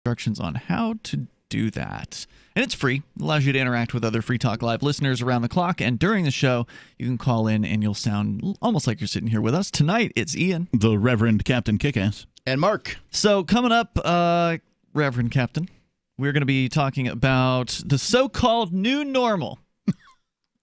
instructions on how to do that. And it's free. It allows you to interact with other Free Talk Live listeners around the clock. And during the show, you can call in and you'll sound almost like you're sitting here with us. Tonight, it's Ian. The Reverend Captain Kickass. And Mark. So coming up, Reverend Captain, we're going to be talking about the so-called new normal.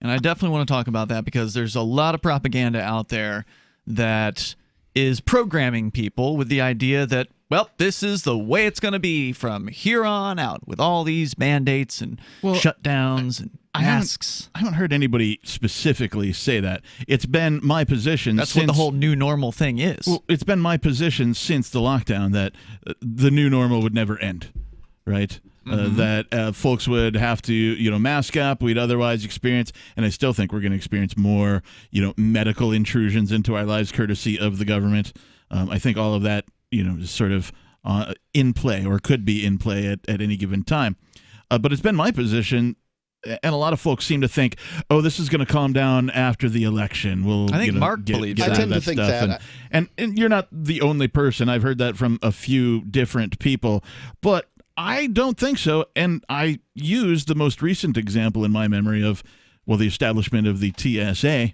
And I definitely want to talk about that because there's a lot of propaganda out there that is programming people with the idea that, well, this is the way it's going to be from here on out with all these mandates and shutdowns and masks. I haven't heard anybody specifically say that. It's been my position. That's what the whole new normal thing is. Well, it's been my position since the lockdown that the new normal would never end, right? That folks would have to, mask up. We'd otherwise experience, and I still think we're going to experience more, medical intrusions into our lives courtesy of the government. I think all of that, is sort of in play or could be in play at any given time. But it's been my position, and a lot of folks seem to think, oh, this is going to calm down after the election. I think Mark believes that. I tend to think that. And you're not the only person. I've heard that from a few different people. But I don't think so, and I use the most recent example in my memory of, the establishment of the TSA,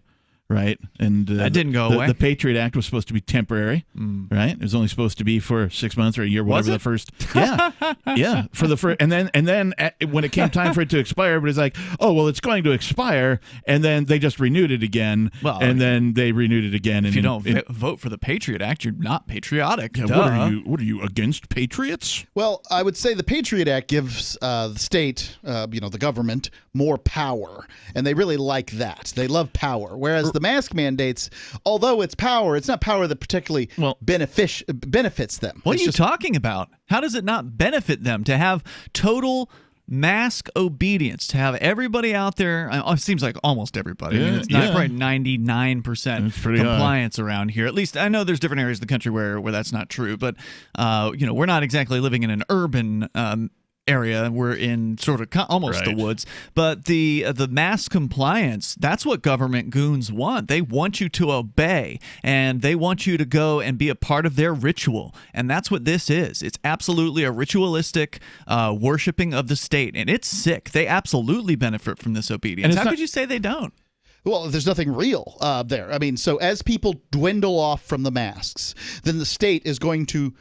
right? And that didn't go away. The Patriot Act was supposed to be temporary, right? It was only supposed to be for 6 months or a year, whatever the first. Yeah, for the first, and then when it came time for it to expire, but it's like, it's going to expire, and then they just renewed it again, and then they renewed it again. If you don't vote for the Patriot Act, you're not patriotic. Yeah, what are you against patriots? Well, I would say the Patriot Act gives the state, the government, more power, and they really like that. They love power, whereas the mask mandates, although it's power, it's not power that particularly benefits them. What are you talking about? How does it not benefit them to have total mask obedience, to have everybody out there? It seems like almost everybody. It's probably 99% compliance around here. At least I know there's different areas of the country where that's not true, but we're not exactly living in an urban area. We're in sort of almost the woods, but the mask compliance, that's what government goons want. They want you to obey, and they want you to go and be a part of their ritual, and that's what this is. It's absolutely a ritualistic worshiping of the state, and it's sick. They absolutely benefit from this obedience. How could you say they don't? Well, there's nothing real there. I mean, so as people dwindle off from the masks, then the state is going to,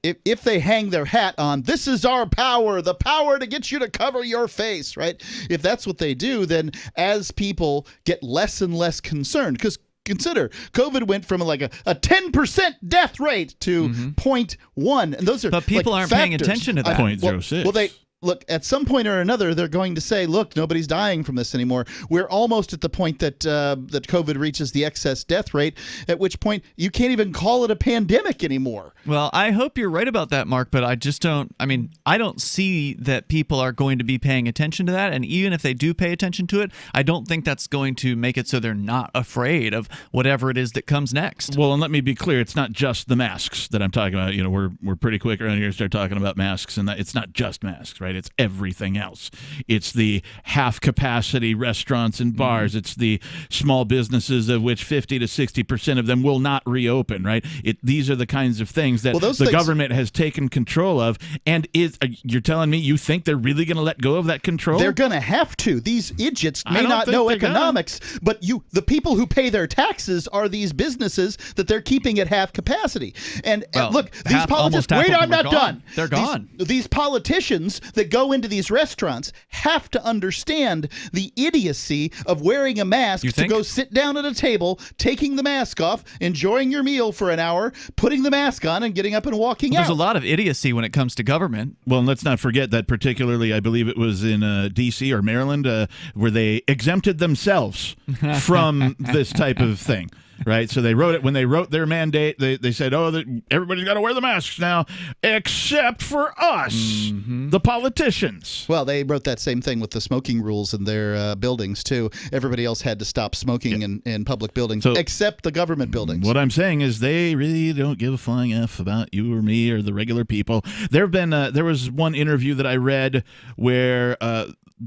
if they hang their hat on, this is our power, the power to get you to cover your face, right? If that's what they do, then as people get less and less concerned, because consider, COVID went from a 10% death rate to 0.1, and those are but people aren't paying attention to that. 0.06. Look, at some point or another, they're going to say, look, nobody's dying from this anymore. We're almost at the point that that COVID reaches the excess death rate, at which point you can't even call it a pandemic anymore. Well, I hope you're right about that, Mark, but I just don't. I mean, I don't see that people are going to be paying attention to that. And even if they do pay attention to it, I don't think that's going to make it so they're not afraid of whatever it is that comes next. Well, and let me be clear, it's not just the masks that I'm talking about. We're pretty quick around here to start talking about masks, and it's not just masks, right? It's everything else. It's the half-capacity restaurants and bars. It's the small businesses of which 50 to 60% of them will not reopen, right? These are the kinds of things that government has taken control of. And you're telling me you think they're really going to let go of that control? They're going to have to. These idiots may not know economics, but the people who pay their taxes are these businesses that they're keeping at half capacity. And look, these politicians. Wait, I'm not done. They're gone. These politicians that go into these restaurants have to understand the idiocy of wearing a mask to go sit down at a table, taking the mask off, enjoying your meal for an hour, putting the mask on, and getting up and walking out. There's a lot of idiocy when it comes to government. Well, and let's not forget that particularly, I believe it was in D.C. or Maryland, where they exempted themselves from this type of thing. Right, so when they wrote their mandate, they said, everybody's got to wear the masks now, except for us, the politicians. Well, they wrote that same thing with the smoking rules in their buildings, too. Everybody else had to stop smoking in public buildings, except the government buildings. What I'm saying is they really don't give a flying F about you or me or the regular people. There was one interview that I read where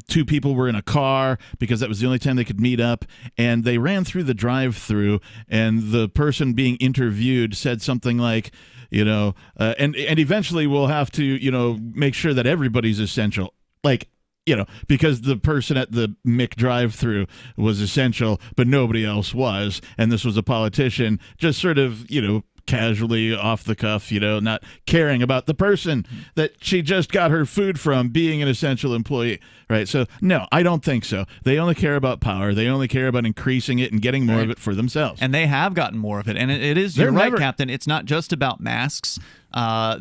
two people were in a car because that was the only time they could meet up, and they ran through the drive-thru, and the person being interviewed said something like, and eventually we'll have to, make sure that everybody's essential. Like, because the person at the Mick drive-thru was essential, but nobody else was, and this was a politician just sort of, casually off the cuff, not caring about the person that she just got her food from being an essential employee, right? So, no, I don't think so. They only care about power. They only care about increasing it and getting more of it for themselves. And they have gotten more of it. And it is, you're right, Captain, it's not just about masks.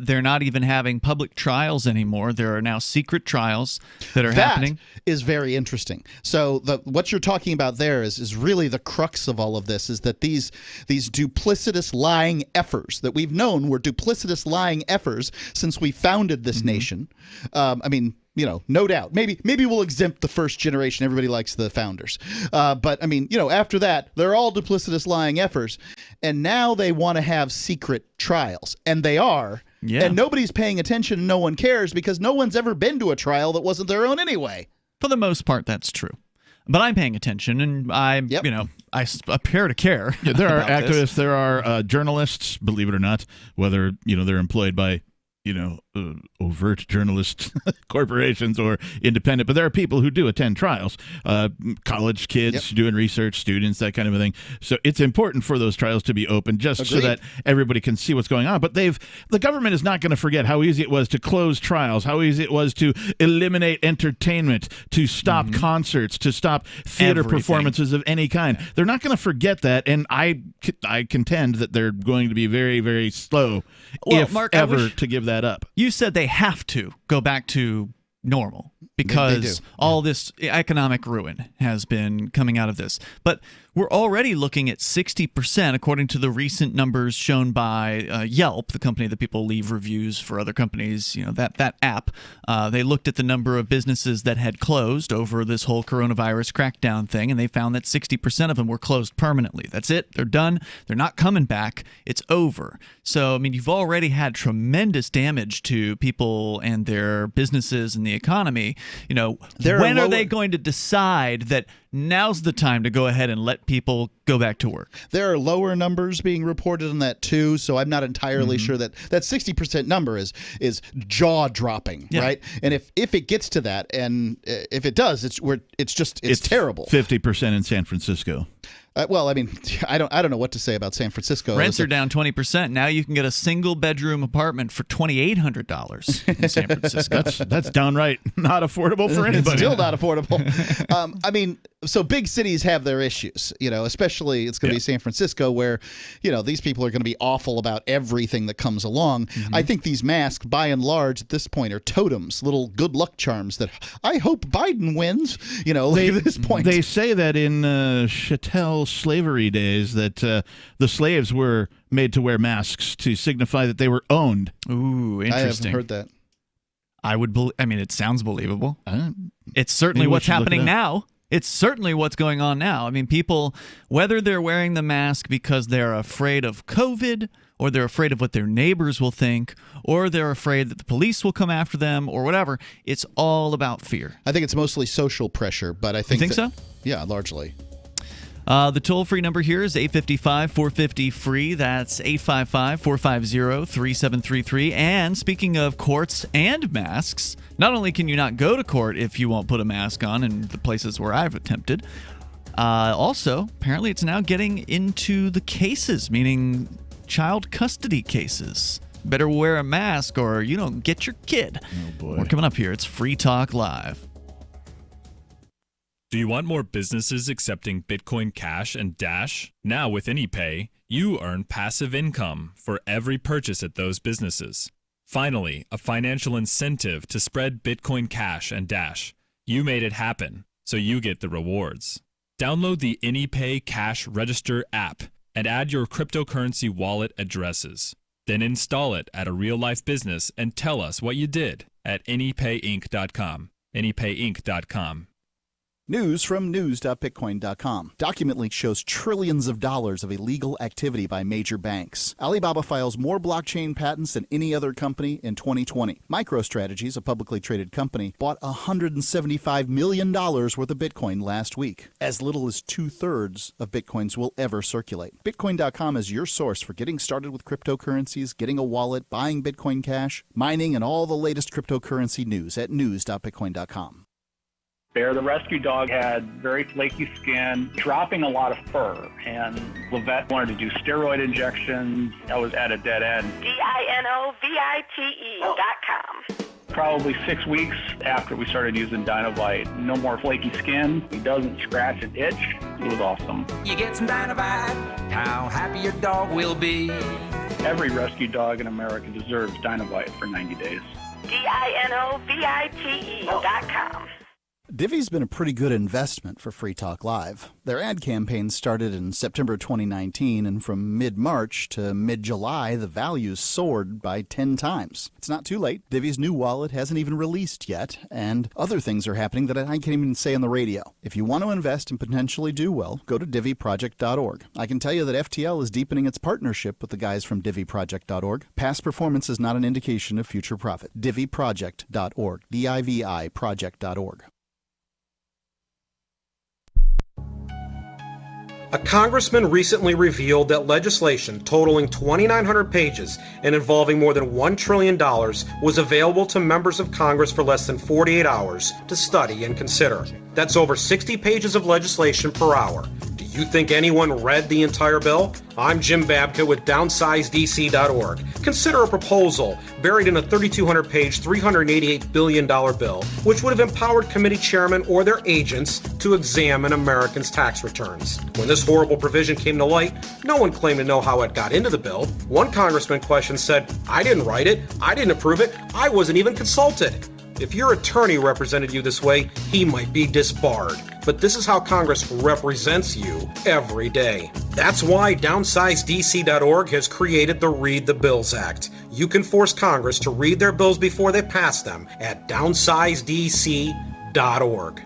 They're not even having public trials anymore. There are now secret trials that are happening. That is very interesting. So what you're talking about there is really the crux of all of this, is that these duplicitous lying effers that we've known were duplicitous lying effers since we founded this nation. No doubt. Maybe we'll exempt the first generation. Everybody likes the founders. But after that, they're all duplicitous lying effers. And now they want to have secret trials. And they are. Yeah. And nobody's paying attention and no one cares because no one's ever been to a trial that wasn't their own anyway. For the most part, that's true. But I'm paying attention, and I appear to care. Yeah, there are activists, there are journalists, believe it or not, whether they're employed by overt journalist corporations or independent, but there are people who do attend trials, college kids doing research, students, that kind of a thing. So it's important for those trials to be open just so that everybody can see what's going on. But the government is not going to forget how easy it was to close trials, how easy it was to eliminate entertainment, to stop concerts, to stop theater performances of any kind. Yeah. They're not going to forget that, and I contend that they're going to be very, very slow, Mark, ever, to give that up. You said they have to go back to normal because all this economic ruin has been coming out of this. But we're already looking at 60%, according to the recent numbers shown by Yelp, the company that people leave reviews for other companies, that app. They looked at the number of businesses that had closed over this whole coronavirus crackdown thing, and they found that 60% of them were closed permanently. That's it. They're done. They're not coming back. It's over. So, you've already had tremendous damage to people and their businesses and the economy. When are they going to decide that now's the time to go ahead and let people go back to work? There are lower numbers being reported on that too, so I'm not entirely sure that 60% number is jaw-dropping, right? And if it gets to that, and if it does, it's terrible. 50% in San Francisco. I don't know what to say about San Francisco. Rents are down 20%. Now you can get a single-bedroom apartment for $2,800 in San Francisco. That's downright not affordable for anybody. It's still not affordable. So big cities have their issues, especially it's going to be San Francisco where, these people are going to be awful about everything that comes along. I think these masks, by and large, at this point, are totems, little good luck charms that I hope Biden wins, at this point. They say that in chattel slavery days that the slaves were made to wear masks to signify that they were owned. Ooh, interesting. I haven't heard that. It sounds believable. It's certainly what's happening now. It's certainly what's going on now. People, whether they're wearing the mask because they're afraid of COVID, or they're afraid of what their neighbors will think, or they're afraid that the police will come after them, or whatever, it's all about fear. I think it's mostly social pressure, but I think You think so? Yeah, largely. The toll-free number here is 855-450-FREE. That's 855-450-3733. And speaking of courts and masks, not only can you not go to court if you won't put a mask on in the places where I've attempted, also, apparently it's now getting into the cases, meaning child custody cases. Better wear a mask or you don't get your kid. Oh, boy. We're coming up here. It's Free Talk Live. Do you want more businesses accepting Bitcoin Cash and Dash? Now with AnyPay, you earn passive income for every purchase at those businesses. Finally, a financial incentive to spread Bitcoin Cash and Dash. You made it happen, so you get the rewards. Download the AnyPay Cash Register app and add your cryptocurrency wallet addresses. Then install it at a real-life business and tell us what you did at anypayinc.com. anypayinc.com. News from news.bitcoin.com. Document leak shows trillions of dollars of illegal activity by major banks. Alibaba files more blockchain patents than any other company in 2020. MicroStrategy's, a publicly traded company, bought $175 million worth of Bitcoin last week. As little as 2/3 of Bitcoins will ever circulate. Bitcoin.com is your source for getting started with cryptocurrencies, getting a wallet, buying Bitcoin Cash, mining, and all the latest cryptocurrency news at news.bitcoin.com. Bear, the rescue dog, had very flaky skin, dropping a lot of fur, and Levette wanted to do steroid injections. I was at a dead end. DINOVITE.com. Probably 6 weeks after we started using Dinovite, no more flaky skin. He doesn't scratch and itch. It was awesome. You get some Dinovite, how happy your dog will be. Every rescue dog in America deserves Dinovite for 90 days. DINOVITE.com. Divvy's been a pretty good investment for Free Talk Live. Their ad campaign started in September 2019, and from mid-March to mid-July, the values soared by 10 times. It's not too late. Divvy's new wallet hasn't even released yet, and other things are happening that I can't even say on the radio. If you want to invest and potentially do well, go to DivvyProject.org. I can tell you that FTL is deepening its partnership with the guys from DivvyProject.org. Past performance is not an indication of future profit. DivvyProject.org. DIVI Project.org. A congressman recently revealed that legislation totaling 2,900 pages and involving more than $1 trillion was available to members of Congress for less than 48 hours to study and consider. That's over 60 pages of legislation per hour. Do you think anyone read the entire bill? I'm Jim Babka with DownsizeDC.org. Consider a proposal buried in a 3,200-page, $388 billion bill, which would have empowered committee chairmen or their agents to examine Americans' tax returns. When this horrible provision came to light, no one claimed to know how it got into the bill. One congressman questioned said, "I didn't write it, I didn't approve it, I wasn't even consulted." If your attorney represented you this way, he might be disbarred. But this is how Congress represents you every day. That's why DownsizeDC.org has created the Read the Bills Act. You can force Congress to read their bills before they pass them at DownsizeDC.org.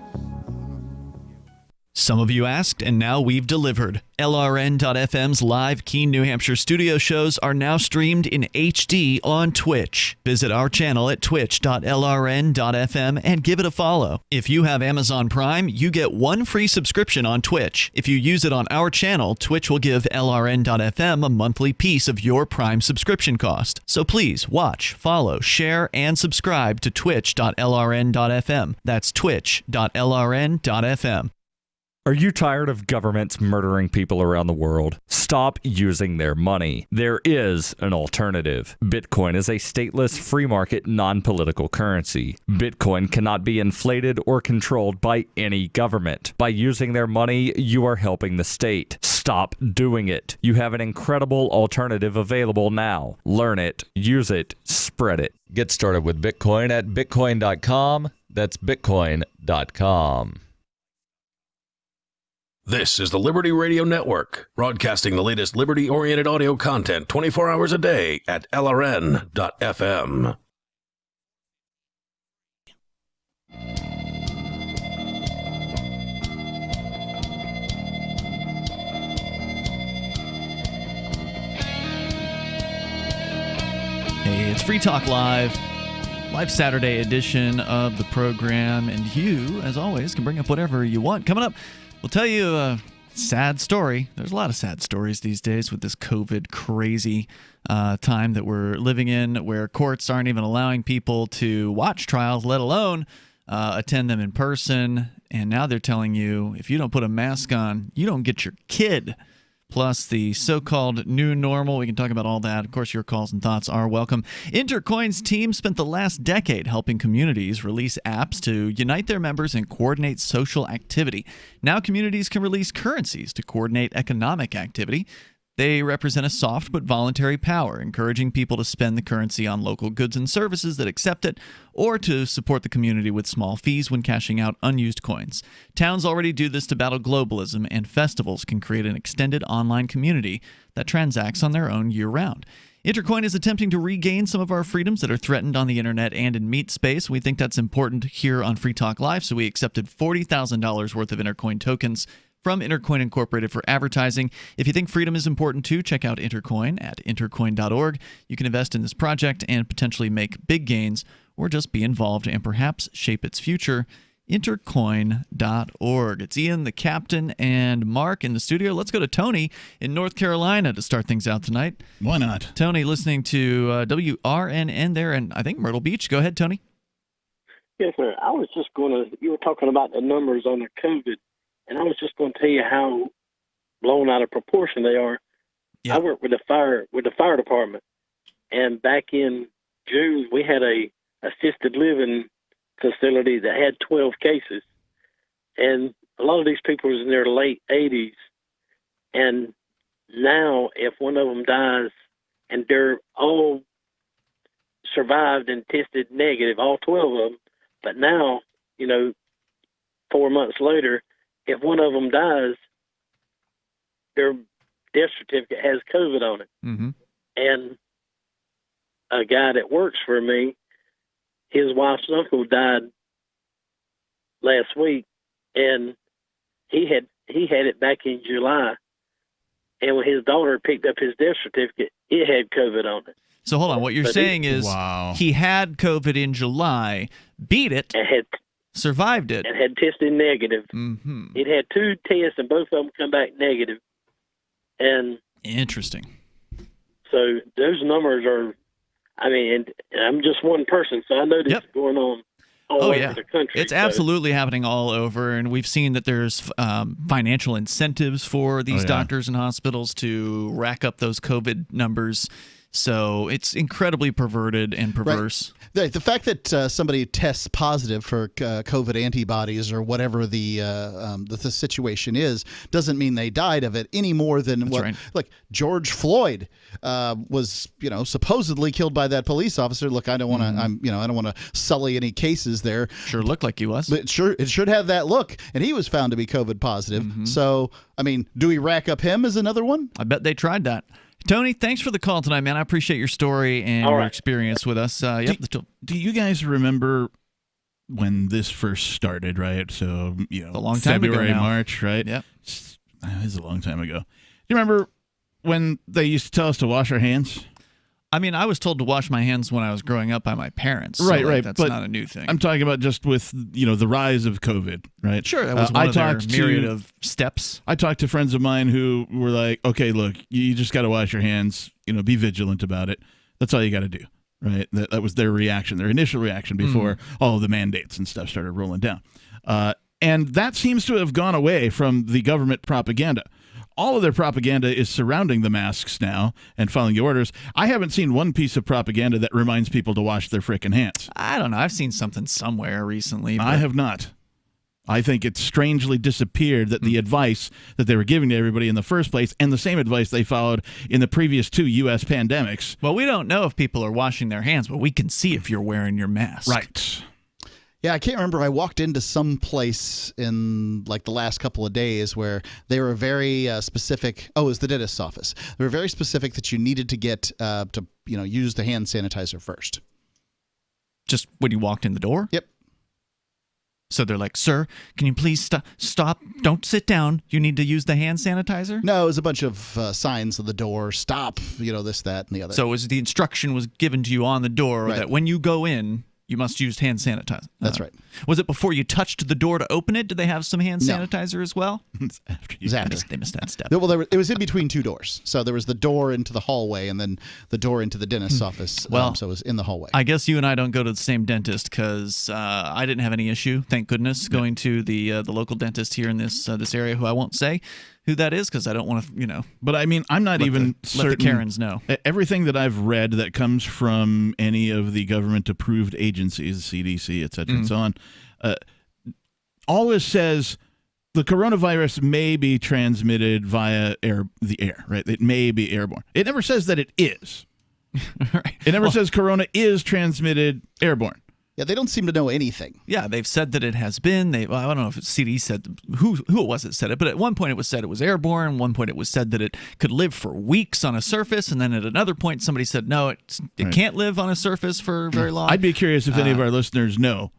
Some of you asked, and now we've delivered. LRN.FM's live Keene, New Hampshire studio shows are now streamed in HD on Twitch. Visit our channel at twitch.lrn.fm and give it a follow. If you have Amazon Prime, you get one free subscription on Twitch. If you use it on our channel, Twitch will give LRN.FM a monthly piece of your Prime subscription cost. So please watch, follow, share, and subscribe to twitch.lrn.fm. That's twitch.lrn.fm. Are you tired of governments murdering people around the world? Stop using their money. There is an alternative. Bitcoin is a stateless, free market, non-political currency. Bitcoin cannot be inflated or controlled by any government. By using their money, you are helping the state. Stop doing it. You have an incredible alternative available now. Learn it, use it, spread it. Get started with Bitcoin at bitcoin.com. That's bitcoin.com. This is the Liberty Radio Network, broadcasting the latest liberty-oriented audio content 24 hours a day at LRN.FM. Hey, it's Free Talk Live Saturday edition of the program, and you, as always, can bring up whatever you want. Coming up, we'll tell you a sad story. There's a lot of sad stories these days with this COVID crazy time that we're living in, where courts aren't even allowing people to watch trials, let alone attend them in person. And now they're telling you if you don't put a mask on, you don't get your kid. Plus the so-called new normal. We can talk about all that. Of course, your calls and thoughts are welcome. Intercoin's team spent the last decade helping communities release apps to unite their members and coordinate social activity. Now communities can release currencies to coordinate economic activity. They represent a soft but voluntary power, encouraging people to spend the currency on local goods and services that accept it, or to support the community with small fees when cashing out unused coins. Towns already do this to battle globalism, and festivals can create an extended online community that transacts on their own year-round. Intercoin is attempting to regain some of our freedoms that are threatened on the internet and in meat space. We think that's important here on Free Talk Live, so we accepted $40,000 worth of Intercoin tokens from Intercoin Incorporated for advertising. If you think freedom is important too, check out Intercoin at intercoin.org. You can invest in this project and potentially make big gains, or just be involved and perhaps shape its future. Intercoin.org. It's Ian, the captain, and Mark in the studio. Let's go to Tony in North Carolina to start things out tonight. Why not? Tony, listening to WRNN there, and I think Myrtle Beach. Go ahead, Tony. Yes, sir. I was just you were talking about the numbers on the COVID, and I was just going to tell you how blown out of proportion they are. Yeah. I work with the fire department, and back in June we had a assisted living facility that had 12 cases, and a lot of these people was in their late 80s, and now if one of them dies and they're all survived and tested negative, all 12 of them, but now 4 months later, if one of them dies, their death certificate has COVID on it. Mm-hmm. And a guy that works for me, his wife's uncle died last week, and he had it back in July. And when his daughter picked up his death certificate, it had COVID on it. So hold on, what you're saying is he had COVID in July, beat it, and survived it, and had tested negative. Mm-hmm. It had 2 tests, and both of them come back negative. And interesting. So those numbers are. I mean, and I'm just one person, so I know this is going on all over the country. It's absolutely happening all over, and we've seen that there's financial incentives for these doctors and hospitals to rack up those COVID numbers. So it's incredibly perverted and perverse. Right. The fact that somebody tests positive for COVID antibodies or whatever the situation is doesn't mean they died of it any more than like George Floyd was supposedly killed by that police officer. Look, I don't want to I don't want to sully any cases there. Sure looked like he was. But it should have that look, and he was found to be COVID positive. Mm-hmm. So I mean, do we rack up him as another one? I bet they tried that. Tony, thanks for the call tonight, man. I appreciate your story and your experience with us. Do you guys remember when this first started, right? So, a long time February, ago now. March, right? Yep. This is a long time ago. Do you remember when they used to tell us to wash our hands? I mean, I was told to wash my hands when I was growing up by my parents. Right, so right. That's not a new thing. I'm talking about just with, the rise of COVID, right? Sure, that was one of their myriad of steps. I talked to friends of mine who were like, okay, look, you just got to wash your hands, be vigilant about it. That's all you got to do, right? That was their reaction, their initial reaction before all of the mandates and stuff started rolling down. And that seems to have gone away from the government propaganda. All of their propaganda is surrounding the masks now and following the orders. I haven't seen one piece of propaganda that reminds people to wash their frickin' hands. I don't know. I've seen something somewhere recently. I have not. I think it's strangely disappeared that the advice that they were giving to everybody in the first place and the same advice they followed in the previous 2 U.S. pandemics. Well, we don't know if people are washing their hands, but we can see if you're wearing your mask. Right. Yeah, I can't remember. I walked into some place in like the last couple of days where they were very specific. Oh, it was the dentist's office. They were very specific that you needed to get to use the hand sanitizer first. Just when you walked in the door? Yep. So they're like, sir, can you please stop? Don't sit down. You need to use the hand sanitizer? No, it was a bunch of signs on the door. Stop, this, that, and the other. So the instruction was given to you on the door that when you go in, you must use hand sanitizer. That's right. Was it before you touched the door to open it? Did they have some hand sanitizer as well? After. They missed that step. Well, it was in between 2 doors. So there was the door into the hallway and then the door into the dentist's office. So it was in the hallway. I guess you and I don't go to the same dentist because I didn't have any issue, thank goodness, going to the local dentist here in this area, who I won't say who that is because I don't want to, But I mean, I'm not even certain. Let the Karens know. Everything that I've read that comes from any of the government-approved agencies, CDC, et cetera, and so on, all this says, the coronavirus may be transmitted via the air, right? It may be airborne. It never says that it is. Right. It never says corona is transmitted airborne. Yeah, they don't seem to know anything. Yeah, they've said that it has been. I don't know if CD said who it was that said it, but at one point it was said it was airborne. At one point it was said that it could live for weeks on a surface, and then at another point somebody said no, it can't live on a surface for very long. I'd be curious if any of our listeners know.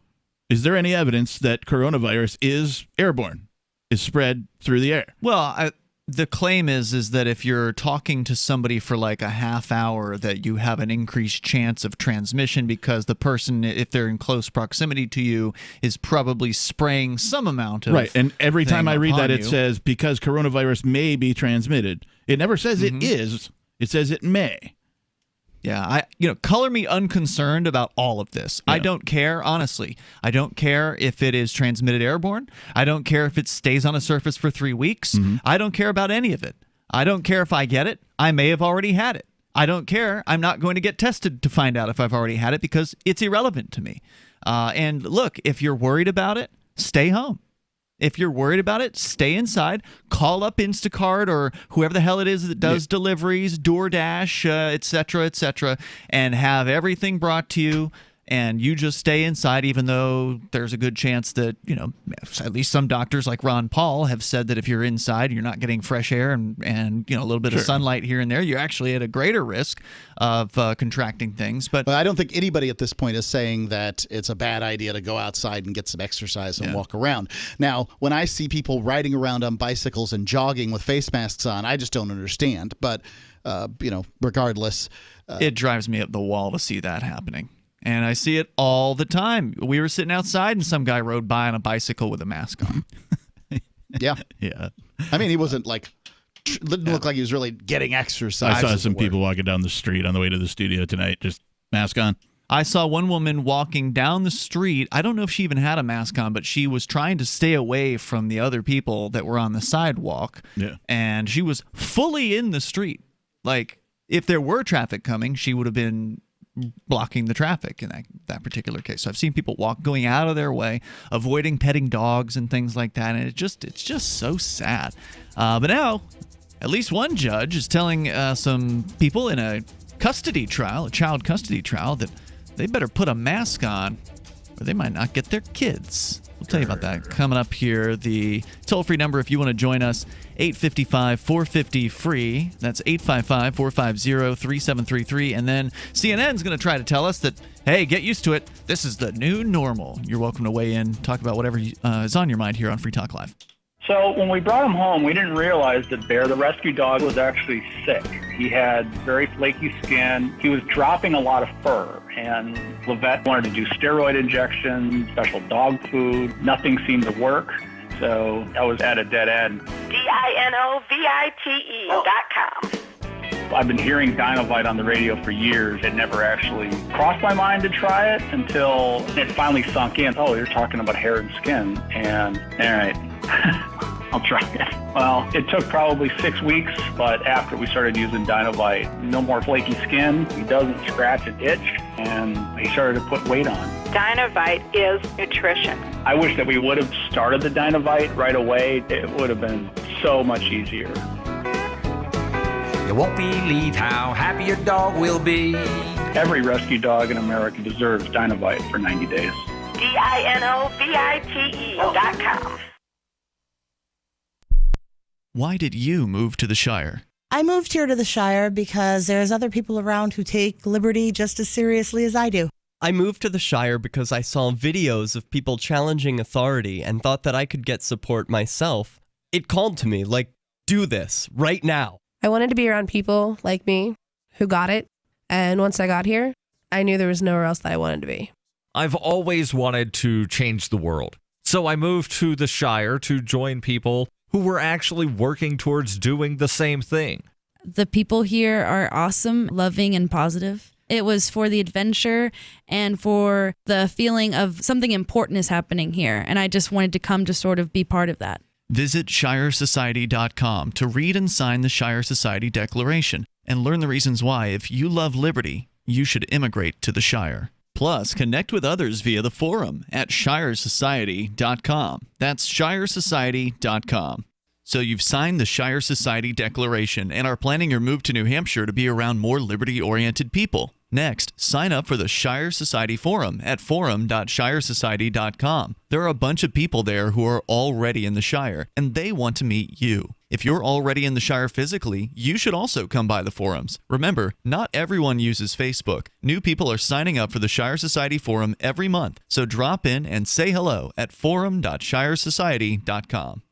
Is there any evidence that coronavirus is airborne, is spread through the air? Well, the claim is that if you're talking to somebody for like a half hour, that you have an increased chance of transmission because the person, if they're in close proximity to you, is probably spraying some amount of right. And every time I read that, it you. says because coronavirus may be transmitted. It never says it is. It says it may. Yeah, color me unconcerned about all of this. Yeah. I don't care, honestly. I don't care if it is transmitted airborne. I don't care if it stays on a surface for 3 weeks. I don't care about any of it. I don't care if I get it. I may have already had it. I don't care. I'm not going to get tested to find out if I've already had it because it's irrelevant to me. And look, if you're worried about it, stay home. If you're worried about it, stay inside. Call up Instacart or whoever the hell it is that does deliveries, DoorDash, et cetera, and have everything brought to you. And you just stay inside, even though there's a good chance that, at least some doctors like Ron Paul have said that if you're inside, you're not getting fresh air and a little bit of sunlight here and there, you're actually at a greater risk of contracting things. But I don't think anybody at this point is saying that it's a bad idea to go outside and get some exercise and walk around. Now, when I see people riding around on bicycles and jogging with face masks on, I just don't understand. But, regardless. It drives me up the wall to see that happening. And I see it all the time. We were sitting outside, and some guy rode by on a bicycle with a mask on. Yeah. I mean, he wasn't didn't look like he was really getting exercise. I saw some people walking down the street on the way to the studio tonight, just mask on. I saw one woman walking down the street. I don't know if she even had a mask on, but she was trying to stay away from the other people that were on the sidewalk. Yeah. And she was fully in the street. Like, if there were traffic coming, she would have been blocking the traffic in that particular case. So I've seen people going out of their way, avoiding petting dogs and things like that, and it's just so sad. But now, at least one judge is telling some people in a custody trial, a child custody trial, that they better put a mask on or they might not get their kids. We'll tell you about that coming up here. The toll-free number, if you want to join us, 855-450-FREE. That's 855-450-3733. And then CNN's going to try to tell us that, hey, get used to it. This is the new normal. You're welcome to weigh in, talk about whatever is on your mind here on Free Talk Live. So when we brought him home, we didn't realize that Bear, the rescue dog, was actually sick. He had very flaky skin. He was dropping a lot of fur. And Levette wanted to do steroid injections, special dog food. Nothing seemed to work. So I was at a dead end. DINOVITE.com. I've been hearing Dinovite on the radio for years. It never actually crossed my mind to try it until it finally sunk in. Oh, you're talking about hair and skin. And, all right, I'll try it. Well, it took probably 6 weeks, but after we started using Dinovite, no more flaky skin. He doesn't scratch and itch, and he started to put weight on. Dinovite is nutrition. I wish that we would have started the Dinovite right away. It would have been so much easier. You won't believe how happy your dog will be. Every rescue dog in America deserves Dinovite for 90 days. DINOVITE.com. Why did you move to the Shire? I moved here to the Shire because there's other people around who take liberty just as seriously as I do. I moved to the Shire because I saw videos of people challenging authority and thought that I could get support myself. It called to me, like, do this, right now. I wanted to be around people like me who got it, and once I got here, I knew there was nowhere else that I wanted to be. I've always wanted to change the world, so I moved to the Shire to join people who were actually working towards doing the same thing. The people here are awesome, loving, and positive. It was for the adventure and for the feeling of something important is happening here, and I just wanted to come to sort of be part of that. Visit ShireSociety.com to read and sign the Shire Society Declaration and learn the reasons why, if you love liberty, you should immigrate to the Shire. Plus, connect with others via the forum at shiresociety.com. That's shiresociety.com. So you've signed the Shire Society Declaration and are planning your move to New Hampshire to be around more liberty-oriented people. Next, sign up for the Shire Society Forum at forum.shiresociety.com. There are a bunch of people there who are already in the Shire, and they want to meet you. If you're already in the Shire physically, you should also come by the forums. Remember, not everyone uses Facebook. New people are signing up for the Shire Society Forum every month, so drop in and say hello at forum.shiresociety.com.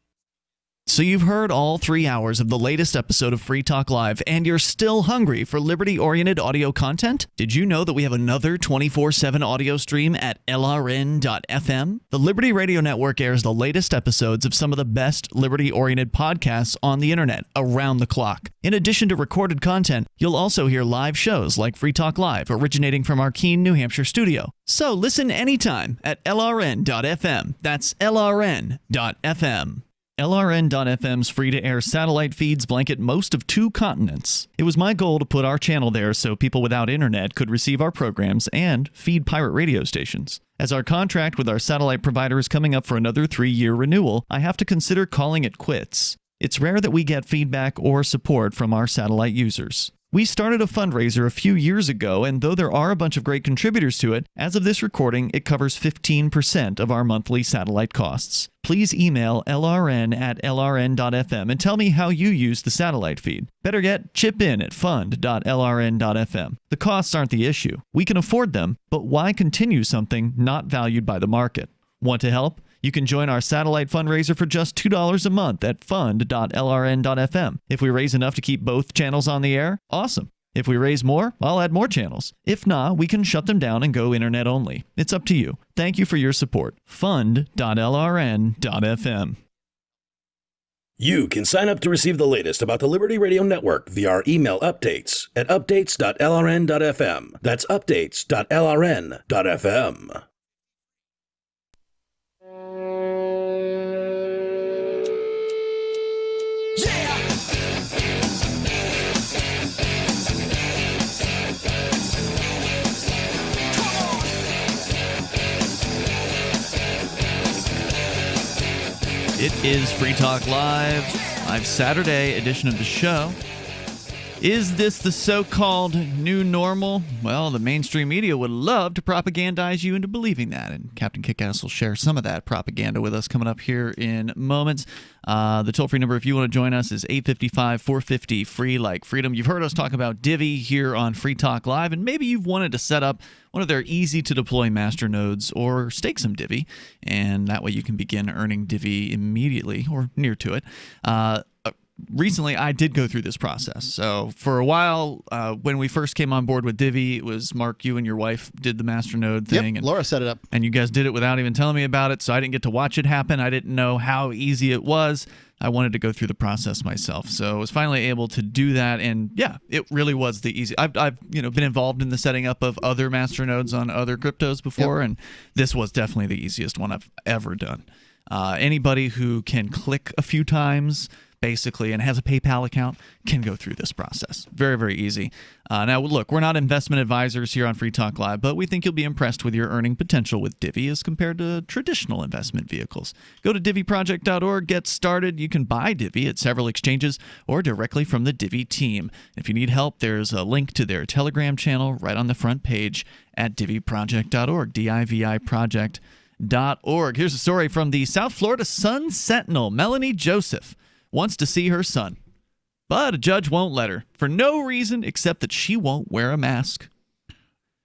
So you've heard all 3 hours of the latest episode of Free Talk Live, and you're still hungry for liberty-oriented audio content? Did you know that we have another 24/7 audio stream at LRN.FM? The Liberty Radio Network airs the latest episodes of some of the best liberty-oriented podcasts on the internet around the clock. In addition to recorded content, you'll also hear live shows like Free Talk Live, originating from our Keene, New Hampshire studio. So listen anytime at LRN.FM. That's LRN.FM. LRN.FM's free-to-air satellite feeds blanket most of 2 continents. It was my goal to put our channel there so people without internet could receive our programs and feed pirate radio stations. As our contract with our satellite provider is coming up for another 3-year renewal, I have to consider calling it quits. It's rare that we get feedback or support from our satellite users. We started a fundraiser a few years ago, and though there are a bunch of great contributors to it, as of this recording, it covers 15% of our monthly satellite costs. Please email lrn@lrn.fm and tell me how you use the satellite feed. Better yet, chip in at fund.lrn.fm. The costs aren't the issue. We can afford them, but why continue something not valued by the market? Want to help? You can join our satellite fundraiser for just $2 a month at fund.lrn.fm. If we raise enough to keep both channels on the air, awesome. If we raise more, I'll add more channels. If not, we can shut them down and go internet only. It's up to you. Thank you for your support. Fund.lrn.fm. You can sign up to receive the latest about the Liberty Radio Network via our email updates at updates.lrn.fm. That's updates.lrn.fm. It is Free Talk Live Saturday edition of the show. Is this the so-called new normal? Well, the mainstream media would love to propagandize you into believing that, and Captain Kickass will share some of that propaganda with us coming up here in moments. The toll-free number, if you want to join us, is 855-450-FREE like freedom. You've heard us talk about Divi here on Free Talk Live, and maybe you've wanted to set up one of their easy-to-deploy master nodes or stake some Divi, and that way you can begin earning Divi immediately or near to it. Recently, I did go through this process. So for a while, when we first came on board with Divi, it was Mark, you and your wife did the master-node thing. Yep, and Laura set it up. And you guys did it without even telling me about it, so I didn't get to watch it happen. I didn't know how easy it was. I wanted to go through the process myself. So I was finally able to do that, and yeah, it really was the easy. I've been involved in the setting up of other master-nodes on other cryptos before, and this was definitely the easiest one I've ever done. Anybody who can click a few times, basically, and has a PayPal account can go through this process. Very, very easy. Now, look, we're not investment advisors here on Free Talk Live, but we think you'll be impressed with your earning potential with Divi as compared to traditional investment vehicles. Go to diviproject.org, get started. You can buy Divi at several exchanges or directly from the Divi team. If you need help, there's a link to their Telegram channel right on the front page at diviproject.org, D-I-V-I project.org. Here's a story from the South Florida Sun Sentinel. Melanie Joseph wants to see her son, but a judge won't let her for no reason except that she won't wear a mask.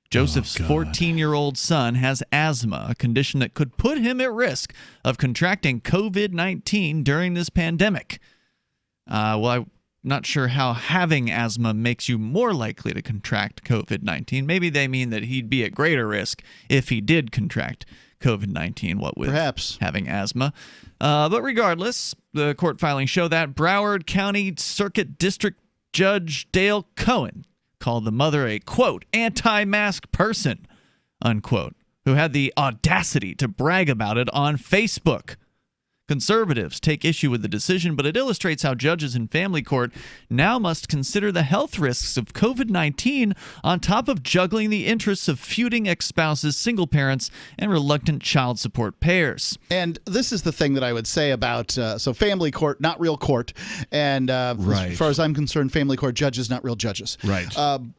Joseph's 14-year-old son has asthma, a condition that could put him at risk of contracting COVID-19 during this pandemic. I'm not sure how having asthma makes you more likely to contract COVID-19. Maybe they mean that he'd be at greater risk if he did contract COVID-19, what with perhaps having asthma. But regardless, the court filings show that Broward County Circuit District Judge Dale Cohen called the mother a, quote, anti-mask person, unquote, who had the audacity to brag about it on Facebook. Conservatives take issue with the decision, but it illustrates how judges in family court now must consider the health risks of COVID-19 on top of juggling the interests of feuding ex-spouses, single parents, and reluctant child support payers. And this is the thing that I would say about so family court, not real court, and as far as I'm concerned, family court judges, not real judges. Right.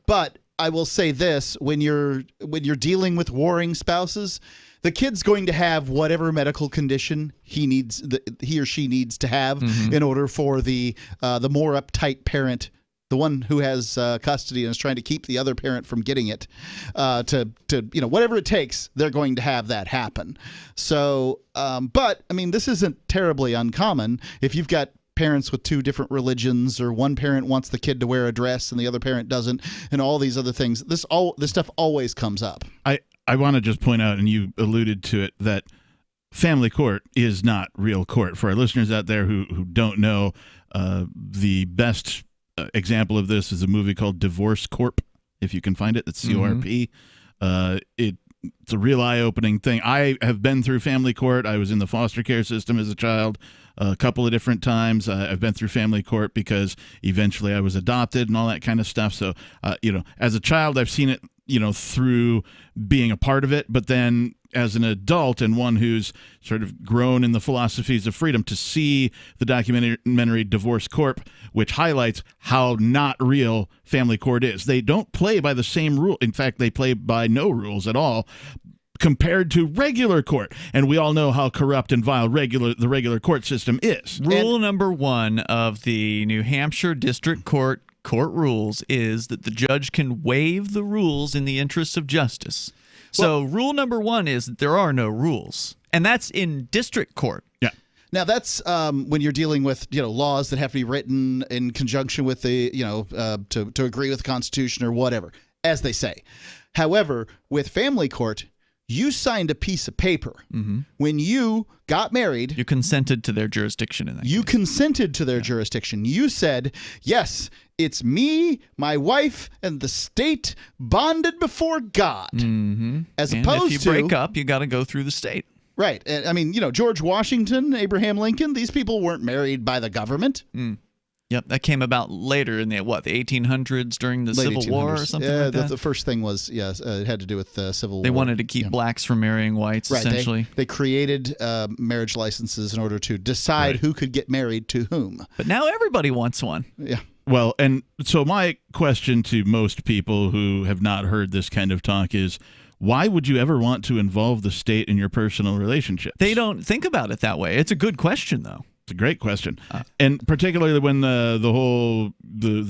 But I will say this: when you're dealing with warring spouses, the kid's going to have whatever medical condition he or she needs to have in order for the more uptight parent, the one who has custody and is trying to keep the other parent from getting it, to whatever it takes, they're going to have that happen. So, but I mean, this isn't terribly uncommon if you've got parents with two different religions, or one parent wants the kid to wear a dress and the other parent doesn't, and all these other things. This stuff always comes up. I want to just point out, and you alluded to it, that family court is not real court. For our listeners out there who don't know, the best example of this is a movie called Divorce Corp. If you can find it, it's CORP. It's a real eye-opening thing. I have been through family court. I was in the foster care system as a child a couple of different times. I've been through family court because eventually I was adopted and all that kind of stuff. So, as a child, I've seen it, through being a part of it. But then as an adult and one who's sort of grown in the philosophies of freedom, to see the documentary Divorce Corp, which highlights how not real family court is. They don't play by the same rule. In fact, they play by no rules at all compared to regular court. And we all know how corrupt and vile the regular court system is. Rule number 1 of the New Hampshire District Court rules is that the judge can waive the rules in the interests of justice. So rule number 1 is that there are no rules, and that's in district court. Yeah. Now that's when you're dealing with laws that have to be written in conjunction with the to agree with the Constitution or whatever, as they say. However, with family court, you signed a piece of paper when you got married. You consented to their jurisdiction in that You case. consented to their jurisdiction. You said, yes, it's me, my wife, and the state bonded before God. As and opposed if you break up, you got to go through the state. Right. And, I mean, George Washington, Abraham Lincoln, these people weren't married by the government. Yep, that came about later in the 1800s during the Civil War or something like that? The first thing was, it had to do with Civil War. They wanted to keep blacks from marrying whites, essentially. They created marriage licenses in order to decide who could get married to whom. But now everybody wants one. Yeah. Well, and so my question to most people who have not heard this kind of talk is, why would you ever want to involve the state in your personal relationships? They don't think about it that way. It's a good question, though. It's a great question, and particularly when the whole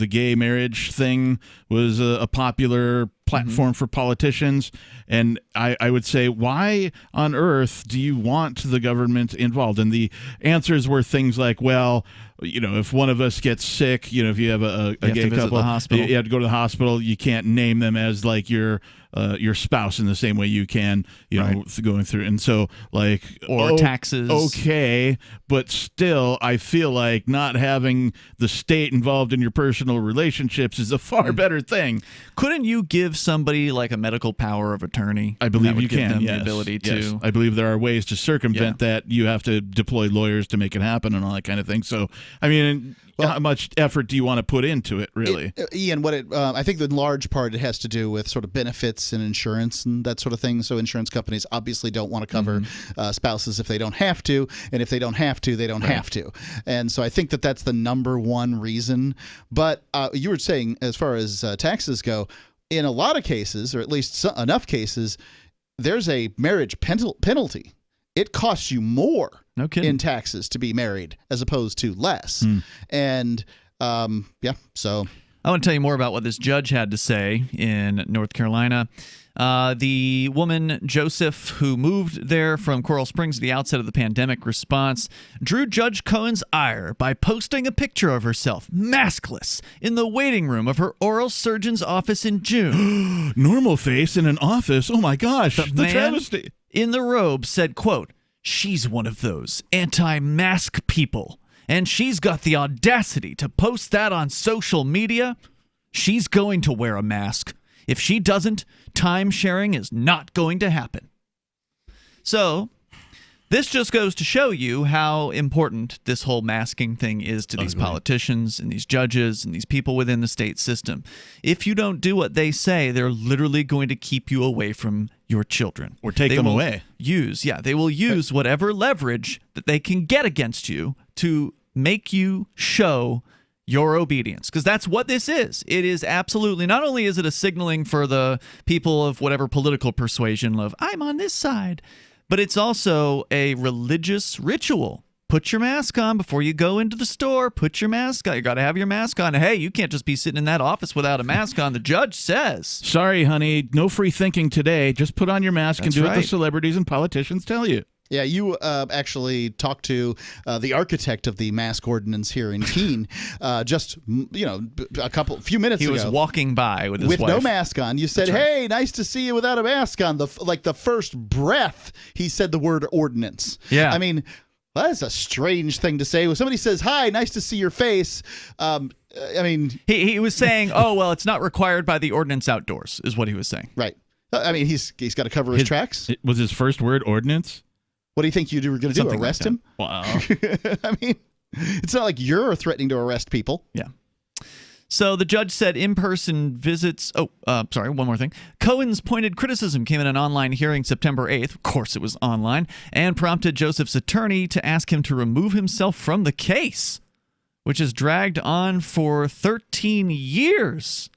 gay marriage thing was a popular platform for politicians, and I would say, why on earth do you want the government involved? And the answers were things like, well, if one of us gets sick, if you have a gay couple, you have to go to the hospital. You can't name them as like your spouse in the same way you can, going through. And so or taxes. Okay. But still, I feel like not having the state involved in your personal relationships is a far better thing. Couldn't you give somebody like a medical power of attorney? I believe you give can. Them the ability to. I believe there are ways to circumvent that. You have to deploy lawyers to make it happen and all that kind of thing. So, I mean, how much effort do you want to put into it, really? Ian, I think in large part it has to do with sort of benefits and insurance and that sort of thing. So insurance companies obviously don't want to cover spouses if they don't have to, and if they don't have to, they don't have to. And so I think that's the number one reason. But you were saying, as far as taxes go, in a lot of cases, or at least enough cases, there's a marriage penalty. It costs you more in taxes to be married as opposed to less. And so I want to tell you more about what this judge had to say in North Carolina. The woman, Joseph, who moved there from Coral Springs at the outset of the pandemic response, drew Judge Cohen's ire by posting a picture of herself, maskless, in the waiting room of her oral surgeon's office in June. Normal face in an office? Oh my gosh, the travesty. In the robe said, quote, "She's one of those anti-mask people, and she's got the audacity to post that on social media. She's going to wear a mask. If she doesn't, time sharing is not going to happen." So This just goes to show you how important this whole masking thing is to these politicians and these judges and these people within the state system. If you don't do what they say, they're literally going to keep you away from your children. Or take them away. They will use whatever leverage that they can get against you to make you show your obedience, because that's what this is. It is absolutely, not only is it a signaling for the people of whatever political persuasion of I'm on this side, but it's also a religious ritual. Put your mask on before you go into the store. Put your mask on. You got to have your mask on. Hey, you can't just be sitting in that office without a mask on. The judge says. Sorry, honey. No free thinking today. Just put on your mask and do what the celebrities and politicians tell you. Yeah, you actually talked to the architect of the mask ordinance here in Keene just a few minutes ago. He was walking by with his wife. With no mask on. You said, "Hey, nice to see you without a mask on." The first breath, he said the word ordinance. Yeah. I mean, that's a strange thing to say. When somebody says, "Hi, nice to see your face," I mean, he was saying, "Oh, well, it's not required by the ordinance outdoors," is what he was saying. Right. I mean, he's got to cover his tracks. Was his first word ordinance? What do you think you were going to do? Something Arrest like him? Wow. I mean, it's not like you're threatening to arrest people. Yeah. So the judge said in-person visits. Sorry, one more thing. Cohen's pointed criticism came in an online hearing September 8th. Of course, it was online, and prompted Joseph's attorney to ask him to remove himself from the case, which has dragged on for 13 years.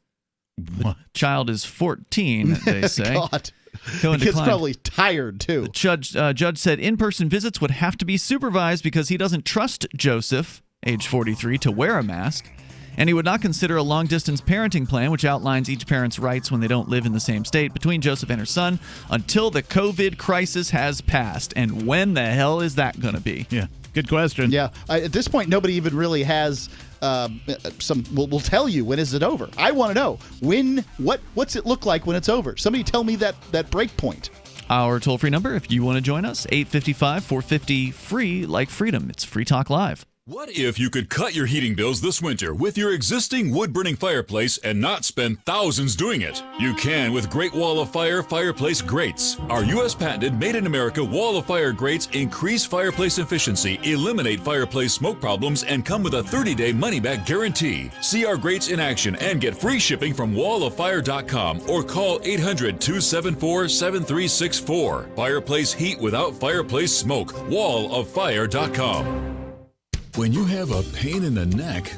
What? The child is 14, they say. God. Cohen the kid's declined. probably tired, too. The judge said in-person visits would have to be supervised because he doesn't trust Joseph, age 43, to wear a mask. And he would not consider a long-distance parenting plan, which outlines each parent's rights when they don't live in the same state, between Joseph and her son until the COVID crisis has passed. And when the hell is that going to be? Yeah, good question. Yeah, at this point, nobody even really has will tell you when is it over. I want to know what's it look like when it's over. Somebody tell me that break point. Our toll-free number, if you want to join us, 855-450-FREE, like freedom. It's Free Talk Live. What if you could cut your heating bills this winter with your existing wood-burning fireplace and not spend thousands doing it? You can with Great Wall of Fire fireplace grates. Our U.S. patented made-in-America Wall of Fire grates increase fireplace efficiency, eliminate fireplace smoke problems, and come with a 30-day money-back guarantee. See our grates in action and get free shipping from walloffire.com or call 800-274-7364. Fireplace heat without fireplace smoke. walloffire.com. When you have a pain in the neck,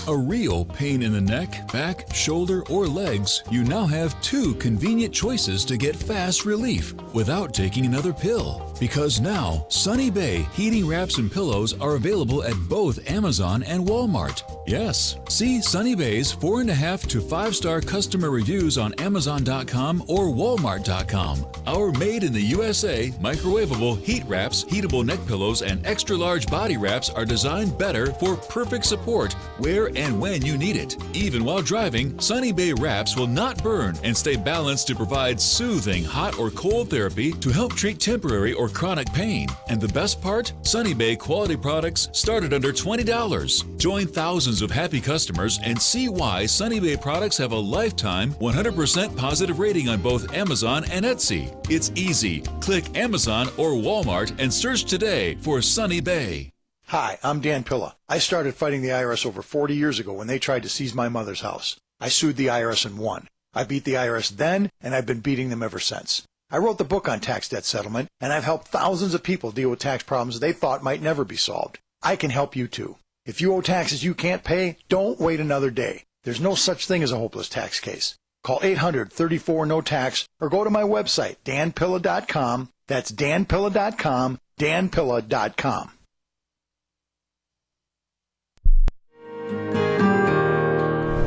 a real pain in the neck, back, shoulder, or legs, you now have two convenient choices to get fast relief without taking another pill. Because now, Sunny Bay heating wraps and pillows are available at both Amazon and Walmart. Yes, see Sunny Bay's 4.5 to 5-star customer reviews on Amazon.com or Walmart.com. Our made in the USA microwavable heat wraps, heatable neck pillows, and extra large body wraps are designed better for perfect support where and when you need it. Even while driving, Sunny Bay wraps will not burn and stay balanced to provide soothing hot or cold therapy to help treat temporary or chronic pain. And the best part? Sunny Bay quality products start at under $20. Join thousands of happy customers and see why Sunny Bay products have a lifetime 100% positive rating on both Amazon and Etsy. It's easy. Click Amazon or Walmart and search today for Sunny Bay. Hi, I'm Dan Pilla. I started fighting the IRS over 40 years ago when they tried to seize my mother's house. I sued the IRS and won. I beat the IRS then, and I've been beating them ever since. I wrote the book on tax debt settlement, and I've helped thousands of people deal with tax problems they thought might never be solved. I can help you too. If you owe taxes you can't pay, don't wait another day. There's no such thing as a hopeless tax case. Call 800-34-NO-TAX or go to my website, danpilla.com. That's danpilla.com, danpilla.com.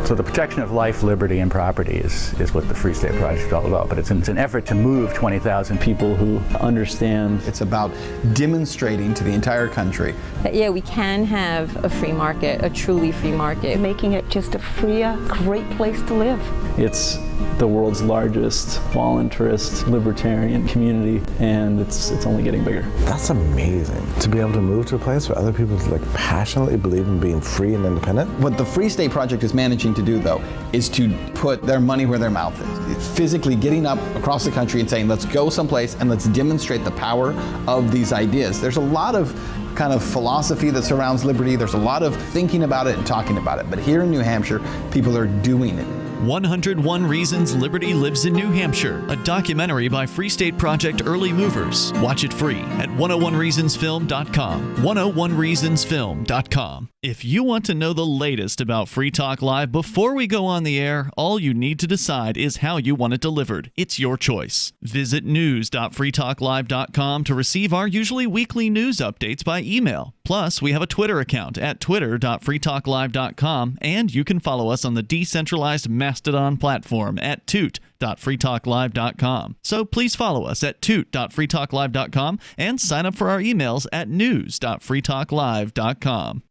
So the protection of life, liberty, and property is what the Free State Project is all about. But it's an effort to move 20,000 people who understand. It's about demonstrating to the entire country that, yeah, we can have a free market, a truly free market. Making it just a freer, great place to live. It's the world's largest voluntarist libertarian community, and it's only getting bigger. That's amazing, to be able to move to a place where other people like passionately believe in being free and independent. What the Free State Project is managing to do, though, is to put their money where their mouth is. It's physically getting up across the country and saying, let's go someplace and let's demonstrate the power of these ideas. There's a lot of kind of philosophy that surrounds liberty. There's a lot of thinking about it and talking about it. But here in New Hampshire, people are doing it. 101 Reasons Liberty Lives in New Hampshire, a documentary by Free State Project Early Movers. Watch it free at 101reasonsfilm.com. 101reasonsfilm.com. If you want to know the latest about Free Talk Live before we go on the air, all you need to decide is how you want it delivered. It's your choice. Visit news.freetalklive.com to receive our usually weekly news updates by email. Plus, we have a Twitter account at twitter.freetalklive.com, and you can follow us on the decentralized Mastodon platform at toot.freetalklive.com. So please follow us at toot.freetalklive.com and sign up for our emails at news.freetalklive.com.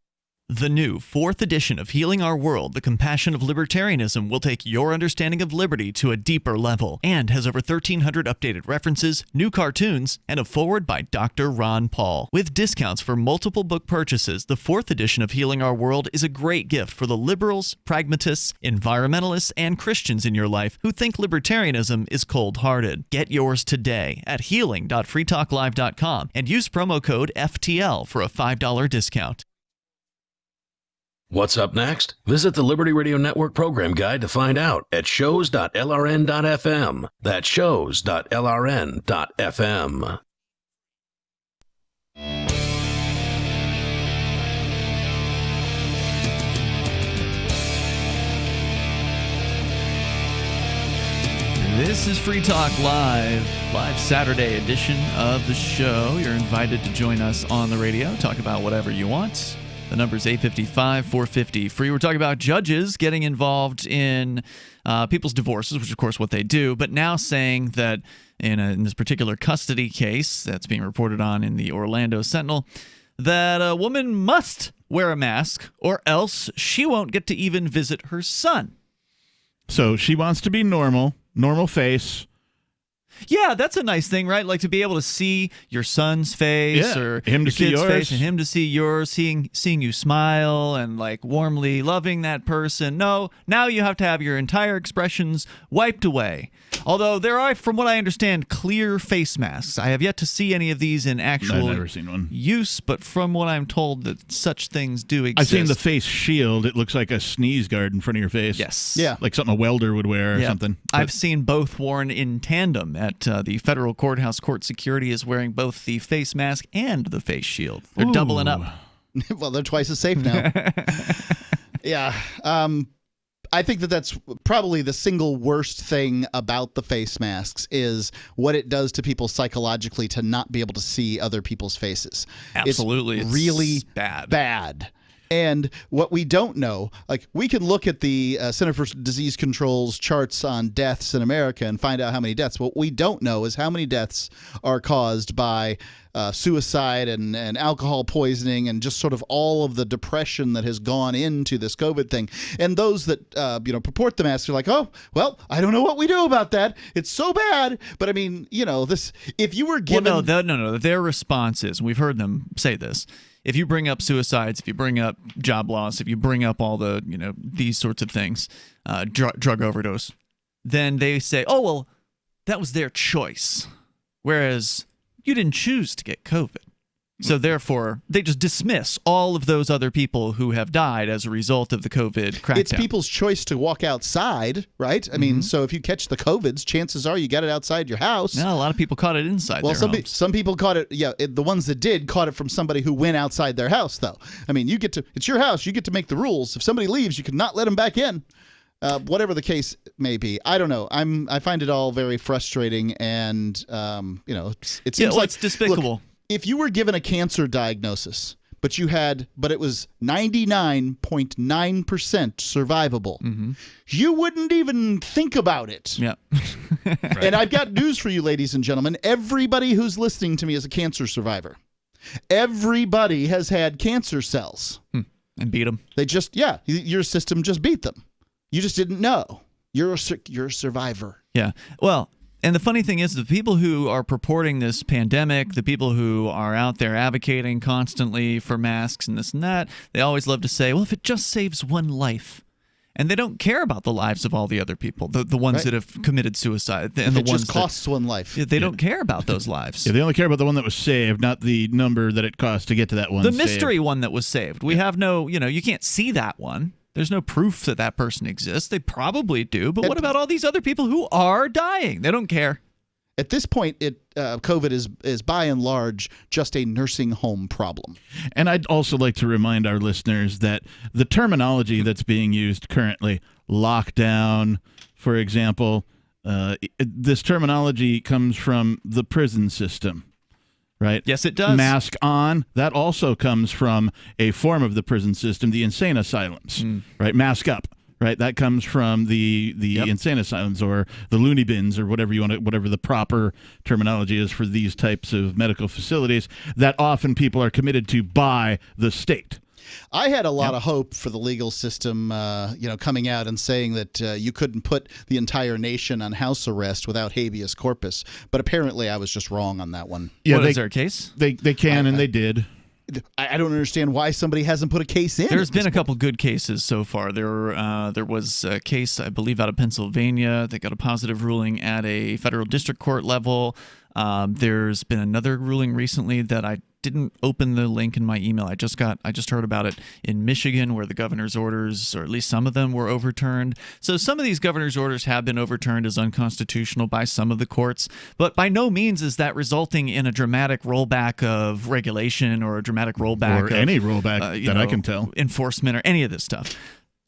The new 4th edition of Healing Our World, The Compassion of Libertarianism, will take your understanding of liberty to a deeper level and has over 1,300 updated references, new cartoons, and a foreword by Dr. Ron Paul. With discounts for multiple book purchases, the 4th edition of Healing Our World is a great gift for the liberals, pragmatists, environmentalists, and Christians in your life who think libertarianism is cold-hearted. Get yours today at healing.freetalklive.com and use promo code FTL for a $5 discount. What's up next? Visit the Liberty Radio Network program guide to find out at shows.lrn.fm. That's shows.lrn.fm. This is Free Talk Live Saturday edition of the show. You're invited to join us on the radio, talk about whatever you want. The number is 855-450-FREE. We're talking about judges getting involved in people's divorces, which is, of course, what they do, but now saying that in this particular custody case that's being reported on in the Orlando Sentinel, that a woman must wear a mask or else she won't get to even visit her son. So she wants to be normal face. Yeah, that's a nice thing, right? Like to be able to see your son's face or him to see kid's yours face and him to see yours, seeing you smile and like warmly loving that person. No, now you have to have your entire expressions wiped away. Although there are, from what I understand, clear face masks. I have yet to see any of these in actual I've never seen one. use, but from what I'm told that such things do exist. I've seen the face shield. It looks like a sneeze guard in front of your face. Yes. Yeah. Like something a welder would wear or something. I've seen both worn in tandem at the federal courthouse. Court security is wearing both the face mask and the face shield. They're doubling up. Well, they're twice as safe now. Yeah. I think that's probably the single worst thing about the face masks is what it does to people psychologically to not be able to see other people's faces. Absolutely. It's really bad. And what we don't know, like we can look at the Center for Disease Control's charts on deaths in America and find out how many deaths. What we don't know is how many deaths are caused by suicide and alcohol poisoning and just sort of all of the depression that has gone into this COVID thing. And those that purport the mask are like, oh, well, I don't know what we do about that. It's so bad. But I mean, this if you were given no. Their response is, we've heard them say this. If you bring up suicides, if you bring up job loss, if you bring up all the, these sorts of things, drug overdose, then they say, oh, well, that was their choice. Whereas you didn't choose to get COVID. So therefore, they just dismiss all of those other people who have died as a result of the COVID crackdown. It's people's choice to walk outside, right? I mean, so if you catch the COVIDs, chances are you got it outside your house. No, a lot of people caught it inside their homes. Some people caught it, the ones that did caught it from somebody who went outside their house, though. I mean, it's your house. You get to make the rules. If somebody leaves, you cannot let them back in. Whatever the case may be, I don't know. I find it all very frustrating, and it seems like it's despicable. Look, if you were given a cancer diagnosis, but it was 99.9% survivable, you wouldn't even think about it. Yeah. Right. And I've got news for you, ladies and gentlemen. Everybody who's listening to me is a cancer survivor. Everybody has had cancer cells. And beat them. They just, your system just beat them. You just didn't know. You're a survivor. Yeah. Well, and the funny thing is, the people who are purporting this pandemic, the people who are out there advocating constantly for masks and this and that, they always love to say, well, if it just saves one life. And they don't care about the lives of all the other people, the ones that have committed suicide. And it just costs one life. They don't care about those lives. Yeah, they only care about the one that was saved, not the number that it cost to get to that one. The mystery one that was saved. We have no, you can't see that one. There's no proof that that person exists. They probably do. But what about all these other people who are dying? They don't care. At this point, COVID is by and large just a nursing home problem. And I'd also like to remind our listeners that the terminology that's being used currently, lockdown, for example, this terminology comes from the prison system, right? Yes, it does. Mask on, that also comes from a form of the prison system, the insane asylums, right? Mask up. Right, that comes from the insane asylums or the loony bins or whatever the proper terminology is for these types of medical facilities that often people are committed to by the state. I had a lot of hope for the legal system, coming out and saying that you couldn't put the entire nation on house arrest without habeas corpus. But apparently, I was just wrong on that one. Yeah, is there a case? They can and they did. I don't understand why somebody hasn't put a case in. There's been a couple good cases so far. There was a case, I believe, out of Pennsylvania. They got a positive ruling at a federal district court level. There's been another ruling recently that I didn't open the link in my email. I just heard about it in Michigan, where the governor's orders, or at least some of them, were overturned. So some of these governor's orders have been overturned as unconstitutional by some of the courts, but by no means is that resulting in a dramatic rollback of regulation or a dramatic rollback or any rollback that I can tell, enforcement or any of this stuff.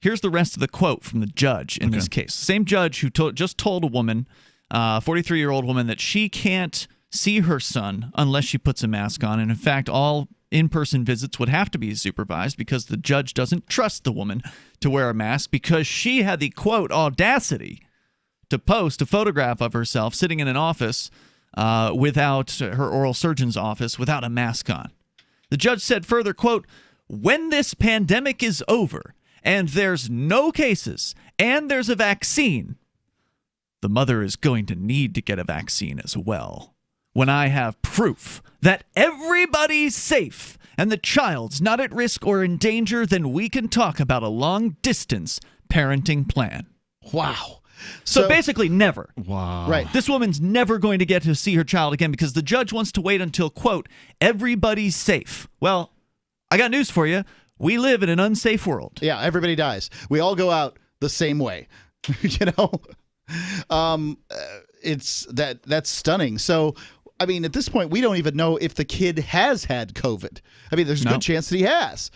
Here's the rest of the quote from the judge in this case. Same judge who just told a woman, 43-year-old woman, that she can't see her son unless she puts a mask on. And in fact, all in-person visits would have to be supervised because the judge doesn't trust the woman to wear a mask because she had the, quote, audacity to post a photograph of herself sitting in an office without her oral surgeon's office without a mask on. The judge said further, quote, when this pandemic is over and there's no cases and there's a vaccine, the mother is going to need to get a vaccine as well. When I have proof that everybody's safe and the child's not at risk or in danger, then we can talk about a long-distance parenting plan. Wow. So basically never. Wow. Right. This woman's never going to get to see her child again because the judge wants to wait until, quote, everybody's safe. Well, I got news for you. We live in an unsafe world. Yeah, everybody dies. We all go out the same way. That's stunning. So, I mean, at this point, we don't even know if the kid has had COVID. I mean, there's a good chance that he has.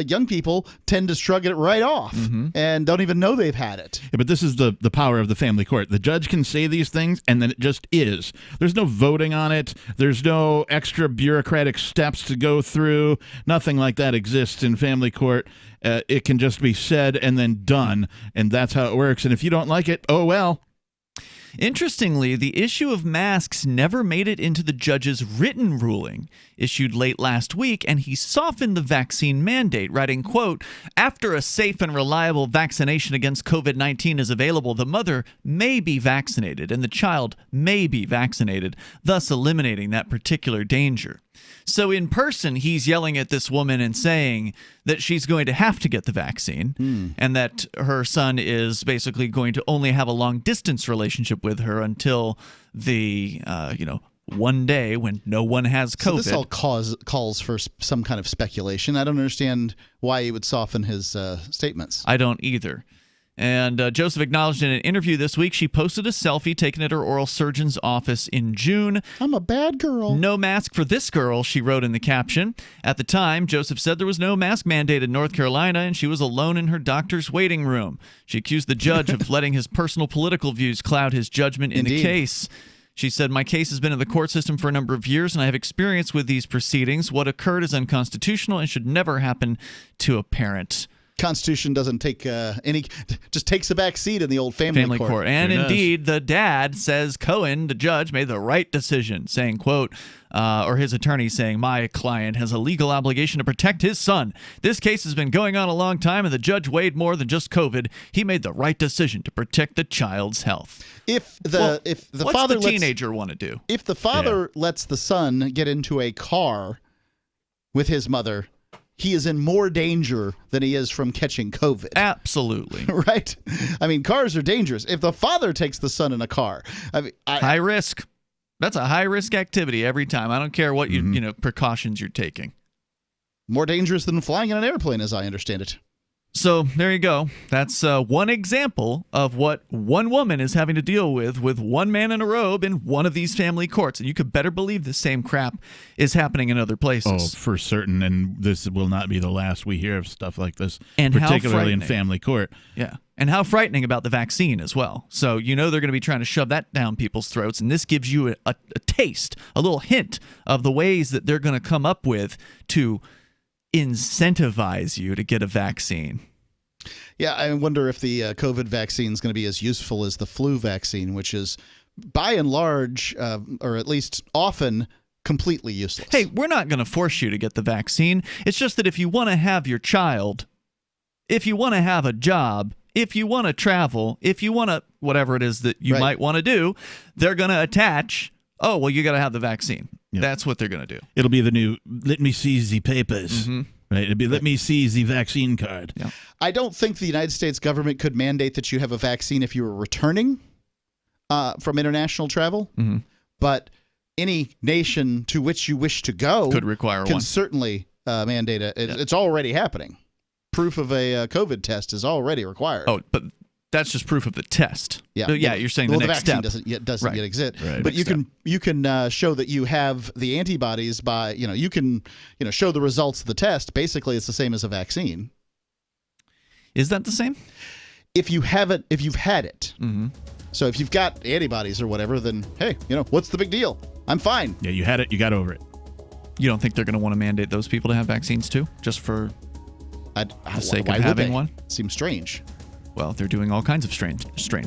Young people tend to shrug it right off and don't even know they've had it. Yeah, but this is the power of the family court. The judge can say these things, and then it just is. There's no voting on it. There's no extra bureaucratic steps to go through. Nothing like that exists in family court. It can just be said and then done, and that's how it works. And if you don't like it, oh well. Interestingly, the issue of masks never made it into the judge's written ruling issued late last week, and he softened the vaccine mandate, writing, quote, after a safe and reliable vaccination against COVID-19 is available, the mother may be vaccinated and the child may be vaccinated, thus eliminating that particular danger. So in person, he's yelling at this woman and saying that she's going to have to get the vaccine and that her son is basically going to only have a long-distance relationship with her until the, one day when no one has COVID. So this all calls for some kind of speculation. I don't understand why he would soften his statements. I don't either. And Joseph acknowledged in an interview this week she posted a selfie taken at her oral surgeon's office in June. I'm a bad girl. No mask for this girl, she wrote in the caption. At the time, Joseph said there was no mask mandate in North Carolina and she was alone in her doctor's waiting room. She accused the judge of letting his personal political views cloud his judgment in the case. She said, my case has been in the court system for a number of years and I have experience with these proceedings. What occurred is unconstitutional and should never happen to a parent. Constitution doesn't take just takes a back seat in the old family court. And indeed, the dad says Cohen, the judge, made the right decision, saying, quote, or his attorney saying, my client has a legal obligation to protect his son. This case has been going on a long time, and the judge weighed more than just COVID. He made the right decision to protect the child's health. If the father the teenager want to do? If the father lets the son get into a car with his mother, he is in more danger than he is from catching COVID. Absolutely. Right? I mean, cars are dangerous. If the father takes the son in a car, high risk. That's a high risk activity every time. I don't care what precautions you're taking. More dangerous than flying in an airplane, as I understand it. So there you go. That's one example of what one woman is having to deal with one man in a robe in one of these family courts. And you could better believe the same crap is happening in other places. Oh, for certain. And this will not be the last we hear of stuff like this, and particularly in family court. Yeah. And how frightening about the vaccine as well. So they're going to be trying to shove that down people's throats. And this gives you a taste, a little hint of the ways that they're going to come up with to incentivize you to get a vaccine. Yeah, I wonder if the COVID vaccine is going to be as useful as the flu vaccine, which is by and large, or at least often, completely useless. Hey, we're not going to force you to get the vaccine. It's just that if you want to have your child, if you want to have a job, if you want to travel, if you want to whatever it is that you might want to do, they're going to attach, oh, well, you got to have the vaccine. Yep. That's what they're going to do. It'll be the new, let me see the papers. Mm-hmm. Right. It'd be, let me see the vaccine card. Yeah. I don't think the United States government could mandate that you have a vaccine if you were returning from international travel. Mm-hmm. But any nation to which you wish to go could require can one. Certainly mandate it. It's already happening. Proof of a COVID test is already required. Oh, but that's just proof of the test. Yeah, you're saying the next vaccine step doesn't yet exist. Right. But you can show that you have the antibodies by you can show the results of the test. Basically, it's the same as a vaccine. Is that the same? If you've had it. Mm-hmm. So if you've got antibodies or whatever, then hey, what's the big deal? I'm fine. Yeah, you had it. You got over it. You don't think they're going to want to mandate those people to have vaccines too, just for the sake of having one? Seems strange. Well, they're doing all kinds of strange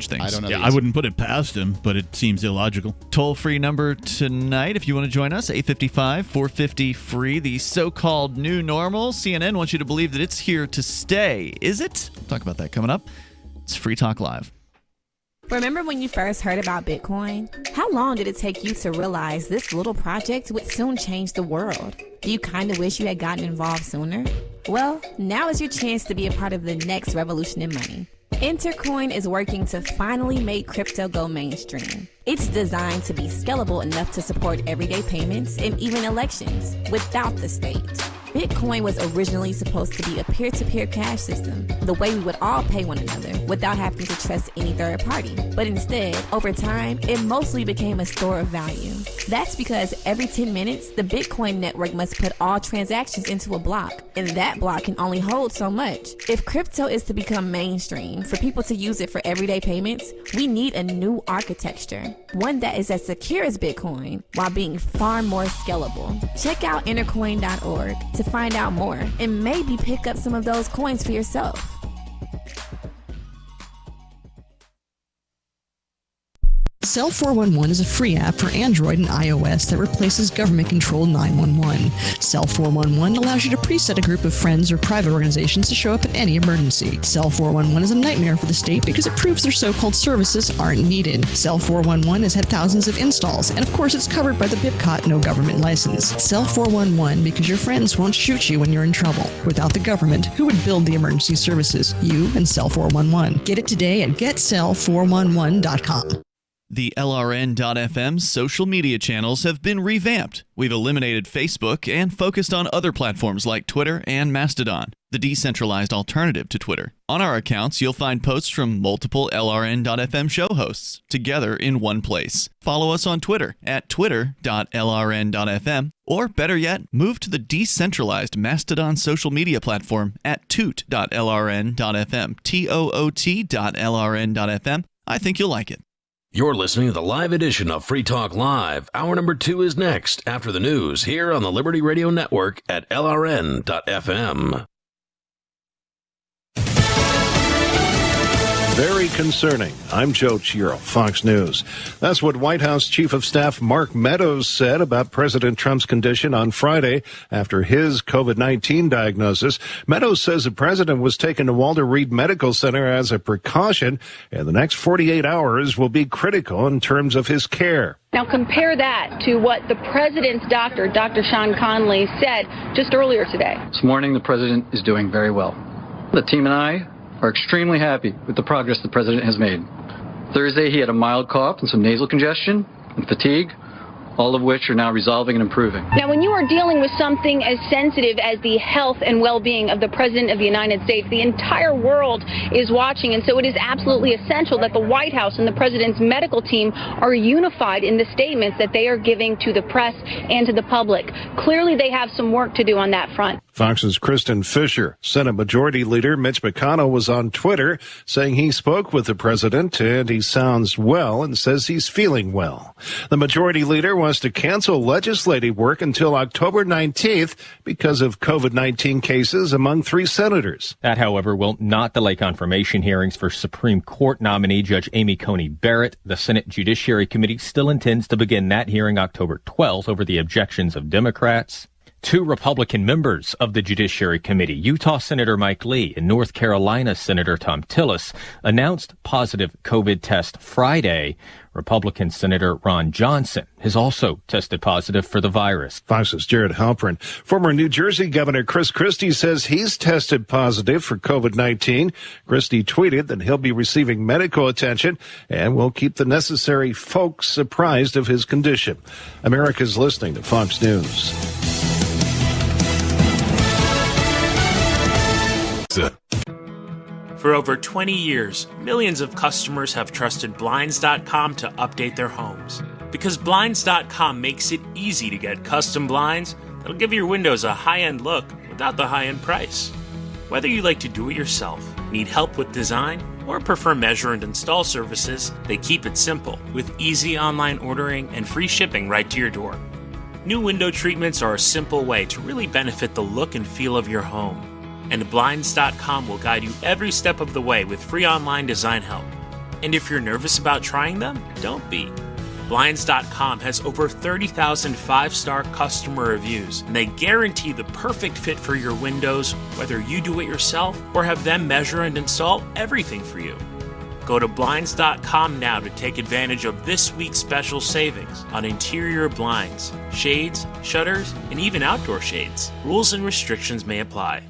things. I don't know. Yeah, I wouldn't put it past them, but it seems illogical. Toll-free number tonight, if you want to join us, 855-450-FREE, the so-called new normal. CNN wants you to believe that it's here to stay. Is it? We'll talk about that coming up. It's Free Talk Live. Remember when you first heard about Bitcoin? How long did it take you to realize this little project would soon change the world? Do you kind of wish you had gotten involved sooner? Well, now is your chance to be a part of the next revolution in money. Intercoin is working to finally make crypto go mainstream. It's designed to be scalable enough to support everyday payments and even elections without the state. Bitcoin was originally supposed to be a peer-to-peer cash system, the way we would all pay one another without having to trust any third party. But instead, over time, it mostly became a store of value. That's because every 10 minutes, the Bitcoin network must put all transactions into a block, and that block can only hold so much. If crypto is to become mainstream, for people to use it for everyday payments, we need a new architecture, one that is as secure as Bitcoin while being far more scalable. Check out intercoin.org to find out more and maybe pick up some of those coins for yourself. Cell 411 is a free app for Android and iOS that replaces government-controlled 911. Cell 411 allows you to preset a group of friends or private organizations to show up at any emergency. Cell 411 is a nightmare for the state because it proves their so-called services aren't needed. Cell 411 has had thousands of installs, and of course it's covered by the BIPCOT no government license. Cell 411 because your friends won't shoot you when you're in trouble. Without the government, who would build the emergency services? You and Cell 411. Get it today at getcell411.com. The LRN.FM social media channels have been revamped. We've eliminated Facebook and focused on other platforms like Twitter and Mastodon, the decentralized alternative to Twitter. On our accounts, you'll find posts from multiple LRN.FM show hosts together in one place. Follow us on Twitter at twitter.lrn.fm, or better yet, move to the decentralized Mastodon social media platform at toot.lrn.fm, toot.lrn.fm. I think you'll like it. You're listening to the live edition of Free Talk Live. Hour number 2 is next after the news here on the Liberty Radio Network at LRN.FM. very concerning. I'm Joe Chiro, Fox News. That's what White House Chief of Staff Mark Meadows said about President Trump's condition on Friday after his COVID-19 diagnosis. Meadows says the president was taken to Walter Reed Medical Center as a precaution, and the next 48 hours will be critical in terms of his care. Now compare that to what the president's doctor, Dr. Sean Conley, said just earlier today. This morning, the president is doing very well. The team and I are extremely happy with the progress the president has made. Thursday, he had a mild cough and some nasal congestion and fatigue, all of which are now resolving and improving. Now, when you are dealing with something as sensitive as the health and well-being of the President of the United States, the entire world is watching, and so it is absolutely essential that the White House and the President's medical team are unified in the statements that they are giving to the press and to the public. Clearly, they have some work to do on that front. Fox's Kristen Fisher. Senate Majority Leader Mitch McConnell was on Twitter saying he spoke with the president and he sounds well and says he's feeling well. The Majority Leader wants to cancel legislative work until October 19th because of COVID-19 cases among 3 senators. That, however, will not delay confirmation hearings for Supreme Court nominee Judge Amy Coney Barrett. The Senate Judiciary Committee still intends to begin that hearing October 12th over the objections of Democrats. 2 Republican members of the Judiciary Committee, Utah Senator Mike Lee and North Carolina Senator Tom Tillis, announced positive COVID test Friday. Republican Senator Ron Johnson has also tested positive for the virus. Fox's Jared Halpern. Former New Jersey Governor Chris Christie says he's tested positive for COVID-19. Christie tweeted that he'll be receiving medical attention and will keep the necessary folks apprised of his condition. America's listening to Fox News. For over 20 years, millions of customers have trusted Blinds.com to update their homes. Because Blinds.com makes it easy to get custom blinds that'll give your windows a high-end look without the high-end price. Whether you like to do it yourself, need help with design, or prefer measure and install services, they keep it simple with easy online ordering and free shipping right to your door. New window treatments are a simple way to really benefit the look and feel of your home. And Blinds.com will guide you every step of the way with free online design help. And if you're nervous about trying them, don't be. Blinds.com has over 30,000 5-star customer reviews, and they guarantee the perfect fit for your windows, whether you do it yourself or have them measure and install everything for you. Go to Blinds.com now to take advantage of this week's special savings on interior blinds, shades, shutters, and even outdoor shades. Rules and restrictions may apply.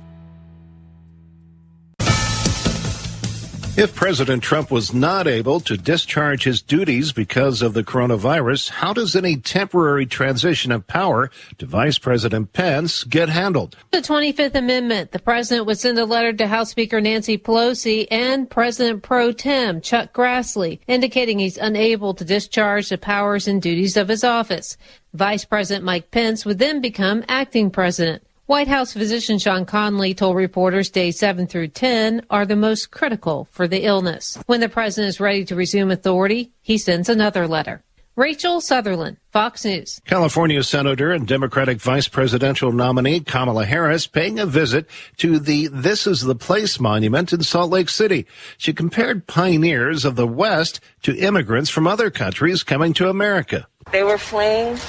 If President Trump was not able to discharge his duties because of the coronavirus, how does any temporary transition of power to Vice President Pence get handled? The 25th Amendment. The president would send a letter to House Speaker Nancy Pelosi and President Pro Tem Chuck Grassley, indicating he's unable to discharge the powers and duties of his office. Vice President Mike Pence would then become acting president. White House physician Sean Conley told reporters days 7 through 10 are the most critical for the illness. When the president is ready to resume authority, he sends another letter. Rachel Sutherland, Fox News. California Senator and Democratic Vice Presidential nominee Kamala Harris paying a visit to the This Is the Place monument in Salt Lake City. She compared pioneers of the West to immigrants from other countries coming to America. They were fleeing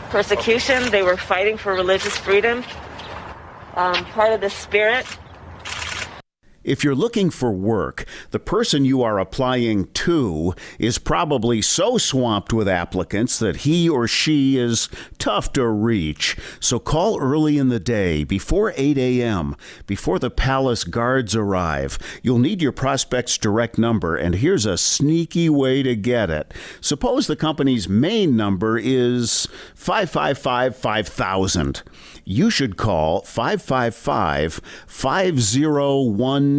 persecution. They were fighting for religious freedom. Part of the spirit. If you're looking for work, the person you are applying to is probably so swamped with applicants that he or she is tough to reach. So call early in the day, before 8 a.m., before the palace guards arrive. You'll need your prospect's direct number, and here's a sneaky way to get it. Suppose the company's main number is 555-5000. You should call 555-5012.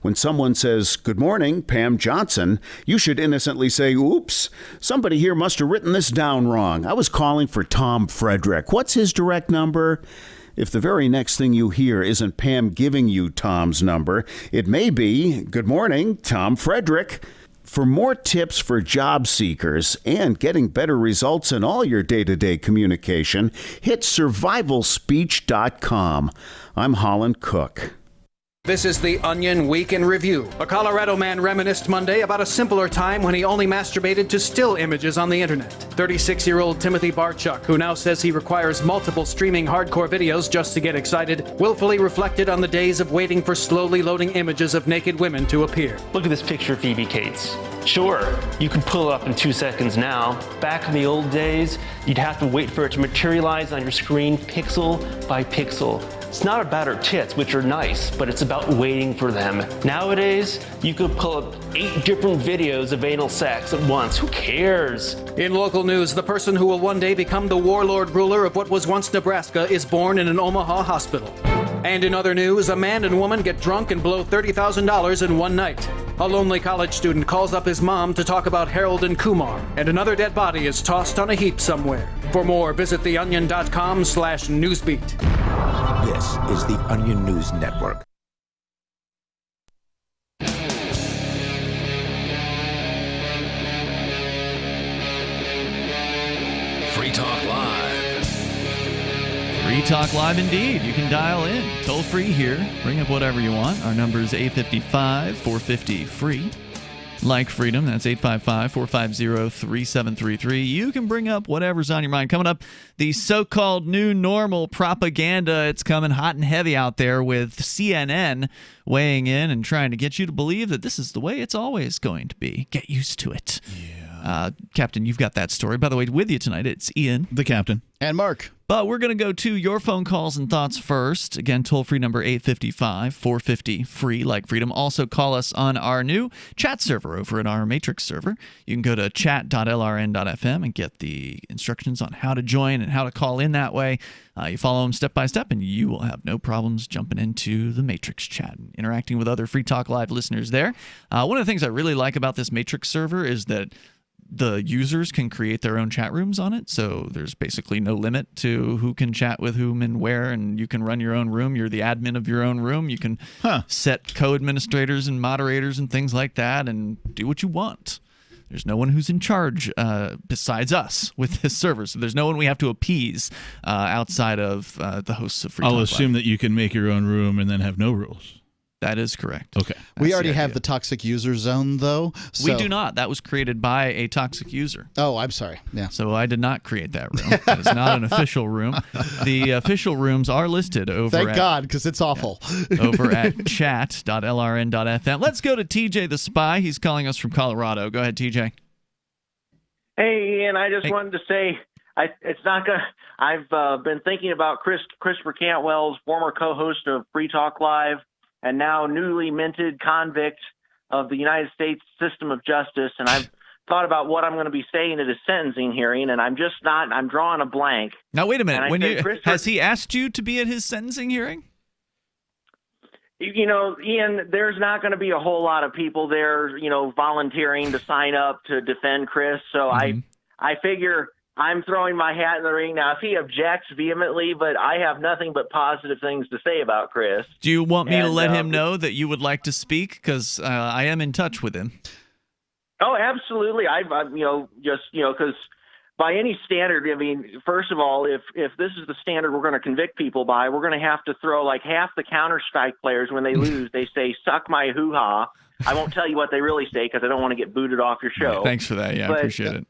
When someone says, "Good morning, Pam Johnson," you should innocently say, "Oops, somebody here must have written this down wrong. I was calling for Tom Frederick. What's his direct number?" If the very next thing you hear isn't Pam giving you Tom's number, it may be, "Good morning, Tom Frederick." For more tips for job seekers and getting better results in all your day-to-day communication, hit survivalspeech.com. I'm Holland Cook. This is the Onion Week in Review. A Colorado man reminisced Monday about a simpler time when he only masturbated to still images on the internet. 36-year-old Timothy Barchuk, who now says he requires multiple streaming hardcore videos just to get excited, willfully reflected on the days of waiting for slowly loading images of naked women to appear. Look at this picture of Phoebe Cates. Sure, you can pull it up in 2 seconds now. Back in the old days, you'd have to wait for it to materialize on your screen pixel by pixel. It's not about her tits, which are nice, but it's about waiting for them. Nowadays, you could pull up 8 different videos of anal sex at once. Who cares? In local news, the person who will one day become the warlord ruler of what was once Nebraska is born in an Omaha hospital. And in other news, a man and woman get drunk and blow $30,000 in one night. A lonely college student calls up his mom to talk about Harold and Kumar, and another dead body is tossed on a heap somewhere. For more, visit theonion.com/newsbeat. This is the Onion News Network. Free Talk Live. Free Talk Live indeed. You can dial in. Toll free here. Bring up whatever you want. Our number is 855-450-FREE. Like freedom, that's 855-450-3733. You can bring up whatever's on your mind. Coming up, the so-called new normal propaganda. It's coming hot and heavy out there with CNN weighing in and trying to get you to believe that this is the way it's always going to be. Get used to it. Yeah. Captain, you've got that story. By the way, with you tonight, it's Ian. The captain. And Mark. But we're going to go to your phone calls and thoughts first. Again, toll-free number 855-450-FREE, like freedom. Also call us on our new chat server over at our Matrix server. You can go to chat.lrn.fm and get the instructions on how to join and how to call in that way. You follow them step by step, and you will have no problems jumping into the Matrix chat and interacting with other Free Talk Live listeners there. One of the things I really like about this Matrix server is that the users can create their own chat rooms on it, so there's basically no limit to who can chat with whom and where, and you can run your own room. You're the admin of your own room. You can set co-administrators and moderators and things like that and do what you want. There's no one who's in charge besides us with this server, so there's no one we have to appease outside of the hosts of Free Talk Live. I'll assume that you can make your own room and then have no rules. That is correct. Okay. We already have the toxic user zone, though. We do not. That was created by a toxic user. Oh, I'm sorry. Yeah. So I did not create that room. That is not an official room. The official rooms are listed over Thank God, because it's awful. Over at chat.lrn.fm. Let's go to TJ the Spy. He's calling us from Colorado. Go ahead, TJ. Hey, Ian, I just wanted to say it's not going to – I've been thinking about Christopher Cantwell's former co-host of Free Talk Live, and now newly minted convict of the United States system of justice. And I've thought about what I'm going to be saying at his sentencing hearing, and I'm drawing a blank. Now, wait a minute. Has he asked you to be at his sentencing hearing? You know, Ian, there's not going to be a whole lot of people there, volunteering to sign up to defend Chris. So I figure I'm throwing my hat in the ring now. If he objects vehemently, but I have nothing but positive things to say about Chris. Do you want me to let him know that you would like to speak? Because I am in touch with him. Oh, absolutely. Because by any standard, I mean, first of all, if this is the standard we're going to convict people by, we're going to have to throw like half the Counter-Strike players when they lose. They say, "Suck my hoo-ha." I won't tell you what they really say because I don't want to get booted off your show. Thanks for that. Yeah, I appreciate it.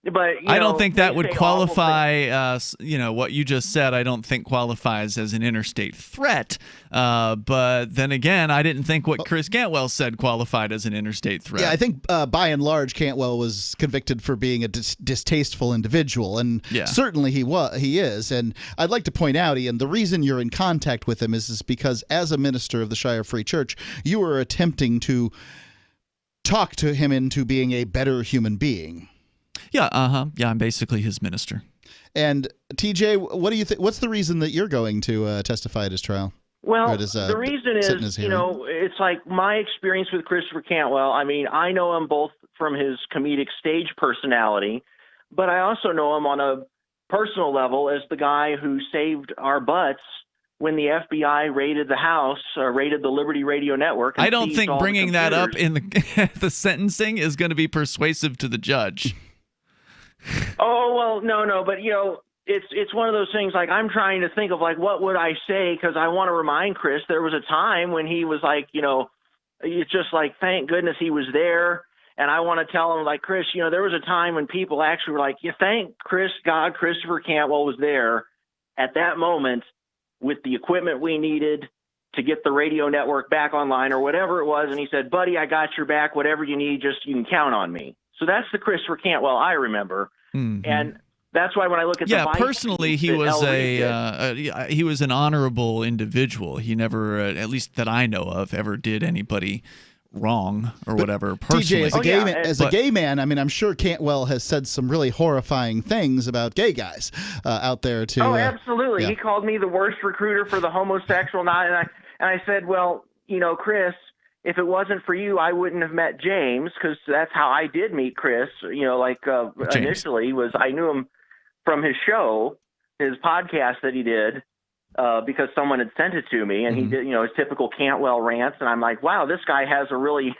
But I don't think that would qualify. What you just said, I don't think qualifies as an interstate threat. But then again, I didn't think what Chris Cantwell said qualified as an interstate threat. Yeah, I think by and large, Cantwell was convicted for being a distasteful individual, and certainly he is. And I'd like to point out, Ian, the reason you're in contact with him is because as a minister of the Shire Free Church, you were attempting to talk to him into being a better human being. Yeah, Yeah, I'm basically his minister. And TJ, what do you think? What's the reason that you're going to testify at his trial? Well, the reason is, it's like my experience with Christopher Cantwell. I mean, I know him both from his comedic stage personality, but I also know him on a personal level as the guy who saved our butts when the FBI raided the house, raided the Liberty Radio Network. I don't think bringing that up in the sentencing is going to be persuasive to the judge. Oh, well, no, but, it's one of those things, like, I'm trying to think of, like, what would I say, because I want to remind Chris there was a time when he was like, it's just like, thank goodness he was there. And I want to tell him, like, Chris, there was a time when people actually were like, thank God Christopher Cantwell was there at that moment with the equipment we needed to get the radio network back online or whatever it was. And he said, buddy, I got your back. Whatever you need, just you can count on me. So that's the Christopher Cantwell I remember. Mm-hmm. And that's why when I look at the personally, he was he was an honorable individual. He never, at least that I know of, ever did anybody wrong or whatever personally. TJ, as a gay man, I mean, I'm sure Cantwell has said some really horrifying things about gay guys out there too. Oh, absolutely. Yeah. He called me the worst recruiter for the homosexual. And I said, well, Chris, if it wasn't for you, I wouldn't have met James, because that's how I did meet Chris. Initially was I knew him from his show, his podcast that he did, because someone had sent it to me, and he did, his typical Cantwell rants, and I'm like, wow, this guy has a really.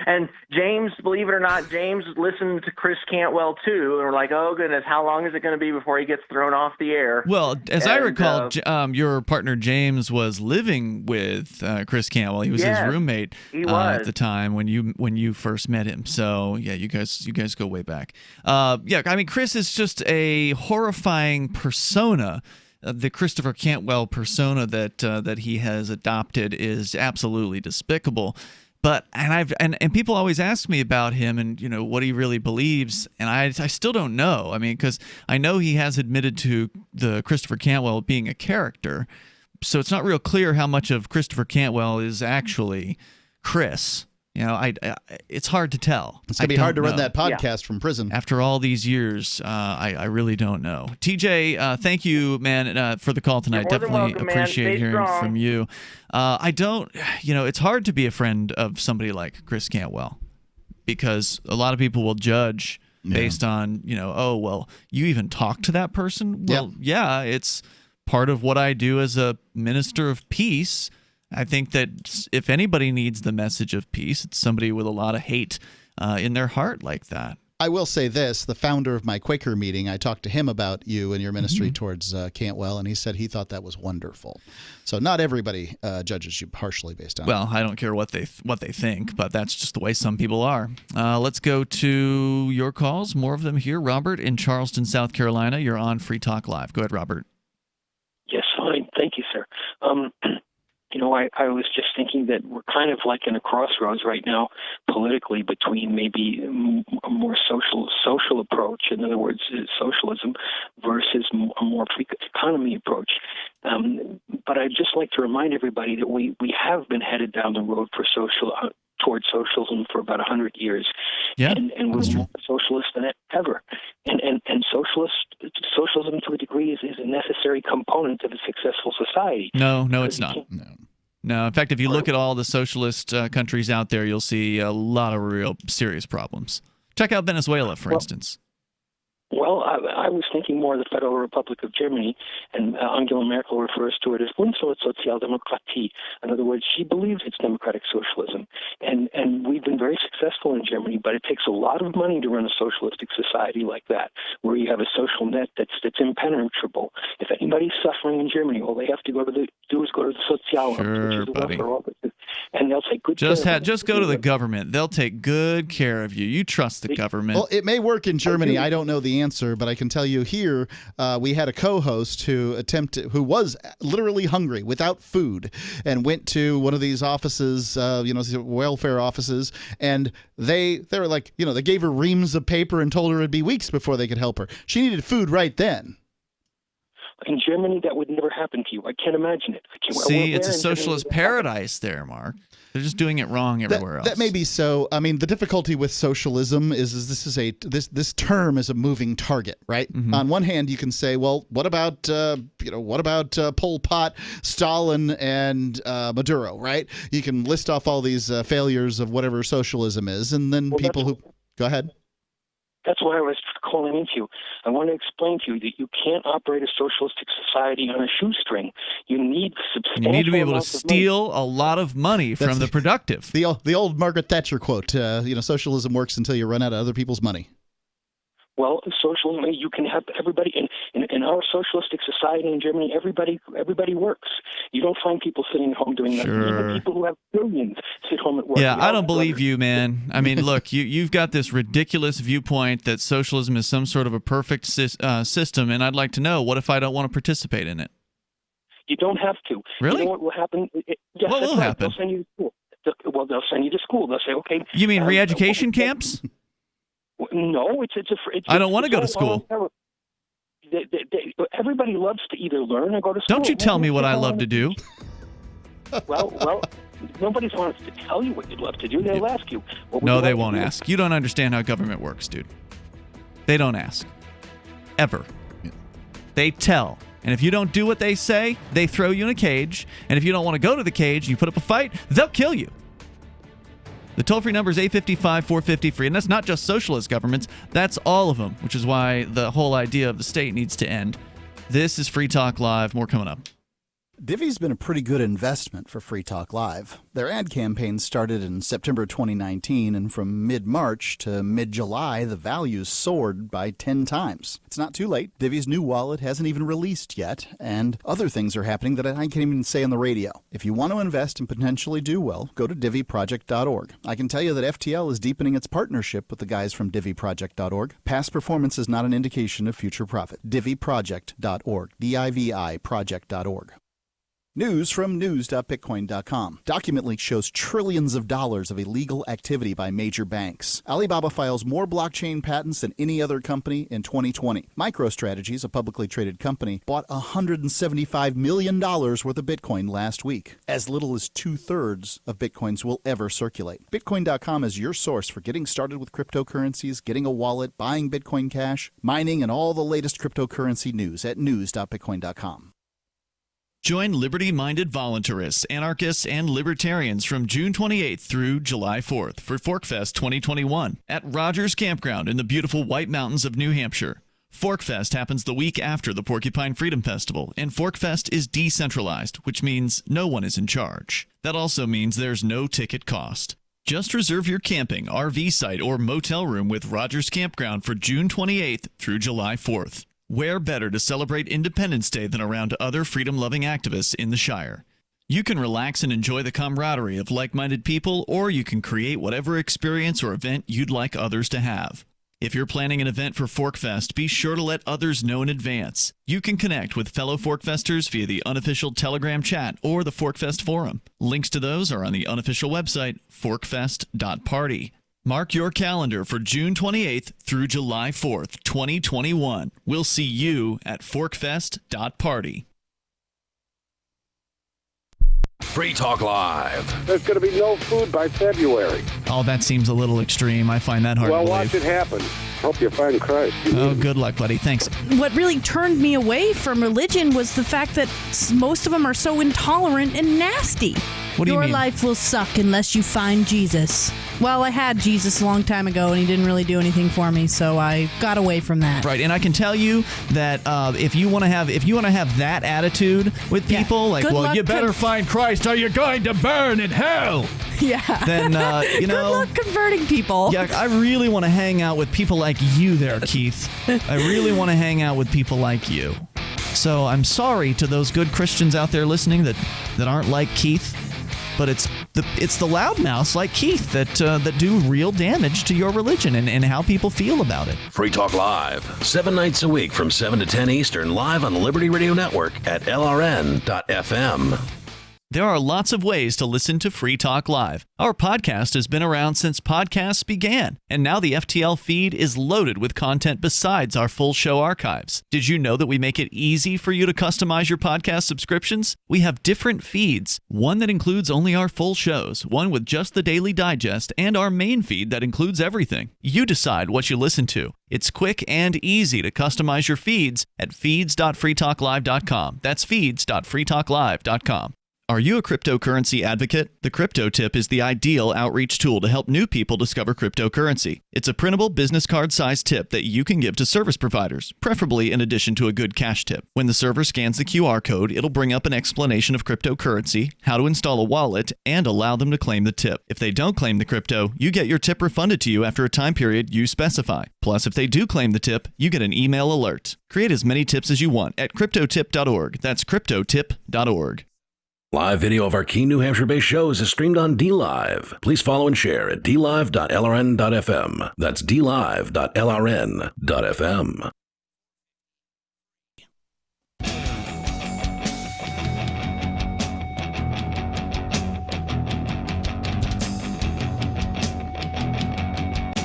And James, believe it or not, James listened to Chris Cantwell too, and we're like, oh goodness, how long is it going to be before he gets thrown off the air? Well, as I recall, your partner James was living with Chris Cantwell. He was his roommate at the time when you first met him. So yeah, you guys go way back. I mean, Chris is just a horrifying persona. The Christopher Cantwell persona that he has adopted is absolutely despicable. But and people always ask me about him and what he really believes, and I still don't know. I mean, because I know he has admitted to the Christopher Cantwell being a character, so it's not real clear how much of Christopher Cantwell is actually Chris. It's hard to tell. It's gonna be hard to run that podcast from prison after all these years. I really don't know. TJ, thank you, man, for the call tonight. Definitely appreciate hearing from you. I don't. It's hard to be a friend of somebody like Chris Cantwell, because a lot of people will judge based on oh, well, you even talk to that person. Well, yeah, it's part of what I do as a minister of peace. I think that if anybody needs the message of peace, it's somebody with a lot of hate in their heart like that. I will say this, the founder of my Quaker meeting, I talked to him about you and your ministry towards Cantwell, and he said he thought that was wonderful. So not everybody judges you harshly based on Well, I don't care what they think, but that's just the way some people are. Let's go to your calls, more of them here. Robert in Charleston, South Carolina, you're on Free Talk Live. Go ahead, Robert. Yes, fine. Thank you, sir. I was just thinking that we're kind of like in a crossroads right now politically between maybe a more social approach, in other words, socialism, versus a more free economy approach. But I'd just like to remind everybody that we have been headed down the road for towards socialism for about 100 years. Yeah, and we're more socialist than ever. And socialism to a degree is a necessary component of a successful society. No, it's not. No, in fact, if you look at all the socialist countries out there, you'll see a lot of real serious problems. Check out Venezuela, for instance. Well, I was thinking more of the Federal Republic of Germany, and Angela Merkel refers to it as Sozialdemokratie. In other words, she believes it's democratic socialism. And we've been very successful in Germany, but it takes a lot of money to run a socialistic society like that, where you have a social net that's impenetrable. If anybody's suffering in Germany, all they have to do is go to the Sozialamt, which is the welfare office, and they'll take good care of you. Just go to the government. They'll take good care of you. You trust the government. Well, it may work in Germany. I don't know the answer, but I can tell you here, we had a co-host who was literally hungry, without food, and went to one of these offices, welfare offices, and they were like, they gave her reams of paper and told her it'd be weeks before they could help her. She needed food right then. In Germany, that would never happen to you. I can't imagine it. See, it's a socialist paradise there, Mark. They're just doing it wrong everywhere else. That may be so. I mean, the difficulty with socialism is this term is a moving target, right? Mm-hmm. On one hand, you can say, well, what about Pol Pot, Stalin, and Maduro, right? You can list off all these failures of whatever socialism is, and then go ahead. That's why I was calling into you. I want to explain to you that you can't operate a socialistic society on a shoestring. You need substantial. You need to be able to steal a lot of money from the productive. The old Margaret Thatcher quote. Socialism works until you run out of other people's money. Well, socialism, you can have everybody in our socialistic society in Germany. Everybody works. You don't find people sitting at home doing nothing. Even people who have billions sit home at work. Yeah, I don't believe you, man. I mean, look, you've got this ridiculous viewpoint that socialism is some sort of a perfect system, and I'd like to know, what if I don't want to participate in it? You don't have to. Really? You know what will happen? Yes, what will happen? They'll send you to school. They'll send you to school. They'll say, okay. You mean re-education camps? No, it's I don't want to go to school. Everybody loves to either learn or go to school. Don't you tell me what I love to do. Well, nobody wants to tell you what you'd love to do. They'll ask you. No, they won't ask. You don't understand how government works, dude. They don't ask. Ever. They tell. And if you don't do what they say, they throw you in a cage. And if you don't want to go to the cage and you put up a fight, they'll kill you. The toll-free number is 855-450-FREE. And that's not just socialist governments. That's all of them, which is why the whole idea of the state needs to end. This is Free Talk Live. More coming up. Divvy's been a pretty good investment for Free Talk Live. Their ad campaign started in September 2019, and from mid-March to mid-July, the values soared by 10 times. It's not too late. Divvy's new wallet hasn't even released yet, and other things are happening that I can't even say on the radio. If you want to invest and potentially do well, go to divvyproject.org. I can tell you that FTL is deepening its partnership with the guys from divvyproject.org. Past performance is not an indication of future profit. divvyproject.org. D-I-V-I project.org. News from news.bitcoin.com. Document leak shows trillions of dollars of illegal activity by major banks. Alibaba files more blockchain patents than any other company in 2020. MicroStrategies, a publicly traded company, bought $175 million worth of Bitcoin last week. As little as 2/3 of Bitcoins will ever circulate. Bitcoin.com is your source for getting started with cryptocurrencies, getting a wallet, buying Bitcoin Cash, mining, and all the latest cryptocurrency news at news.bitcoin.com. Join liberty-minded voluntarists, anarchists, and libertarians from June 28th through July 4th for ForkFest 2021 at Rogers Campground in the beautiful White Mountains of New Hampshire. ForkFest happens the week after the Porcupine Freedom Festival, and ForkFest is decentralized, which means no one is in charge. That also means there's no ticket cost. Just reserve your camping, RV site, or motel room with Rogers Campground for June 28th through July 4th. Where better to celebrate Independence Day than around other freedom-loving activists in the Shire? You can relax and enjoy the camaraderie of like-minded people, or you can create whatever experience or event you'd like others to have. If you're planning an event for ForkFest, be sure to let others know in advance. You can connect with fellow ForkFesters via the unofficial Telegram chat or the ForkFest forum. Links to those are on the unofficial website, forkfest.party. Mark your calendar for June 28th through July 4th, 2021. We'll see you at forkfest.party. Free Talk Live. There's going to be no food by February. Oh, that seems a little extreme. I find that hard to believe. Well, watch it happen. Hope you find Christ. Oh, good luck, buddy. Thanks. What really turned me away from religion was the fact that most of them are so intolerant and nasty. What do you mean? Your life will suck unless you find Jesus. Well, I had Jesus a long time ago, and he didn't really do anything for me, so I got away from that. Right, and I can tell you that if you want to have that attitude with people, like, well, you better find Christ, or you're going to burn in hell. Yeah. Then you know. Good luck converting people. Yeah, I really want to hang out with people like you, there, Keith. I really want to hang out with people like you. So I'm sorry to those good Christians out there listening that aren't like Keith. But it's the loudmouths like Keith that do real damage to your religion and how people feel about it. Free Talk Live, 7 nights a week from 7 to 10 Eastern, live on the Liberty Radio Network at LRN.FM. There are lots of ways to listen to Free Talk Live. Our podcast has been around since podcasts began, and now the FTL feed is loaded with content besides our full show archives. Did you know that we make it easy for you to customize your podcast subscriptions? We have different feeds, one that includes only our full shows, one with just the Daily Digest, and our main feed that includes everything. You decide what you listen to. It's quick and easy to customize your feeds at feeds.freetalklive.com. That's feeds.freetalklive.com. Are you a cryptocurrency advocate? The Crypto Tip is the ideal outreach tool to help new people discover cryptocurrency. It's a printable business card-sized tip that you can give to service providers, preferably in addition to a good cash tip. When the server scans the QR code, it'll bring up an explanation of cryptocurrency, how to install a wallet, and allow them to claim the tip. If they don't claim the crypto, you get your tip refunded to you after a time period you specify. Plus, if they do claim the tip, you get an email alert. Create as many tips as you want at cryptotip.org. That's cryptotip.org. Live video of our key New Hampshire-based shows is streamed on DLive. Please follow and share at dlive.lrn.fm. That's dlive.lrn.fm.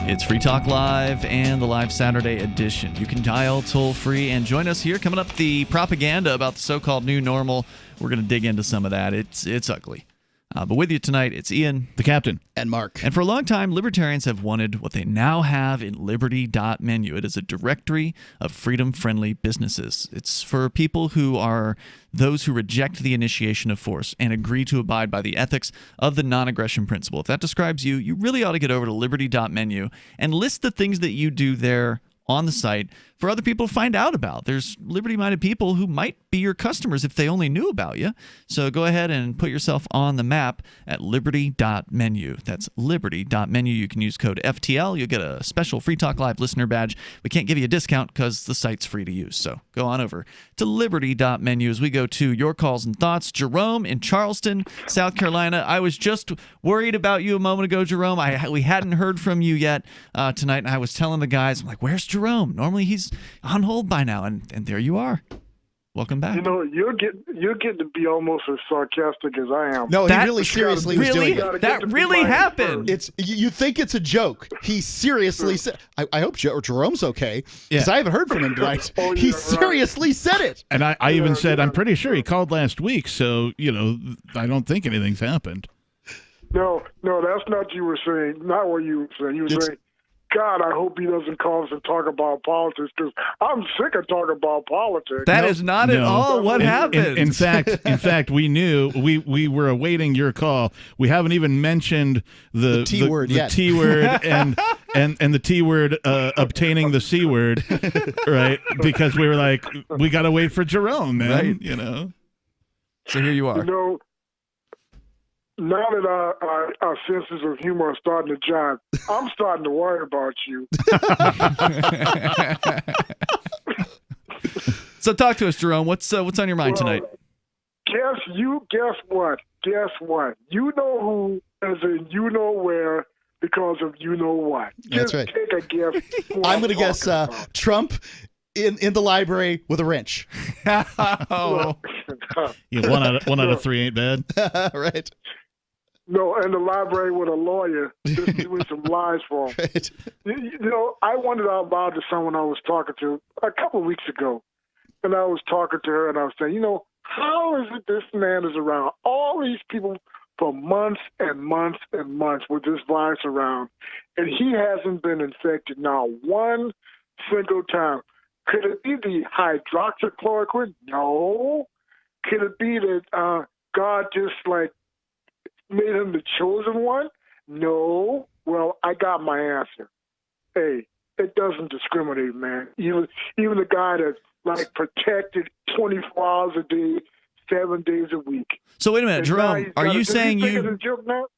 It's Free Talk Live and the Live Saturday edition. You can dial toll-free and join us here. Coming up, the propaganda about the so-called new normal. We're going to dig into some of that. It's ugly. But with you tonight, it's Ian, the captain, and Mark. And for a long time, libertarians have wanted what they now have in Liberty.menu. It is a directory of freedom-friendly businesses. It's for people who are those who reject the initiation of force and agree to abide by the ethics of the non-aggression principle. If that describes you, you really ought to get over to Liberty.menu and list the things that you do there on the site for other people to find out about. There's liberty-minded people who might be your customers if they only knew about you. So go ahead and put yourself on the map at liberty.menu. That's liberty.menu. You can use code FTL. You'll get a special Free Talk Live listener badge. We can't give you a discount because the site's free to use. So go on over to liberty.menu as we go to your calls and thoughts. Jerome in Charleston, South Carolina. I was just worried about you a moment ago, Jerome. We hadn't heard from you yet tonight, and I was telling the guys, I'm like, where's Jerome? Normally he's on hold by now, and there you are. Welcome back. You know, you're getting to be almost as sarcastic as I am. No, he really seriously was doing it. That really happened. It's you think it's a joke. He seriously said. I hope Jerome's okay because I haven't heard from him tonight. He seriously said it. And I even said I'm pretty sure he called last week. So I don't think anything's happened. No, that's not what you were saying. Not what you were saying. You were saying, God, I hope he doesn't call us and talk about politics because I'm sick of talking about politics. That is not at all what happened. In fact, we knew we were awaiting your call. We haven't even mentioned the T word yet. The T word and the T word obtaining the C word, right? Because we were like, we got to wait for Jerome, man. Right. So here you are. Now that our senses of humor are starting to jive, I'm starting to worry about you. So talk to us, Jerome. What's on your mind tonight? Guess what? You know who, as in you know where, because of you know what. That's right. Take a guess. I'm going to guess Trump in the library with a wrench. Oh. Yeah, one out of three ain't bad. Right. No, in the library with a lawyer, just doing some lies for him. Right. I wondered out loud to someone I was talking to a couple of weeks ago, and I was talking to her, and I was saying, how is it this man is around all these people for months and months and months with this virus around, and he hasn't been infected now one single time? Could it be the hydroxychloroquine? No. Could it be that God just made him the chosen one? No. Well, I got my answer. Hey, it doesn't discriminate, man. Even the guy that's protected 24 hours a day, 7 days a week. So wait a minute, Jerome. Are you saying you?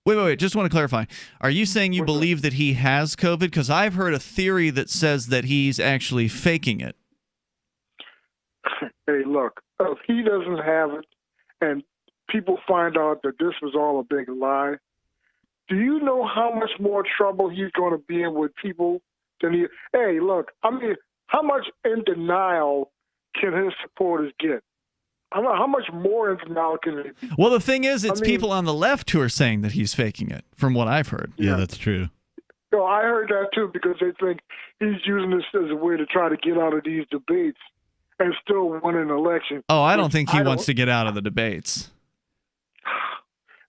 Wait. Just want to clarify. Are you saying you believe that he has COVID? Because I've heard a theory that says that he's actually faking it. Hey, look. If he doesn't have it, and people find out that this was all a big lie, do you know how much more trouble he's going to be in with people than he? Hey, look, how much in denial can his supporters get? How much more in denial can they be? Well, the thing is, it's people on the left who are saying that he's faking it, from what I've heard. Yeah, that's true. I heard that too, because they think he's using this as a way to try to get out of these debates and still win an election. Oh, I don't think he wants to get out of the debates.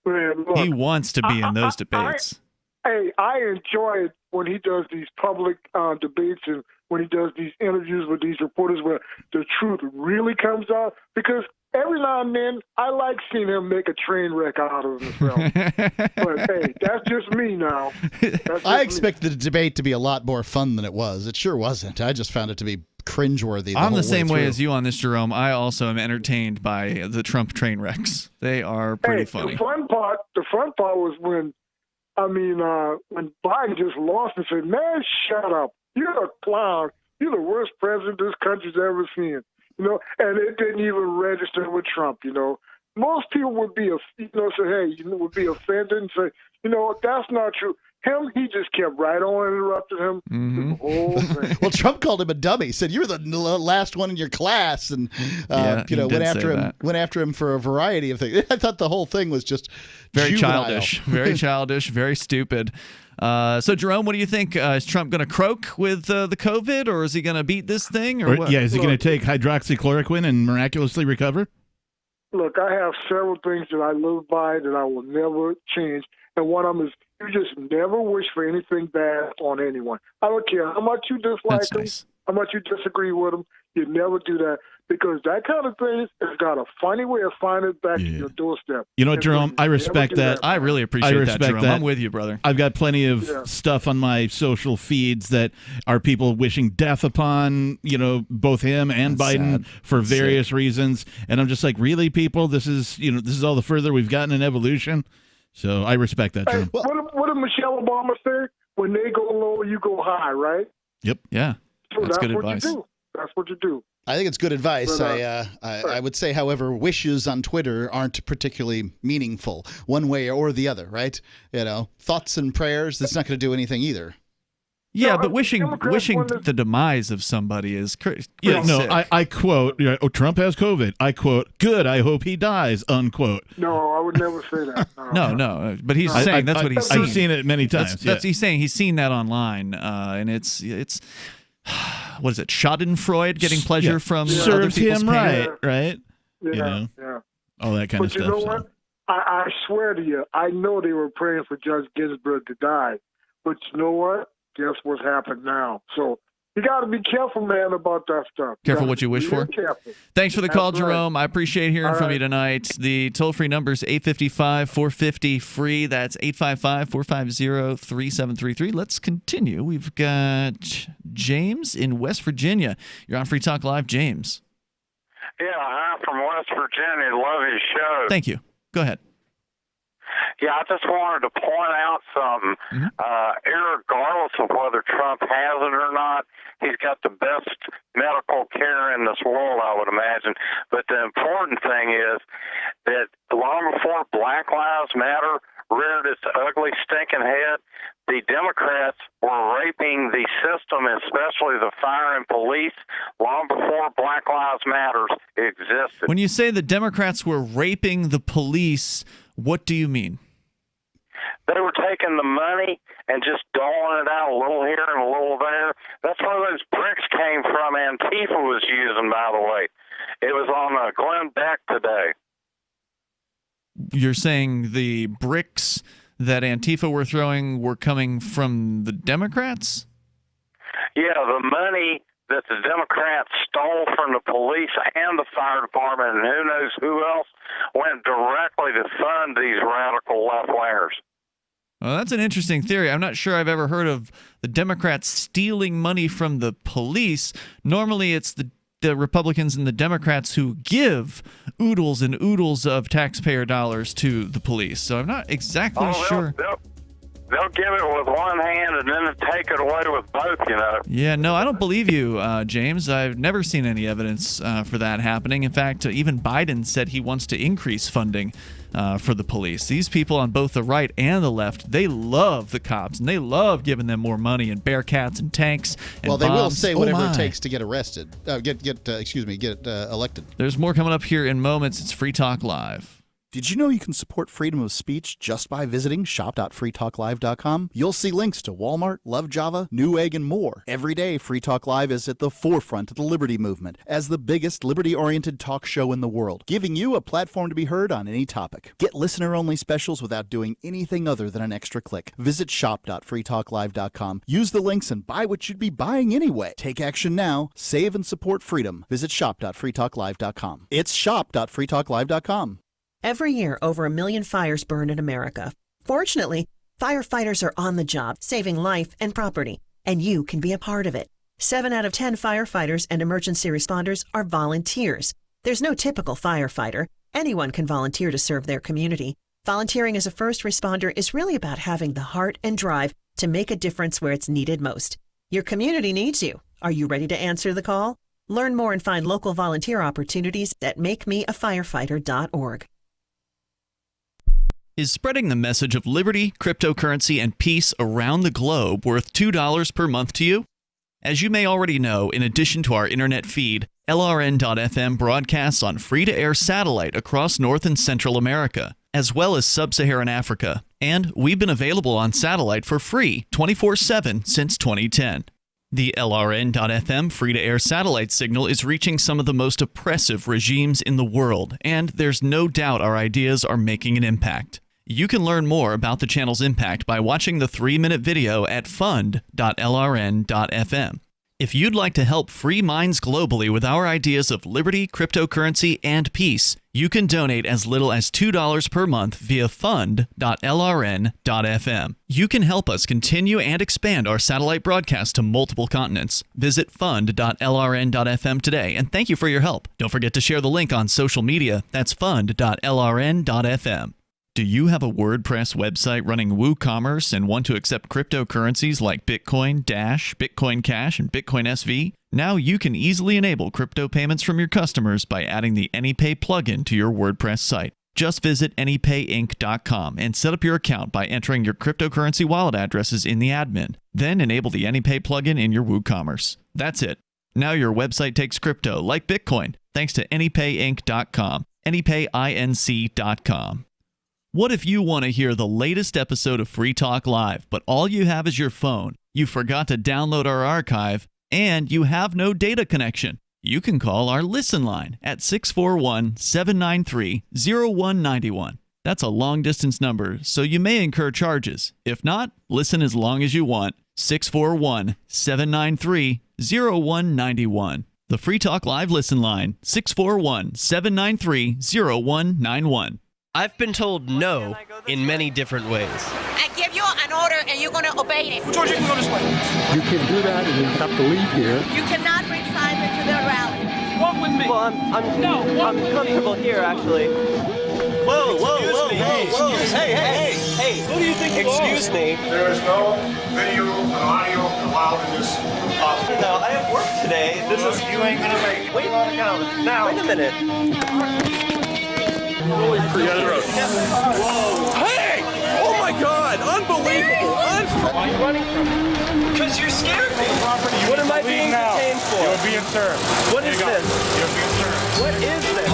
Man, look, he wants to be in those debates. I enjoy it when he does these public debates and when he does these interviews with these reporters where the truth really comes out. Because, every now and then, I like seeing him make a train wreck out of himself. But, hey, that's just me now. I expected the debate to be a lot more fun than it was. It sure wasn't. I just found it to be cringeworthy. I'm the same way as you on this, Jerome. I also am entertained by the Trump train wrecks. They are pretty funny. The fun part was when Biden just lost and said, "Man, shut up! You're a clown. You're the worst president this country's ever seen." And it didn't even register with Trump. Most people would be, would be offended and say, that's not true. Him, he just kept right on interrupting him. Mm-hmm. The whole thing. Well, Trump called him a dummy. He said, "You're the last one in your class," and went after him for a variety of things. I thought the whole thing was just very juvenile. childish, very childish, very stupid. So, Jerome, what do you think? Is Trump going to croak with the COVID, or is he going to beat this thing? Or what? Yeah, is he going to take hydroxychloroquine and miraculously recover? Look, I have several things that I live by that I will never change. And one of them is you just never wish for anything bad on anyone. I don't care how much you dislike them, how much you disagree with them. You never do that because that kind of thing has got a funny way of finding it back to your doorstep. You know what, Jerome? I respect that. I really appreciate that, Jerome. I'm with you, brother. I've got plenty of stuff on my social feeds that are people wishing death upon, both him and Biden for various reasons. And I'm just like, really, people? This is all the further we've gotten in evolution. So I respect that, Jerome. Hey, what did Michelle Obama say? When they go low, you go high, right? Yep. Yeah. So that's good what advice. You do. That's what you do. I think it's good advice. But, I would say, however, wishes on Twitter aren't particularly meaningful one way or the other, right? Thoughts and prayers, that's not going to do anything either. Yeah, but wishing the demise of somebody is I quote, Trump has COVID. I quote, good, I hope he dies, unquote. No, I would never say that. No, but he's saying that's what he's seen. I've seen it many times. That's he's saying he's seen that online, and it's what is it? Schadenfreude, getting pleasure from other people's pain. right? Yeah. All that kind of stuff. But you know what? I swear to you, I know they were praying for Judge Ginsburg to die. But you know what? Guess what's happened now. So you got to be careful, man, about that stuff. Careful what you wish for. Careful. Thanks for the call, That's right. Jerome. I appreciate hearing from you tonight. The toll-free number is 855-450-FREE. That's 855-450-3733. Let's continue. We've got James in West Virginia. You're on Free Talk Live, James. Yeah, I'm from West Virginia. Love his show. Thank you. Go ahead. Yeah, I just wanted to point out something. Regardless of whether Trump has it or not, he's got the best medical care in this world, I would imagine. But the important thing is that long before Black Lives Matter reared its ugly, stinking head, the Democrats were raping the system, especially the fire and police, long before Black Lives Matter existed. When you say the Democrats were raping the police, what do you mean? They were taking the money and just doling it out a little here and a little there. That's where those bricks came from. Antifa was using, by the way. It was on Glenn Beck today. You're saying the bricks that Antifa were throwing were coming from the Democrats? Yeah, the money that the Democrats stole from the police and the fire department and who knows who else went directly to fund these radical left-wingers. Well, that's an interesting theory. I'm not sure I've ever heard of the Democrats stealing money from the police. Normally, it's the Republicans and the Democrats who give oodles and oodles of taxpayer dollars to the police. So I'm not exactly sure. They'll give it with one hand and then take it away with both, Yeah, no, I don't believe you, James. I've never seen any evidence for that happening. In fact, even Biden said he wants to increase funding for the police. These people on both the right and the left, they love the cops, and they love giving them more money and Bearcats and tanks and Well, they bombs. will say whatever it takes to get arrested. Get elected. There's more coming up here in moments. It's Free Talk Live. Did you know you can support freedom of speech just by visiting shop.freetalklive.com? You'll see links to Walmart, Love Java, Newegg, and more. Every day, Free Talk Live is at the forefront of the liberty movement as the biggest liberty-oriented talk show in the world, giving you a platform to be heard on any topic. Get listener-only specials without doing anything other than an extra click. Visit shop.freetalklive.com. Use the links and buy what you'd be buying anyway. Take action now. Save and support freedom. Visit shop.freetalklive.com. It's shop.freetalklive.com. Every year, over 1 million fires burn in America. Fortunately, firefighters are on the job, saving life and property, and you can be a part of it. 7 out of 10 firefighters and emergency responders are volunteers. There's no typical firefighter. Anyone can volunteer to serve their community. Volunteering as a first responder is really about having the heart and drive to make a difference where it's needed most. Your community needs you. Are you ready to answer the call? Learn more and find local volunteer opportunities at makemeafirefighter.org. Is spreading the message of liberty, cryptocurrency, and peace around the globe worth $2 per month to you? As you may already know, in addition to our internet feed, LRN.FM broadcasts on free-to-air satellite across North and Central America, as well as Sub-Saharan Africa. And we've been available on satellite for free 24/7 since 2010. The LRN.FM free-to-air satellite signal is reaching some of the most oppressive regimes in the world, and there's no doubt our ideas are making an impact. You can learn more about the channel's impact by watching the 3-minute video at fund.lrn.fm. If you'd like to help free minds globally with our ideas of liberty, cryptocurrency, and peace, you can donate as little as $2 per month via fund.lrn.fm. You can help us continue and expand our satellite broadcast to multiple continents. Visit fund.lrn.fm today, and thank you for your help. Don't forget to share the link on social media. That's fund.lrn.fm. Do you have a WordPress website running WooCommerce and want to accept cryptocurrencies like Bitcoin, Dash, Bitcoin Cash, and Bitcoin SV? Now you can easily enable crypto payments from your customers by adding the AnyPay plugin to your WordPress site. Just visit AnyPayInc.com and set up your account by entering your cryptocurrency wallet addresses in the admin. Then enable the AnyPay plugin in your WooCommerce. That's it. Now your website takes crypto like Bitcoin thanks to AnyPayInc.com, AnyPayInc.com. What if you want to hear the latest episode of Free Talk Live, but all you have is your phone, you forgot to download our archive, and you have no data connection? You can call our Listen line at 641-793-0191. That's a long-distance number, so you may incur charges. If not, listen as long as you want. 641-793-0191. The Free Talk Live Listen line, 641-793-0191. I've been told no in many different ways. I give you an order and you're going to obey it. George, you can go this way. You can do that and you have to leave here. You cannot bring signs into the rally. Walk with me. Well, I'm comfortable here, actually. Whoa. Hey. Who do you think you are? Excuse me. There is no video and audio allowed in this hospital. No, I have work today. You ain't going to make it. Wait a minute. Whoa. Hey! Oh my God! Unbelievable! Why are you running from me? Because you scared me. What am I being detained for? You're being served. What is this? You're being served. What is this?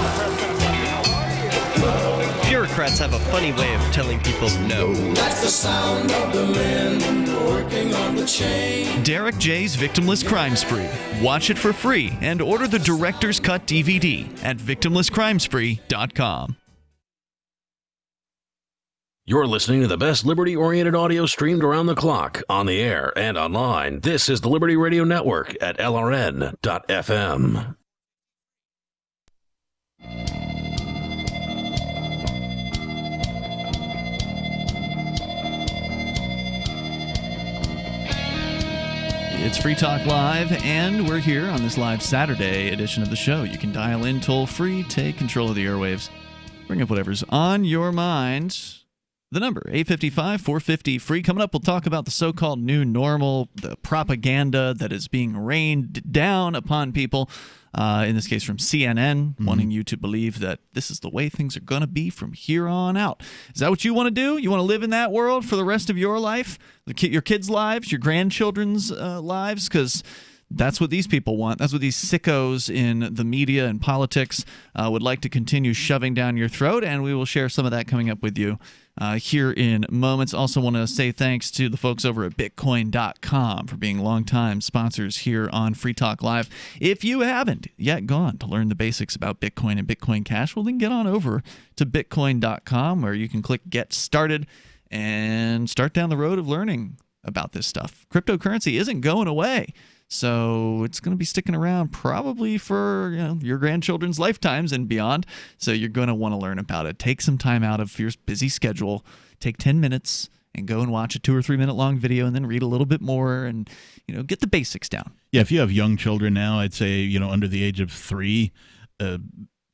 Bureaucrats have a funny way of telling people no. That's the sound of the men working on the chain. Derek J's Victimless Crime Spree. Watch it for free and order the Director's Cut DVD at victimlesscrimespree.com. You're listening to the best liberty-oriented audio streamed around the clock, on the air, and online. This is the Liberty Radio Network at LRN.FM. It's Free Talk Live, and we're here on this live Saturday edition of the show. You can dial in toll-free, take control of the airwaves, bring up whatever's on your mind. The number, 855-450-FREE. Coming up, we'll talk about the so-called new normal, the propaganda that is being rained down upon people, in this case from CNN, wanting you to believe that this is the way things are going to be from here on out. Is that what you want to do? You want to live in that world for the rest of your life? Your kids' lives, your grandchildren's lives? Because That's what these people want. That's what these sickos in the media and politics would like to continue shoving down your throat, and we will share some of that coming up with you here in moments. Also want to say thanks to the folks over at Bitcoin.com for being longtime sponsors here on Free Talk Live. If you haven't yet gone to learn the basics about Bitcoin and Bitcoin Cash, well, then get on over to Bitcoin.com where you can click Get Started and start down the road of learning about this stuff. Cryptocurrency isn't going away. So it's going to be sticking around probably for your grandchildren's lifetimes and beyond. So you're going to want to learn about it. Take some time out of your busy schedule. Take 10 minutes and go and watch a 2 or 3 minute long video and then read a little bit more and get the basics down. Yeah, if you have young children now, I'd say under the age of 3,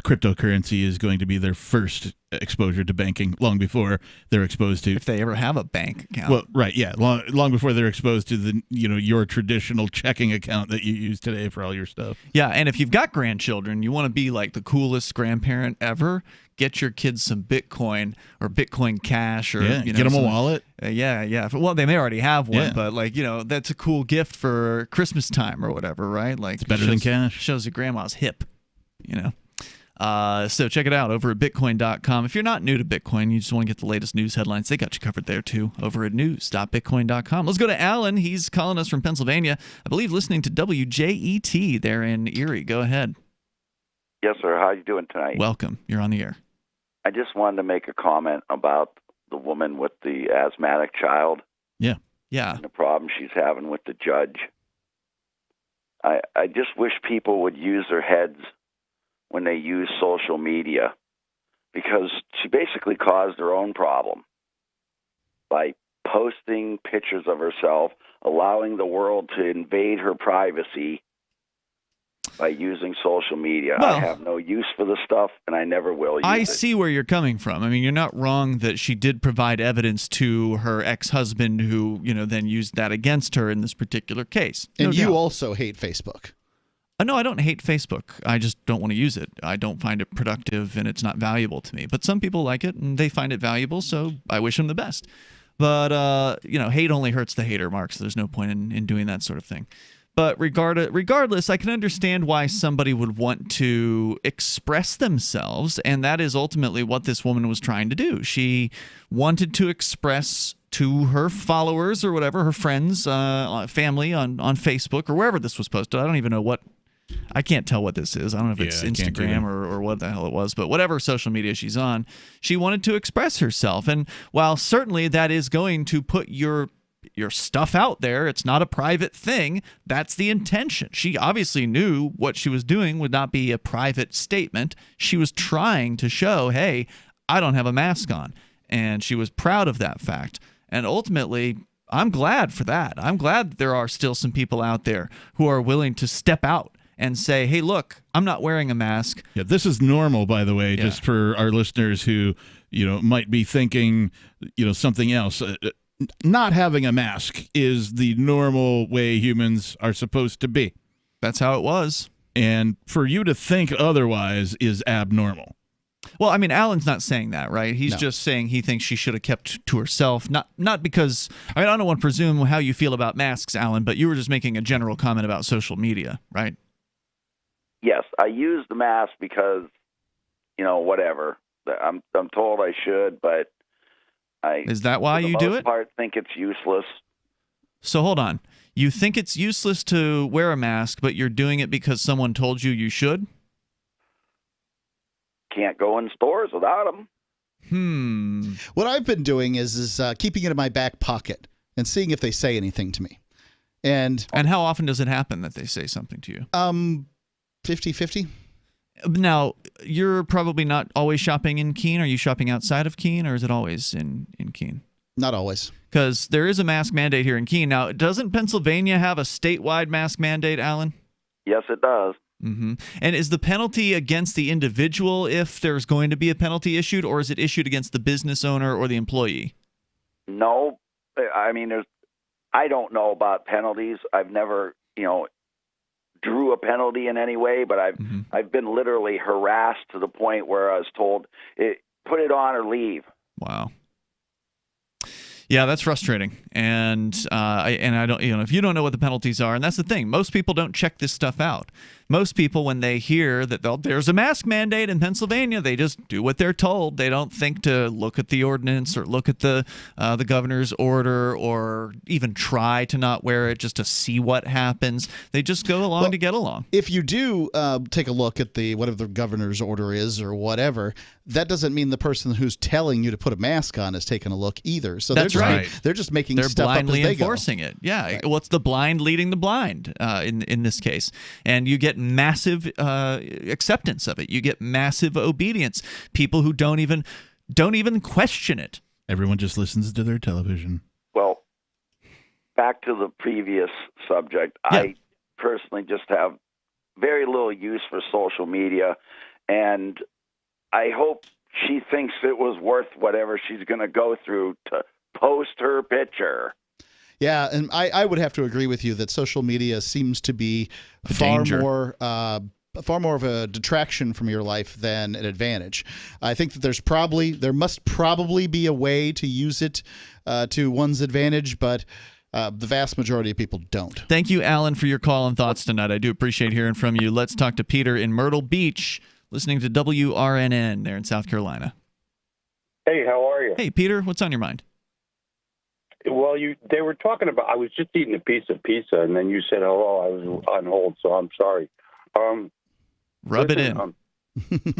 cryptocurrency is going to be their first exposure to banking long before they're exposed to, if they ever have a bank account. Well, right, yeah, long before they're exposed to the your traditional checking account that you use today for all your stuff. Yeah, and if you've got grandchildren, you want to be like the coolest grandparent ever. Get your kids some Bitcoin or Bitcoin Cash, or get them a wallet. Yeah. Well, they may already have one, but that's a cool gift for Christmas time or whatever, right? Like, it's better than cash. Shows that grandma's hip, So check it out over at Bitcoin.com. If you're not new to Bitcoin, you just want to get the latest news headlines, they got you covered there too over at news.bitcoin.com. Let's go to Alan. He's calling us from Pennsylvania. I believe listening to WJET there in Erie. Go ahead. Yes, sir. How are you doing tonight? Welcome. You're on the air. I just wanted to make a comment about the woman with the asthmatic child. Yeah. And the problem she's having with the judge. I just wish people would use their heads when they use social media, because she basically caused her own problem by posting pictures of herself, allowing the world to invade her privacy by using social media. Well, I have no use for the stuff, and I never will use it. I see where you're coming from. I mean, you're not wrong that she did provide evidence to her ex-husband who, then used that against her in this particular case. And you also hate Facebook. No, I don't hate Facebook. I just don't want to use it. I don't find it productive, and it's not valuable to me. But some people like it, and they find it valuable, so I wish them the best. But, hate only hurts the hater, Mark, so there's no point in doing that sort of thing. But regardless, I can understand why somebody would want to express themselves, and that is ultimately what this woman was trying to do. She wanted to express to her followers or whatever, her friends, family on Facebook or wherever this was posted. I don't even know what. I can't tell what this is. I don't know if it's Instagram or what the hell it was, but whatever social media she's on, she wanted to express herself. And while certainly that is going to put your stuff out there, it's not a private thing. That's the intention. She obviously knew what she was doing would not be a private statement. She was trying to show, hey, I don't have a mask on. And she was proud of that fact. And ultimately, I'm glad for that. I'm glad that there are still some people out there who are willing to step out and say, hey, look, I'm not wearing a mask. Yeah, this is normal, by the way, just for our listeners who, might be thinking, something else. Not having a mask is the normal way humans are supposed to be. That's how it was. And for you to think otherwise is abnormal. Well, I mean, Alan's not saying that, right? He's just saying he thinks she should have kept to herself. Not because, I don't want to presume how you feel about masks, Alan, but you were just making a general comment about social media, right? Yes, I use the mask because, whatever. I'm told I should, but is that why you do it? I think it's useless. So hold on. You think it's useless to wear a mask, but you're doing it because someone told you should? Can't go in stores without them. What I've been doing is keeping it in my back pocket and seeing if they say anything to me. And how often does it happen that they say something to you? 50-50. Now, you're probably not always shopping in Keene. Are you shopping outside of Keene, or is it always in Keene? Not always. Because there is a mask mandate here in Keene. Now, doesn't Pennsylvania have a statewide mask mandate, Alan? Yes, it does. Mm-hmm. And is the penalty against the individual if there's going to be a penalty issued, or is it issued against the business owner or the employee? No. I mean, I don't know about penalties. I've never, drew a penalty in any way, but I've been literally harassed to the point where I was told, put it on or leave. Wow. Yeah, that's frustrating, and I don't, if you don't know what the penalties are, and that's the thing, most people don't check this stuff out. Most people, when they hear that there's a mask mandate in Pennsylvania, they just do what they're told. They don't think to look at the ordinance or look at the governor's order or even try to not wear it just to see what happens. They just go along to get along. If you do take a look at whatever the governor's order is or whatever, that doesn't mean the person who's telling you to put a mask on is taking a look either. So That's right. They're just making They're stuff up as blindly they go. enforcing it. Yeah. Right. Well, it's the blind leading the blind in this case. And you get massive acceptance of it. You get massive obedience. People who don't even question it. Everyone just listens to their television. Well, back to the previous subject. Yeah. I personally just have very little use for social media, and I hope she thinks it was worth whatever she's going to go through to post her picture. Yeah, and I would have to agree with you that social media seems to be far more of a detraction from your life than an advantage. I think that there must probably be a way to use it to one's advantage, but the vast majority of people don't. Thank you, Alan, for your call and thoughts tonight. I do appreciate hearing from you. Let's talk to Peter in Myrtle Beach, listening to WRNN there in South Carolina. Hey, how are you? Hey, Peter, what's on your mind? Well, they were talking about, I was just eating a piece of pizza, and then you said hello. I was on hold, so I'm sorry. Rub it in.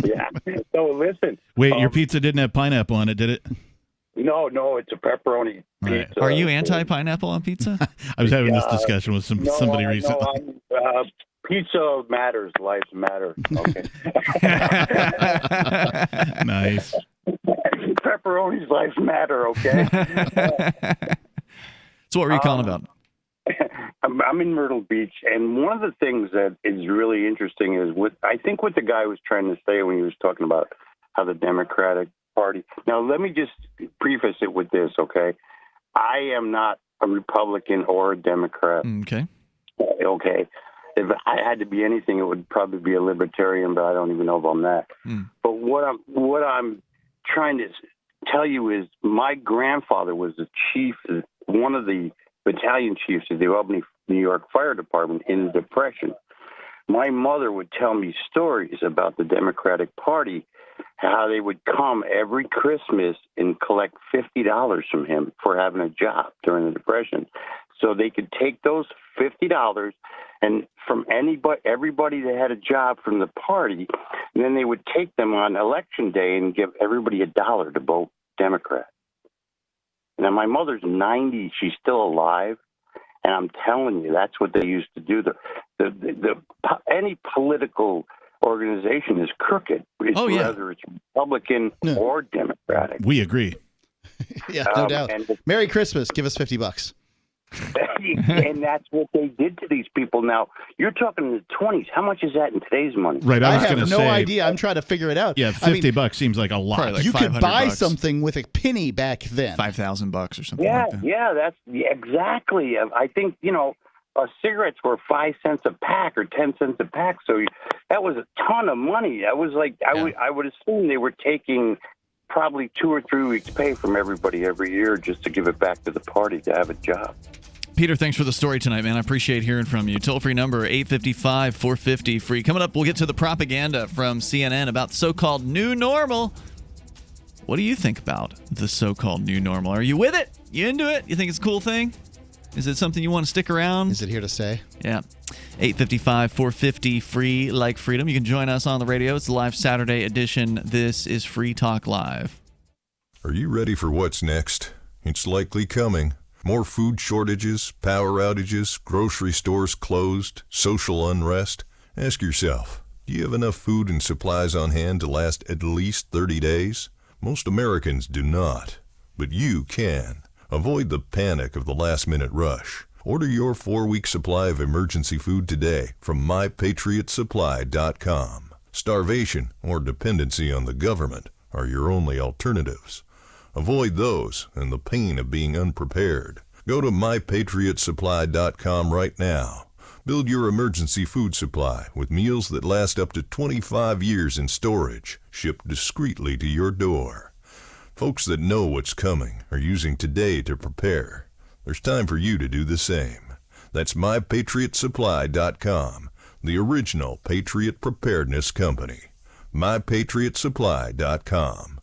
Yeah. So listen. Wait, your pizza didn't have pineapple on it, did it? No, it's a pepperoni pizza. Right. Are you anti-pineapple on pizza? I was having this discussion with somebody recently. Pizza matters. Lives matter. Okay. Nice. Pepperoni's lives matter, okay? So what were you calling about? I'm in Myrtle Beach, and one of the things that is really interesting is I think what the guy was trying to say when he was talking about how the Democratic Party. Now, let me just preface it with this, okay? I am not a Republican or a Democrat. Okay. Okay. If I had to be anything, it would probably be a libertarian, but I don't even know if I'm that. But what I'm trying to tell you is my grandfather was the chief, one of the battalion chiefs of the Albany, New York Fire Department in the Depression. My mother would tell me stories about the Democratic Party, how they would come every Christmas and collect $50 from him for having a job during the Depression. So they could take those $50 and from everybody that had a job from the party, and then they would take them on election day and give everybody $1 to vote Democrat. Now, my mother's 90. She's still alive. And I'm telling you, that's what they used to do. Any political organization is crooked, whether it's Republican or Democratic. We agree. Yeah, no doubt. Merry Christmas. Give us $50. And that's what they did to these people. Now, you're talking in the 20s. How much is that in today's money? Right, I have no idea. I'm trying to figure it out. Yeah, $50 seems like a lot. Like you could buy $500. something with a penny back then. $5,000 or something Yeah, like that. yeah, that's exactly. I think, cigarettes were 5 cents a pack or 10 cents a pack. So that was a ton of money. That was like, I would assume they were taking probably 2 or 3 weeks' pay from everybody every year just to give it back to the party to have a job. Peter, thanks for the story tonight, man. I appreciate hearing from you. Toll-free number, 855-450-FREE. Coming up, we'll get to the propaganda from CNN about the so-called new normal. What do you think about the so-called new normal? Are you with it? You into it? You think it's a cool thing? Is it something you want to stick around? Is it here to stay? Yeah. 855-450-FREE, like freedom. You can join us on the radio. It's the live Saturday edition. This is Free Talk Live. Are you ready for what's next? It's likely coming. More food shortages, power outages, grocery stores closed, social unrest. Ask yourself, do you have enough food and supplies on hand to last at least 30 days? Most Americans do not, but you can. Avoid the panic of the last-minute rush. Order your 4-week supply of emergency food today from mypatriotsupply.com. Starvation or dependency on the government are your only alternatives. Avoid those and the pain of being unprepared. Go to mypatriotsupply.com right now. Build your emergency food supply with meals that last up to 25 years in storage, shipped discreetly to your door. Folks that know what's coming are using today to prepare. There's time for you to do the same. That's MyPatriotSupply.com, the original Patriot Preparedness Company. MyPatriotSupply.com.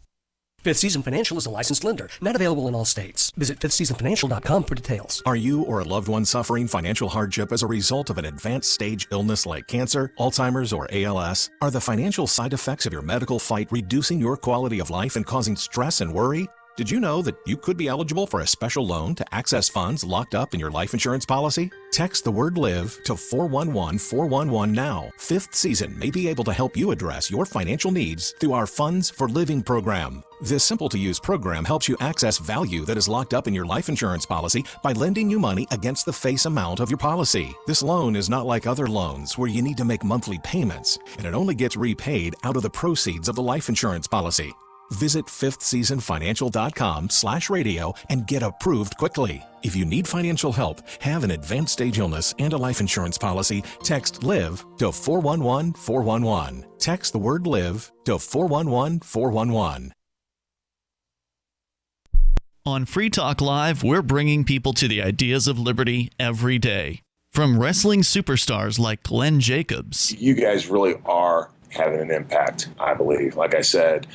Fifth Season Financial is a licensed lender, not available in all states. Visit fifthseasonfinancial.com for details. Are you or a loved one suffering financial hardship as a result of an advanced stage illness like cancer, Alzheimer's, or ALS? Are the financial side effects of your medical fight reducing your quality of life and causing stress and worry? Did you know that you could be eligible for a special loan to access funds locked up in your life insurance policy? Text the word LIVE to 411-411 now. Fifth Season may be able to help you address your financial needs through our Funds for Living program. This simple-to-use program helps you access value that is locked up in your life insurance policy by lending you money against the face amount of your policy. This loan is not like other loans where you need to make monthly payments, and it only gets repaid out of the proceeds of the life insurance policy. Visit fifthseasonfinancial.com/radio and get approved quickly. If you need financial help, have an advanced stage illness, and a life insurance policy, text LIVE to 411-411. Text the word LIVE to 411-411. On Free Talk Live, we're bringing people to the ideas of liberty every day. From wrestling superstars like Glenn Jacobs. You guys really are having an impact, I believe. Like I said,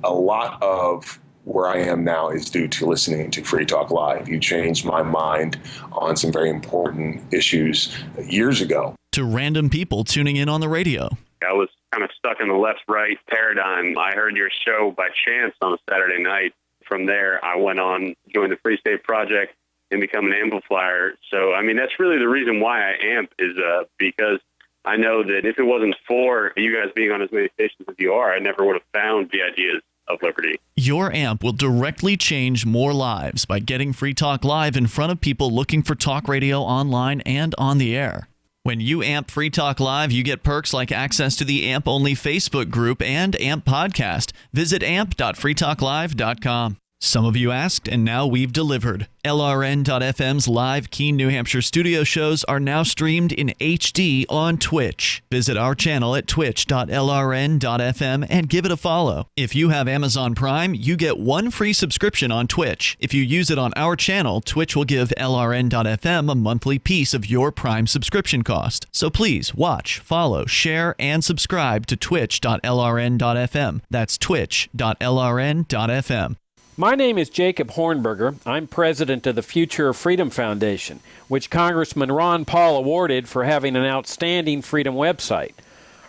a lot of where I am now is due to listening to Free Talk Live. You changed my mind on some very important issues years ago. To random people tuning in on the radio. I was kind of stuck in the left-right paradigm. I heard your show by chance on a Saturday night. From there, I went on, joined the Free State Project, and become an amplifier. So, I mean, that's really the reason why I amp is because I know that if it wasn't for you guys being on as many stations as you are, I never would have found the ideas of liberty. Your amp will directly change more lives by getting Free Talk Live in front of people looking for talk radio online and on the air. When you amp Free Talk Live, you get perks like access to the AMP-only Facebook group and AMP podcast. Visit amp.freetalklive.com. Some of you asked, and now we've delivered. LRN.FM's live Keene, New Hampshire studio shows are now streamed in HD on Twitch. Visit our channel at twitch.lrn.fm and give it a follow. If you have Amazon Prime, you get one free subscription on Twitch. If you use it on our channel, Twitch will give LRN.FM a monthly piece of your Prime subscription cost. So please watch, follow, share, and subscribe to twitch.lrn.fm. That's twitch.lrn.fm. My name is Jacob Hornberger. I'm president of the Future of Freedom Foundation, which Congressman Ron Paul awarded for having an outstanding freedom website.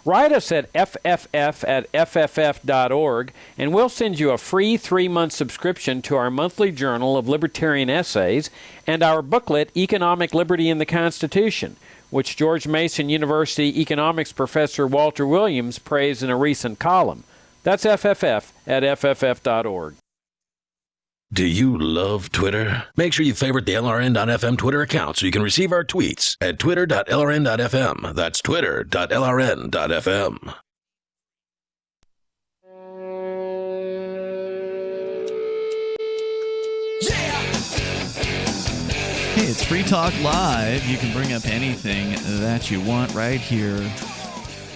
Write us at fff@fff.org, and we'll send you a free 3-month subscription to our monthly journal of libertarian essays and our booklet, Economic Liberty in the Constitution, which George Mason University economics professor Walter Williams praised in a recent column. That's fff@fff.org. Do you love Twitter? Make sure you favorite the LRN.FM Twitter account so you can receive our tweets at twitter.lrn.fm. That's twitter.lrn.fm. Hey, it's Free Talk Live. You can bring up anything that you want right here.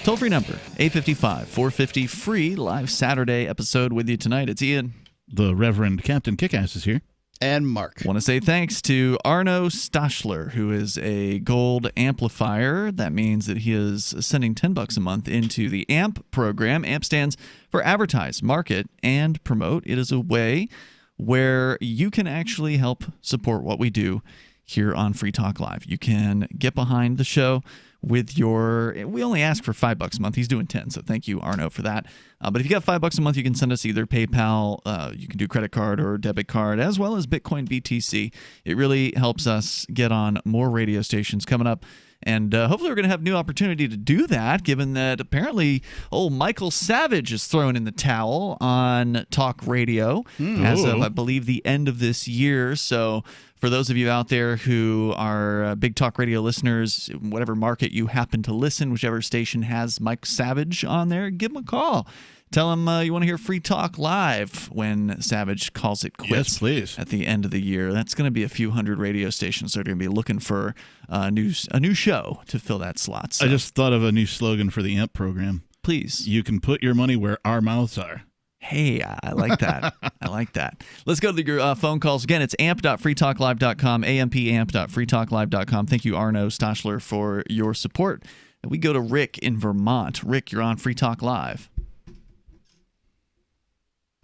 Toll-free number, 855-450-FREE. Live Saturday episode with you tonight. It's Ian. The Reverend Captain Kickass is here. And Mark. Want to say thanks to Arno Stachler, who is a gold amplifier. That means that he is sending $10 a month into the AMP program. AMP stands for Advertise, Market, and Promote. It is a way where you can actually help support what we do here on Free Talk Live. You can get behind the show with your, we only ask for $5 a month. He's doing 10, so thank you, Arno, for that. But if you got $5 a month, you can send us either PayPal, you can do credit card or debit card, as well as Bitcoin BTC. It really helps us get on more radio stations coming up. And hopefully we're going to have new opportunity to do that, given that apparently old Michael Savage is thrown in the towel on talk radio as of, I believe, the end of this year. So for those of you out there who are big talk radio listeners, whatever market you happen to listen, whichever station has Mike Savage on there, give him a call. Tell him you want to hear Free Talk Live when Savage calls it quits. Yes, please. At the end of the year. That's going to be a few hundred radio stations that are going to be looking for a new show to fill that slot. So. I just thought of a new slogan for the AMP program. Please. You can put your money where our mouths are. Hey, I like that. I like that. Let's go to your phone calls. Again, it's amp.freetalklive.com, amp.freetalklive.com. Thank you, Arno Stoschler, for your support. And we go to Rick in Vermont. Rick, you're on Free Talk Live.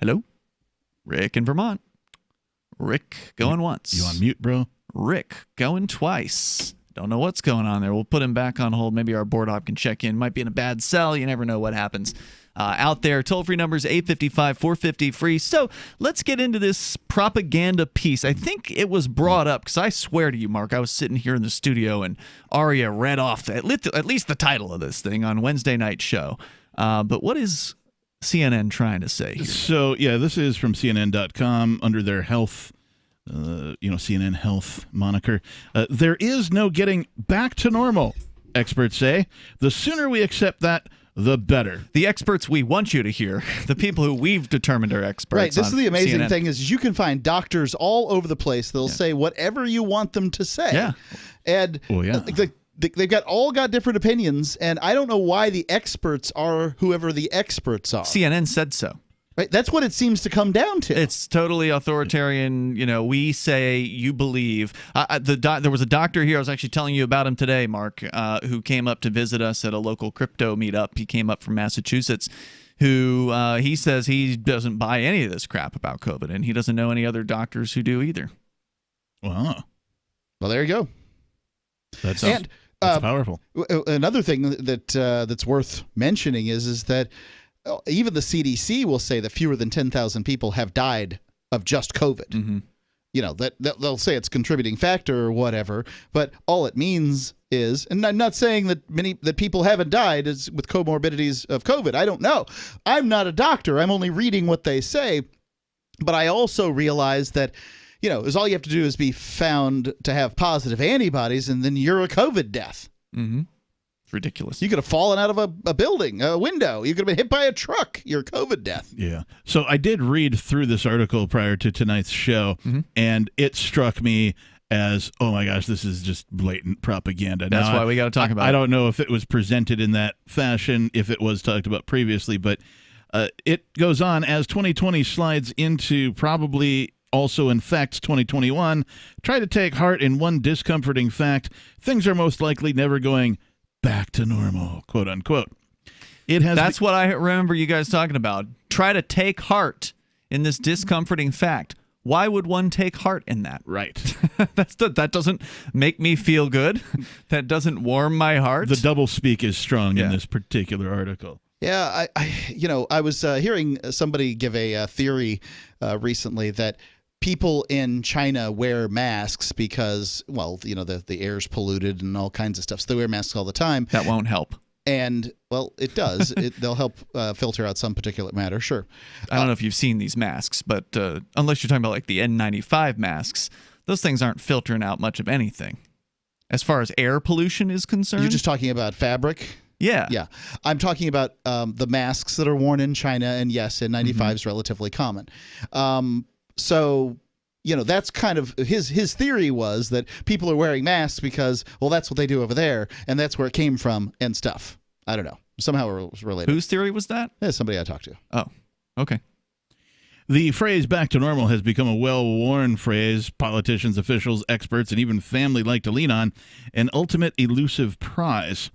Hello? Rick in Vermont. Rick going once. You on mute, bro? Rick going twice. Don't know what's going on there. We'll put him back on hold. Maybe our board op can check in. Might be in a bad cell. You never know what happens out there. Toll-free numbers 855-450-FREE. So let's get into this propaganda piece. I think it was brought up because I swear to you, Mark, I was sitting here in the studio and Aria read off at least the title of this thing on Wednesday night show. But what is CNN trying to say here? So, yeah, this is from CNN.com under their health CNN Health moniker. There is no getting back to normal, experts say. The sooner we accept that, the better. The experts we want you to hear, the people who we've determined are experts. Right. This is the amazing CNN. thing is you can find doctors all over the place. They'll say whatever you want them to say. Yeah. And they've got different opinions, and I don't know why the experts are whoever the experts are. CNN said so. Right, that's what it seems to come down to. It's totally authoritarian. We say, you believe. There was a doctor here. I was actually telling you about him today, Mark, who came up to visit us at a local crypto meetup. He came up from Massachusetts, who he says he doesn't buy any of this crap about COVID, and he doesn't know any other doctors who do either. Wow. Well, there you go. That's powerful. Another thing that's worth mentioning is that even the CDC will say that fewer than 10,000 people have died of just COVID. Mm-hmm. That they'll say it's a contributing factor or whatever, but all it means is, and I'm not saying that people haven't died with comorbidities of COVID. I don't know. I'm not a doctor. I'm only reading what they say. But I also realize that, is all you have to do is be found to have positive antibodies, and then you're a COVID death. Mm-hmm. Ridiculous. You could have fallen out of a building, a window. You could have been hit by a truck. You're COVID death. Yeah. So I did read through this article prior to tonight's show, and it struck me as, oh my gosh, this is just blatant propaganda. That's why we got to talk about it. I don't know if it was presented in that fashion, if it was talked about previously, but it goes on as 2020 slides into probably also infects 2021. Try to take heart in one discomforting fact. Things are most likely never going back to normal, quote unquote. That's what I remember you guys talking about. Try to take heart in this discomforting fact. Why would one take heart in that? Right. That doesn't make me feel good. That doesn't warm my heart. The double speak is strong in this particular article. Yeah, I was hearing somebody give a theory recently that people in China wear masks because, the air's polluted and all kinds of stuff. So they wear masks all the time. That won't help. And, well, it does. They'll help filter out some particulate matter, sure. I don't know if you've seen these masks, but unless you're talking about like the N95 masks, those things aren't filtering out much of anything. As far as air pollution is concerned. You're just talking about fabric? Yeah. Yeah. I'm talking about the masks that are worn in China, and yes, N95 is relatively common. So, that's kind of his theory was that people are wearing masks because, well, that's what they do over there, and that's where it came from and stuff. I don't know. Somehow it was related. Whose theory was that? Yeah, somebody I talked to. Oh, okay. The phrase back to normal has become a well-worn phrase politicians, officials, experts, and even family like to lean on, an ultimate elusive prize.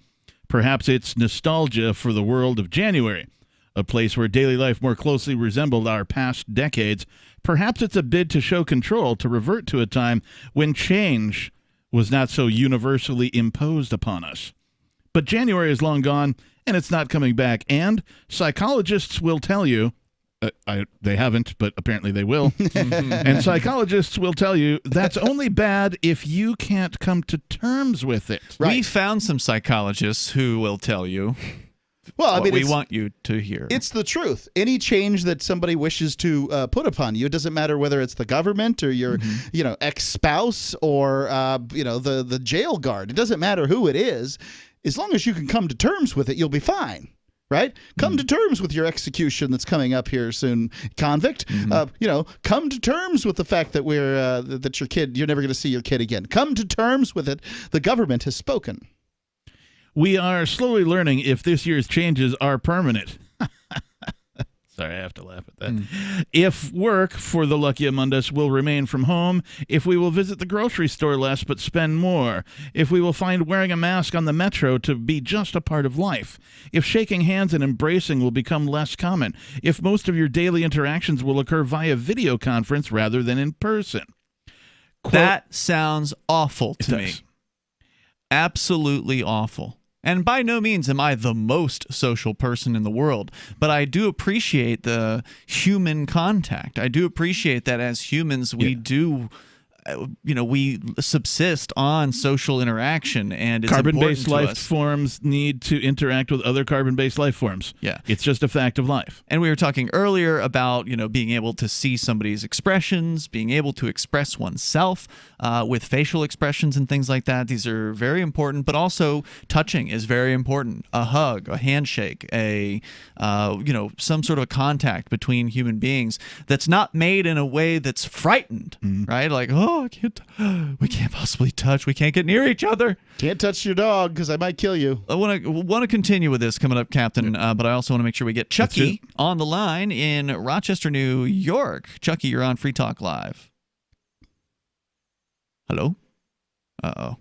Perhaps it's nostalgia for the world of January, a place where daily life more closely resembled our past decades. Perhaps it's a bid to show control, to revert to a time when change was not so universally imposed upon us. But January is long gone, and it's not coming back. And psychologists will tell you, they haven't, but apparently they will, and psychologists will tell you that's only bad if you can't come to terms with it. Right. We found some psychologists who will tell you what we want you to hear. It's the truth. Any change that somebody wishes to put upon you, it doesn't matter whether it's the government or your ex-spouse or the jail guard. It doesn't matter who it is. As long as you can come to terms with it, you'll be fine. Right? Come to terms with your execution that's coming up here soon, convict. Come to terms with the fact that that your kid, you're never going to see your kid again. Come to terms with it. The government has spoken. We are slowly learning if this year's changes are permanent. Sorry, I have to laugh at that. If work for the lucky among us will remain from home, if we will visit the grocery store less but spend more, if we will find wearing a mask on the metro to be just a part of life, if shaking hands and embracing will become less common, if most of your daily interactions will occur via video conference rather than in person. That sounds awful to me. Absolutely awful. And by no means am I the most social person in the world, but I do appreciate the human contact. I do appreciate that as humans we do, we subsist on social interaction, and it's carbon-based important to life us. forms need to interact with other carbon-based life forms. Yeah. It's just a fact of life. And we were talking earlier about, being able to see somebody's expressions, being able to express oneself with facial expressions and things like that. These are very important, but also touching is very important. A hug, a handshake, some sort of a contact between human beings that's not made in a way that's frightened, right? Like, we can't possibly touch. We can't get near each other. Can't touch your dog because I might kill you. I want to continue with this coming up, Captain, but I also want to make sure we get Chucky on the line in Rochester, New York. Chucky, you're on Free Talk Live. Hello? Uh-oh.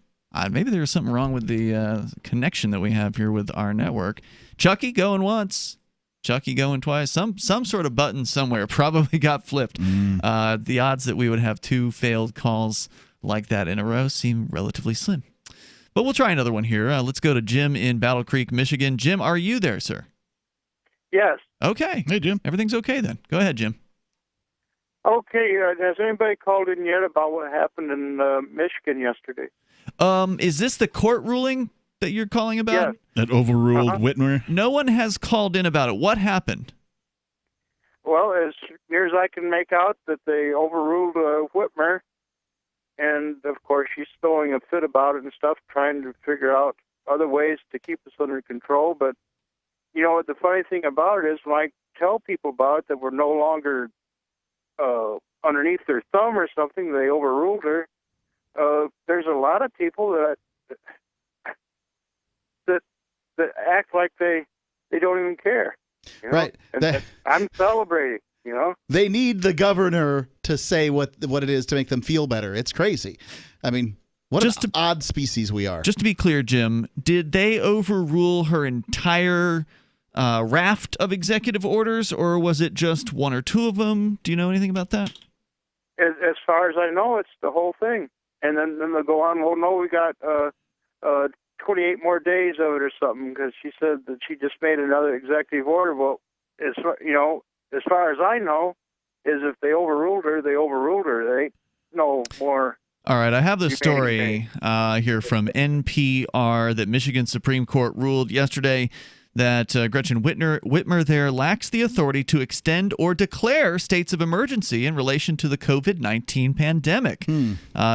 Maybe there's something wrong with the connection that we have here with our network. Chucky going once. Chucky going twice. Some sort of button somewhere probably got flipped. The odds that we would have 2 failed calls like that in a row seem relatively slim. But we'll try another one here. Let's go to Jim in Battle Creek, Michigan. Jim, are you there, sir? Yes. Okay. Hey, Jim. Everything's okay then. Go ahead, Jim. Okay. Has anybody called in yet about what happened in Michigan yesterday? Is this the court ruling that you're calling about? Yes. That overruled Whitmer? No one has called in about it. What happened? Well, as near as I can make out, that they overruled Whitmer, and of course she's throwing a fit about it and stuff, trying to figure out other ways to keep us under control. But the funny thing about it is, when I tell people about it that we're no longer underneath their thumb or something, they overruled her. There's a lot of people that act like they don't even care. Right. And I'm celebrating. They need the governor to say what it is to make them feel better. It's crazy. I mean, what an odd species we are. Just to be clear, Jim, did they overrule her entire raft of executive orders, or was it just 1 or 2 of them? Do you know anything about that? As far as I know, it's the whole thing. And then they'll go on, well, no, we got 28 more days of it or something, because she said that she just made another executive order. Well, as far as I know, is if they overruled her, they overruled her. They ain't no more. All right, I have the story here from NPR that Michigan Supreme Court ruled yesterday that Gretchen Whitmer there lacks the authority to extend or declare states of emergency in relation to the COVID-19 pandemic.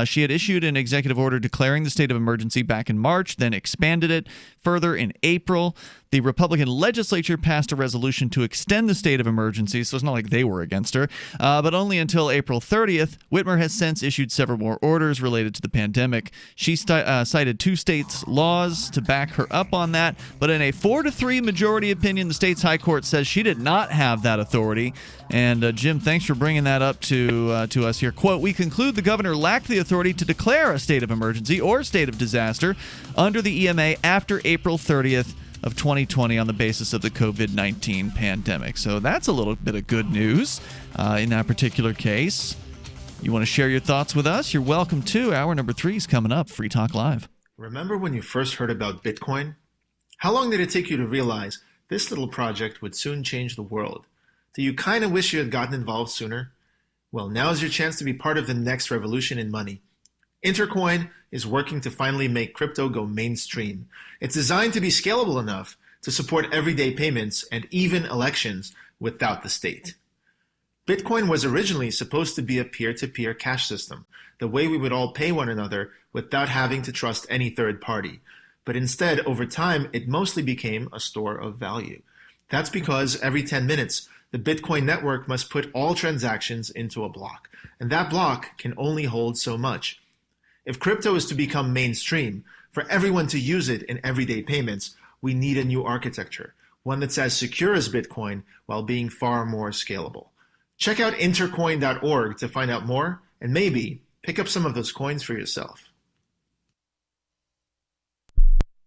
She had issued an executive order declaring the state of emergency back in March, then expanded it further in April. The Republican legislature passed a resolution to extend the state of emergency, so it's not like they were against her, but only until April 30th. Whitmer has since issued several more orders related to the pandemic. She cited 2 states' laws to back her up on that, but in a 4-3 majority opinion, the state's high court says she did not have that authority. And Jim, thanks for bringing that up to us here. Quote, "We conclude the governor lacked the authority to declare a state of emergency or state of disaster under the EMA after April 30th of 2020 on the basis of the COVID-19 pandemic." So that's a little bit of good news in that particular case. You want to share your thoughts with us? You're welcome to. Hour number 3 is coming up. Free Talk Live. Remember when you first heard about Bitcoin? How long did it take you to realize this little project would soon change the world? Do you kind of wish you had gotten involved sooner? Well, now's your chance to be part of the next revolution in money. Intercoin is working to finally make crypto go mainstream. It's designed to be scalable enough to support everyday payments and even elections without the state. Bitcoin was originally supposed to be a peer-to-peer cash system, the way we would all pay one another without having to trust any third party. But instead, over time, it mostly became a store of value. That's because every 10 minutes, the Bitcoin network must put all transactions into a block, and that block can only hold so much. If crypto is to become mainstream, for everyone to use it in everyday payments, we need a new architecture. one that's as secure as Bitcoin while being far more scalable. Check out intercoin.org to find out more and maybe pick up some of those coins for yourself.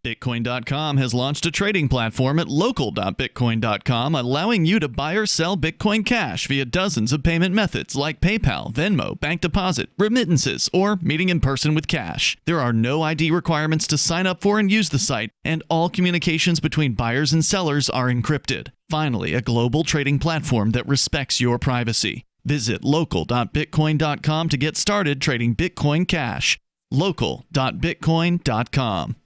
Bitcoin.com has launched a trading platform at local.bitcoin.com, allowing you to buy or sell Bitcoin Cash via dozens of payment methods like PayPal, Venmo, bank deposit, remittances, or meeting in person with cash. There are no ID requirements to sign up for and use the site, and all communications between buyers and sellers are encrypted. Finally, a global trading platform that respects your privacy. Visit local.bitcoin.com to get started trading Bitcoin Cash. local.bitcoin.com.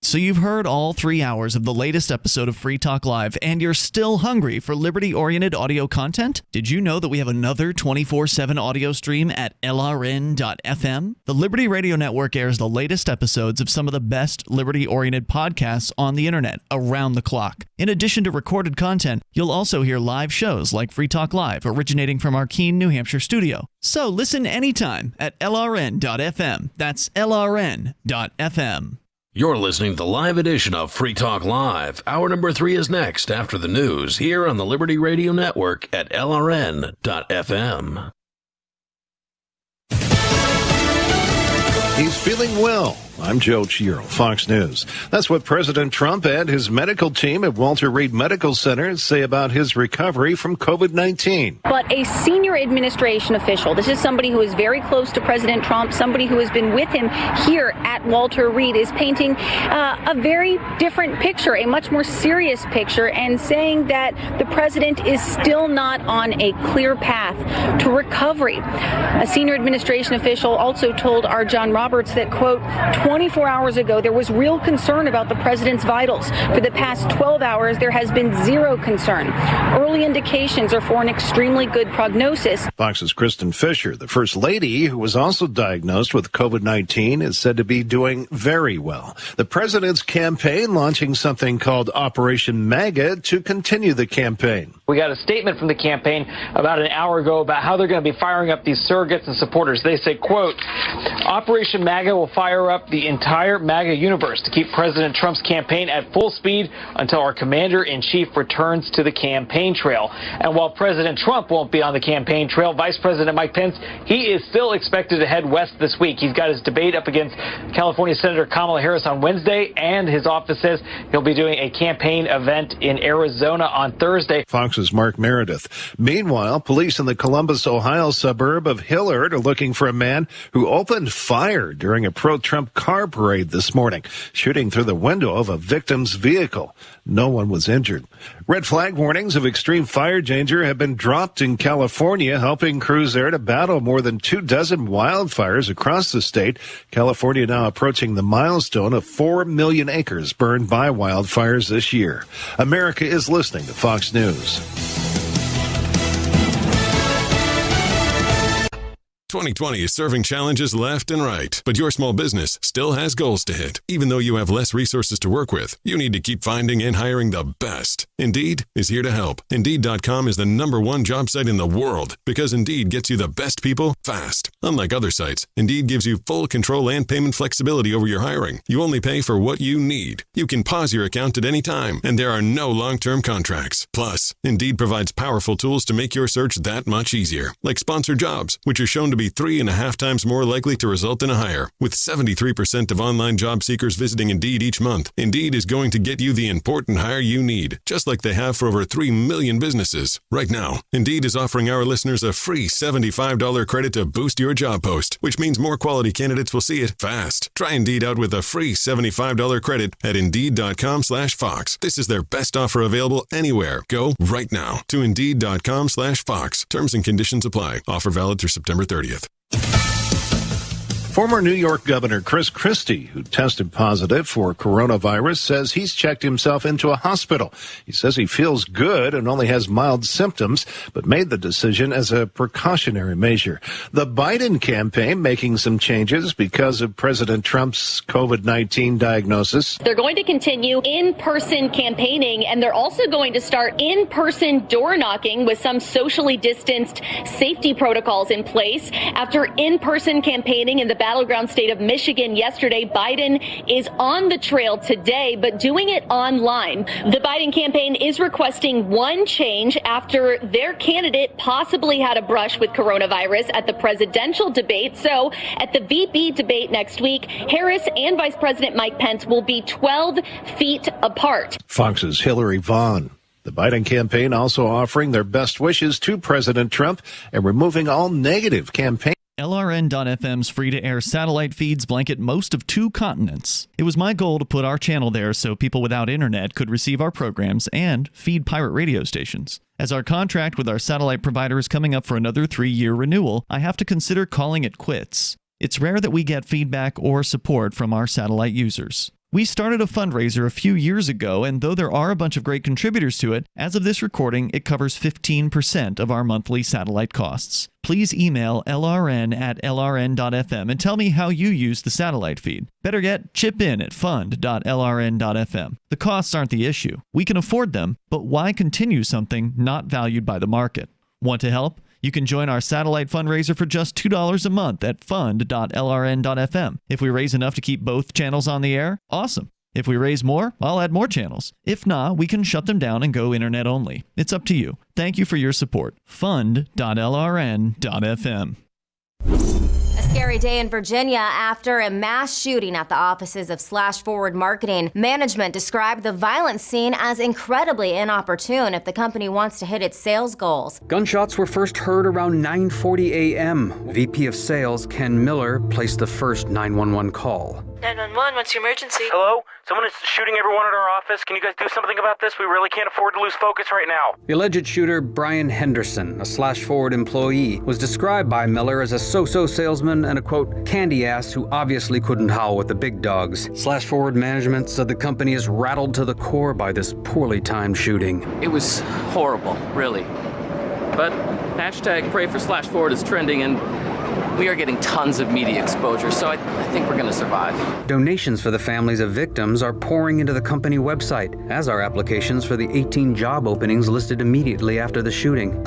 So you've heard all 3 hours of the latest episode of Free Talk Live, and you're still hungry for liberty-oriented audio content? Did you know that we have another 24/7 audio stream at LRN.FM? The Liberty Radio Network airs the latest episodes of some of the best liberty-oriented podcasts on the internet around the clock. In addition to recorded content, you'll also hear live shows like Free Talk Live, originating from our Keene, New Hampshire studio. So listen anytime at LRN.FM. That's LRN.FM. You're listening to the live edition of Free Talk Live. Hour number 3 is next after the news here on the Liberty Radio Network at LRN.FM. He's feeling well. I'm Joe Chiro, Fox News. That's what President Trump and his medical team at Walter Reed Medical Center say about his recovery from COVID-19. But a senior administration official, this is somebody who is very close to President Trump, somebody who has been with him here at Walter Reed, is painting a very different picture, a much more serious picture, and saying that the president is still not on a clear path to recovery. A senior administration official also told our John Roberts that, quote, 24 hours ago, there was real concern about the president's vitals. For the past 12 hours, there has been zero concern. Early indications are for an extremely good prognosis. Fox's Kristen Fisher, the first lady who was also diagnosed with COVID-19, is said to be doing very well. The president's campaign launching something called Operation MAGA to continue the campaign. We got a statement from the campaign about an hour ago about how they're going to be firing up these surrogates and supporters. They say, quote, Operation MAGA will fire up the entire MAGA universe to keep President Trump's campaign at full speed until our commander-in-chief returns to the campaign trail. And while President Trump won't be on the campaign trail, Vice President Mike Pence, he is still expected to head west this week. He's got his debate up against California Senator Kamala Harris on Wednesday, and his office says he'll be doing a campaign event in Arizona on Thursday. Fox's Mark Meredith. Meanwhile, police in the Columbus, Ohio suburb of Hillard are looking for a man who opened fire during a pro-Trump car parade this morning, shooting through the window of a victim's vehicle. No one was injured. Red flag warnings of extreme fire danger have been dropped in California, helping crews there to battle more than 24 wildfires across the state. California now approaching the milestone of 4 million acres burned by wildfires this year. America is listening to Fox News. 2020 is serving challenges left and right, but your small business still has goals to hit. Even though you have less resources to work with, you need to keep finding and hiring the best. Indeed is here to help. Indeed.com is the #1 job site in the world because Indeed gets you the best people fast. Unlike other sites, Indeed gives you full control and payment flexibility over your hiring. You only pay for what you need. You can pause your account at any time, and there are no long-term contracts. Plus, Indeed provides powerful tools to make your search that much easier, like sponsored jobs, which are shown to be 3.5 times more likely to result in a hire. With 73% of online job seekers visiting Indeed each month, Indeed is going to get you the important hire you need, just like they have for over 3 million businesses. Right now, Indeed is offering our listeners a free $75 credit to boost your job post, which means more quality candidates will see it fast. Try Indeed out with a free $75 credit at Indeed.com/Fox. This is their best offer available anywhere. Go right now to Indeed.com/Fox. Terms and conditions apply. Offer valid through September 30th. Former New York Governor Chris Christie, who tested positive for coronavirus, says he's checked himself into a hospital. He says he feels good and only has mild symptoms, but made the decision as a precautionary measure. The Biden campaign making some changes because of President Trump's COVID-19 diagnosis. They're going to continue in-person campaigning, and they're also going to start in-person door knocking with some socially distanced safety protocols in place. After in-person campaigning in the battleground state of Michigan yesterday. Biden is on the trail today, but doing it online. The Biden campaign is requesting one change after their candidate possibly had a brush with coronavirus at the presidential debate. So at the VP debate next week, Harris and Vice President Mike Pence will be 12 feet apart. Fox's Hillary Vaughn. The Biden campaign also offering their best wishes to President Trump and removing all negative campaign. LRN.FM's free-to-air satellite feeds blanket most of 2 continents. It was my goal to put our channel there so people without internet could receive our programs and feed pirate radio stations. As our contract with our satellite provider is coming up for another 3-year renewal, I have to consider calling it quits. It's rare that we get feedback or support from our satellite users. We started a fundraiser a few years ago, and though there are a bunch of great contributors to it, as of this recording, it covers 15% of our monthly satellite costs. Please email lrn@lrn.fm and tell me how you use the satellite feed. Better yet, chip in at fund.lrn.fm. The costs aren't the issue. We can afford them, but why continue something not valued by the market? Want to help? You can join our satellite fundraiser for just $2 a month at fund.lrn.fm. If we raise enough to keep both channels on the air, awesome. If we raise more, I'll add more channels. If not, we can shut them down and go internet only. It's up to you. Thank you for your support. Fund.lrn.fm. A scary day in Virginia after a mass shooting at the offices of Slash Forward Marketing. Management described the violent scene as incredibly inopportune if the company wants to hit its sales goals. Gunshots were first heard around 9:40 a.m. VP of Sales Ken Miller placed the first 911 call. 911, what's your emergency? Hello? Someone is shooting everyone at our office. Can you guys do something about this? We really can't afford to lose focus right now. The alleged shooter, Brian Henderson, a Slash Forward employee, was described by Miller as a so-so salesman and a, quote, candy ass who obviously couldn't howl with the big dogs. Slash Forward management said the company is rattled to the core by this poorly timed shooting. It was horrible, really. But hashtag pray for Slash Forward is trending, and we are getting tons of media exposure, so I think we're going to survive. Donations for the families of victims are pouring into the company website, as are applications for the 18 job openings listed immediately after the shooting.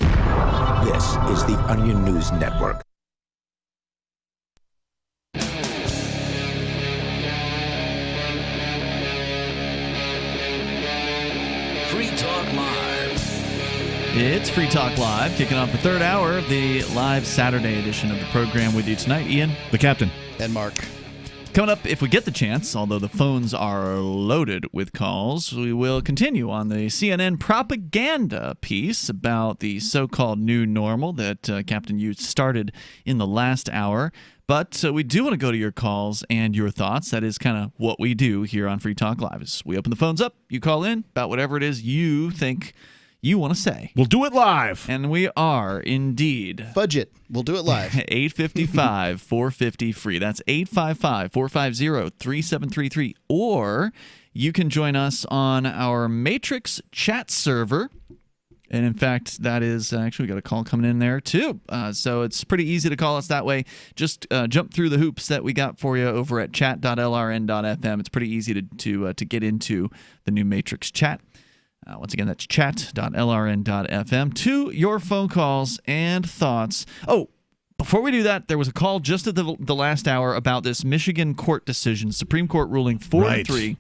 This is the Onion News Network. Free Talk Live. It's Free Talk Live, kicking off the third hour of the live Saturday edition of the program with you tonight. Ian, the captain, and Mark. Coming up, if we get the chance, although the phones are loaded with calls, we will continue on the CNN propaganda piece about the so-called new normal that Captain Ute started in the last hour. But we do want to go to your calls and your thoughts. That is kind of what we do here on Free Talk Live. Is we open the phones up, you call in about whatever it is you think you want to say. We'll do it live. And we are indeed. Budget. We'll do it live. 855-450-FREE. That's 855-450-3733. Or you can join us on our Matrix chat server. And in fact, that is actually, we got a call coming in there too. So it's pretty easy to call us that way. Just jump through the hoops that we got for you over at chat.lrn.fm. It's pretty easy to get into the new Matrix chat. Once again, that's chat.lrn.fm. To your phone calls and thoughts. Oh, before we do that, there was a call just at the last hour about this Michigan court decision, Supreme Court ruling 4-3,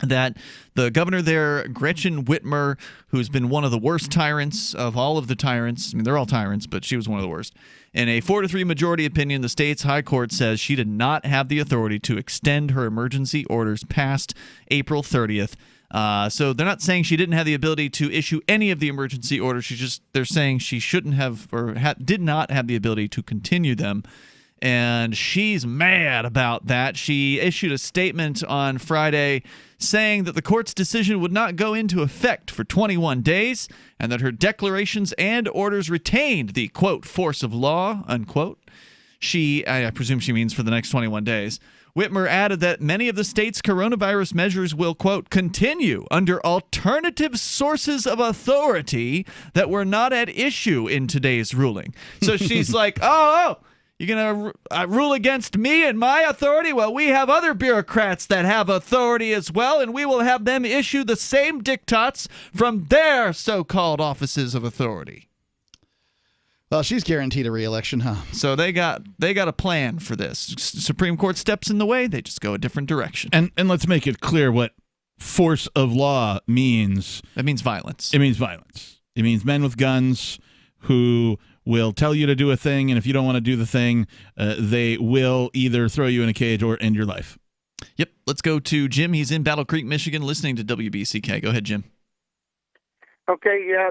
that the governor there, Gretchen Whitmer, who's been one of the worst tyrants of all of the tyrants, I mean, they're all tyrants, but she was one of the worst. In a 4-3 majority opinion, the state's high court says she did not have the authority to extend her emergency orders past April 30th. So they're not saying she didn't have the ability to issue any of the emergency orders. They're saying she shouldn't have or did not have the ability to continue them. And she's mad about that. She issued a statement on Friday saying that the court's decision would not go into effect for 21 days and that her declarations and orders retained the, quote, force of law, unquote. I presume she means for the next 21 days. Whitmer added that many of the state's coronavirus measures will, quote, continue under alternative sources of authority that were not at issue in today's ruling. So she's like, oh, you're going to rule against me and my authority? Well, we have other bureaucrats that have authority as well, and we will have them issue the same diktats from their so-called offices of authority. Well, she's guaranteed a re-election, huh? So they got a plan for this. Supreme Court steps in the way, they just go a different direction. And let's make it clear what force of law means. That means violence. It means violence. It means men with guns who will tell you to do a thing, and if you don't want to do the thing, they will either throw you in a cage or end your life. Yep. Let's go to Jim. He's in Battle Creek, Michigan, listening to WBCK. Go ahead, Jim. Okay, yeah.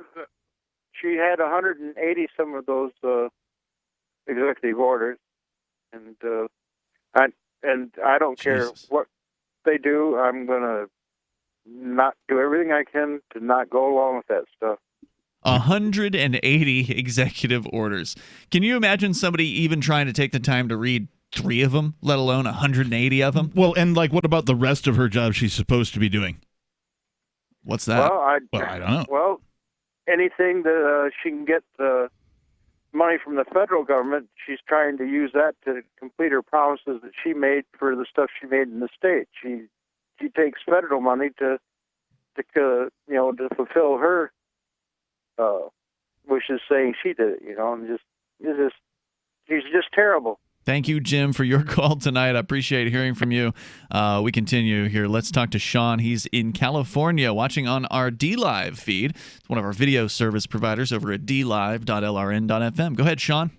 She had 180 some of those executive orders, and I don't care what they do. I'm gonna not do everything I can to not go along with that stuff. 180 executive orders. Can you imagine somebody even trying to take the time to read 3 of them, let alone 180 of them? Well, and what about the rest of her job she's supposed to be doing? What's that? Well, I don't know. Well, anything that she can get money from the federal government, she's trying to use that to complete her promises that she made for the stuff she made in the state. She takes federal money to fulfill her wishes, saying she did it. And she's just terrible. Thank you, Jim, for your call tonight. I appreciate hearing from you. We continue here. Let's talk to Sean. He's in California watching on our DLive feed. It's one of our video service providers over at dlive.lrn.fm. Go ahead, Sean.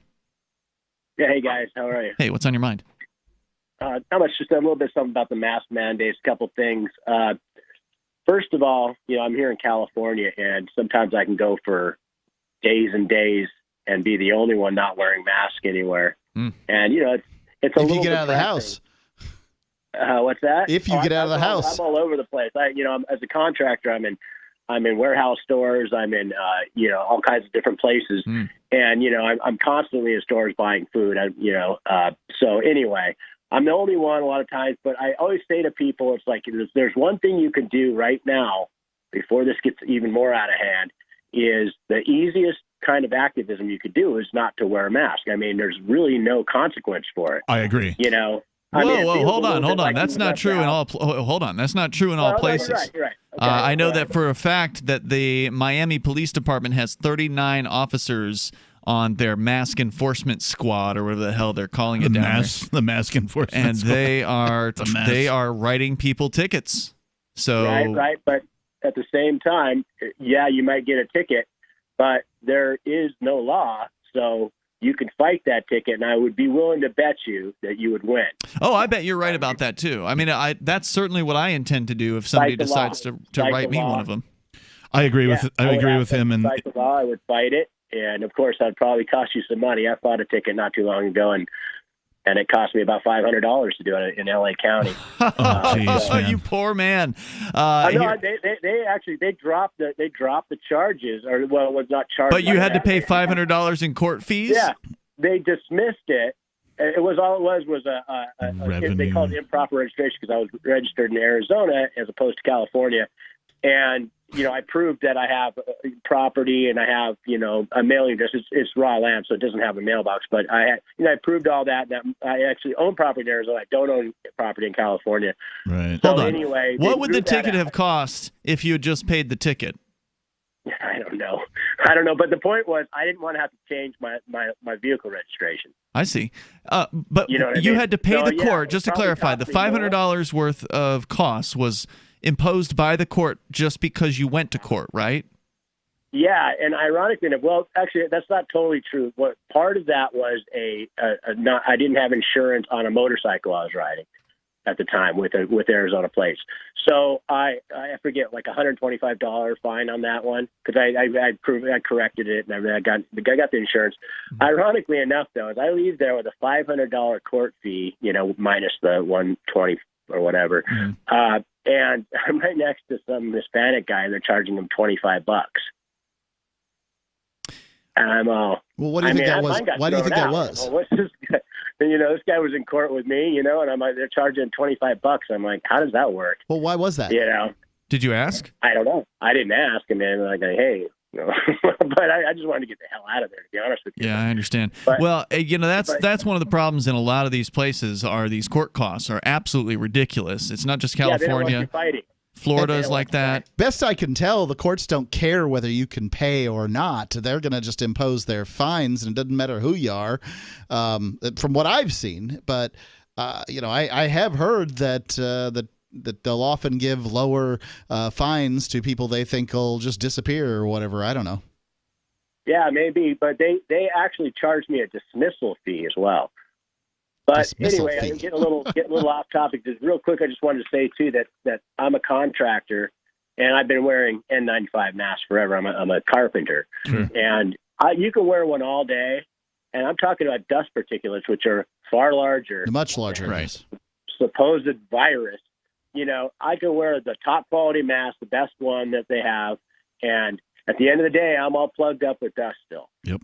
Yeah, hey, guys. How are you? Hey, what's on your mind? Not much, just a little bit something about the mask mandates, a couple things. First of all, I'm here in California, and sometimes I can go for days and days and be the only one not wearing mask anywhere. And it's a if little. You get out of the house. What's that? If you get out of the house, I'm all over the place. I'm, as a contractor, I'm in warehouse stores. I'm in all kinds of different places, and I'm constantly in stores buying food. So anyway, I'm the only one a lot of times. But I always say to people, it's like there's one thing you can do right now before this gets even more out of hand. Is the easiest kind of activism you could do is not to wear a mask. I mean, there's really no consequence for it. I agree. Whoa, hold on. That's not true in all. Hold on, that's not true in all places. You're right. Okay, I know that for a fact that the Miami Police Department has 39 officers on their mask enforcement squad, or whatever the hell they're calling it down there. The mask enforcement and squad. they are writing people tickets. So right, but at the same time, yeah, you might get a ticket, but there is no law, so you can fight that ticket, and I would be willing to bet you that you would win. Oh, I bet you're right about that, too. I mean, that's certainly what I intend to do if somebody decides to write me one of them. I agree with him. And fight the law, I would fight it, and, of course, that'd probably cost you some money. I fought a ticket not too long ago, and it cost me about $500 to do it in L.A. County. You poor man. They dropped the charges, or it was not charged. But you had to pay $500 in court fees. Yeah, they dismissed it. It was a they called it improper registration because I was registered in Arizona as opposed to California, and I proved that I have property and I have, a mailing address. It's raw land, so it doesn't have a mailbox. But I proved all that I actually own property in Arizona. I don't own property in California. Right. So Hold on. Anyway, what would the ticket have cost if you had just paid the ticket? I don't know. But the point was, I didn't want to have to change my vehicle registration. I see. But you had to pay the court. Just to clarify, the $500 worth of costs was imposed by the court just because you went to court, right? Yeah, and ironically, actually, that's not totally true. What part of that was I didn't have insurance on a motorcycle I was riding at the time with Arizona plates. So I forget, like $125 fine on that one because I corrected it and I got the insurance. Ironically enough, though, as I leave there with a $500 court fee, minus the $120 or whatever. And I'm right next to some Hispanic guy, and they're charging him $25. And I'm all, well, what do you think that was? Why do you think that was? Well, what's this guy? And, this guy was in court with me, and I'm like, they're charging $25. I'm like, how does that work? Well, why was that? Did you ask? I don't know. I didn't ask, and then like, hey. But I just wanted to get the hell out of there, to be honest with you. Yeah, I understand. But, that's one of the problems in a lot of these places are these court costs are absolutely ridiculous. It's not just California. Yeah, they don't want you fighting. Florida's like that. Best I can tell, the courts don't care whether you can pay or not. They're going to just impose their fines, and it doesn't matter who you are, from what I've seen. But, I have heard that they'll often give lower fines to people they think will just disappear or whatever. I don't know. Yeah, maybe. But they actually charged me a dismissal fee as well. But anyway, I'm getting a little off topic. Just real quick, I just wanted to say too that I'm a contractor, and I've been wearing N95 masks forever. I'm a carpenter, and you can wear one all day, and I'm talking about dust particulates, which are far larger, much larger, right? Supposed virus. I can wear the top quality mask, the best one that they have, and at the end of the day, I'm all plugged up with dust still. Yep.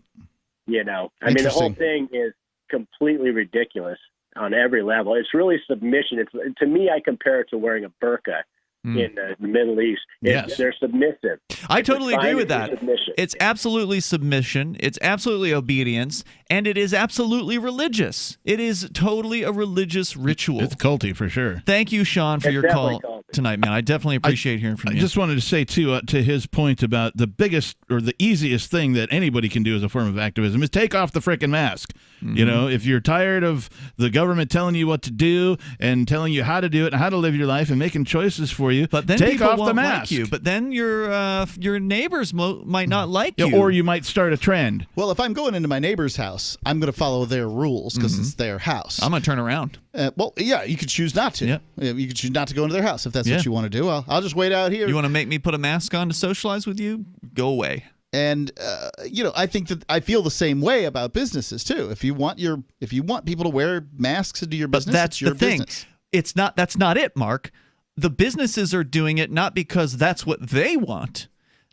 I mean, the whole thing is completely ridiculous on every level. It's really submission. To me, I compare it to wearing a burqa in the Middle East. They're submissive. I totally agree with that. It's absolutely submission. It's absolutely obedience. And it is absolutely religious. It is totally a religious ritual. It's culty for sure. Thank you, Sean, for your call tonight, man. I definitely appreciate hearing from you. I just wanted to say, too, to his point about the biggest or the easiest thing that anybody can do as a form of activism is take off the frickin' mask. If you're tired of the government telling you what to do and telling you how to do it and how to live your life and making choices for you, but then take off won't the mask. Like you. But then your neighbors might not like you. Or you might start a trend. Well, if I'm going into my neighbor's house, I'm going to follow their rules because it's their house. I'm going to turn around. You could choose not to. Yeah. You could choose not to go into their house if that's what you want to do. I'll just wait out here. You want to make me put a mask on to socialize with you? Go away. And I think that I feel the same way about businesses too. If you want people to wear masks into your business, that's it's your the thing. business. That's not it, Mark. The businesses are doing it not because that's what they want.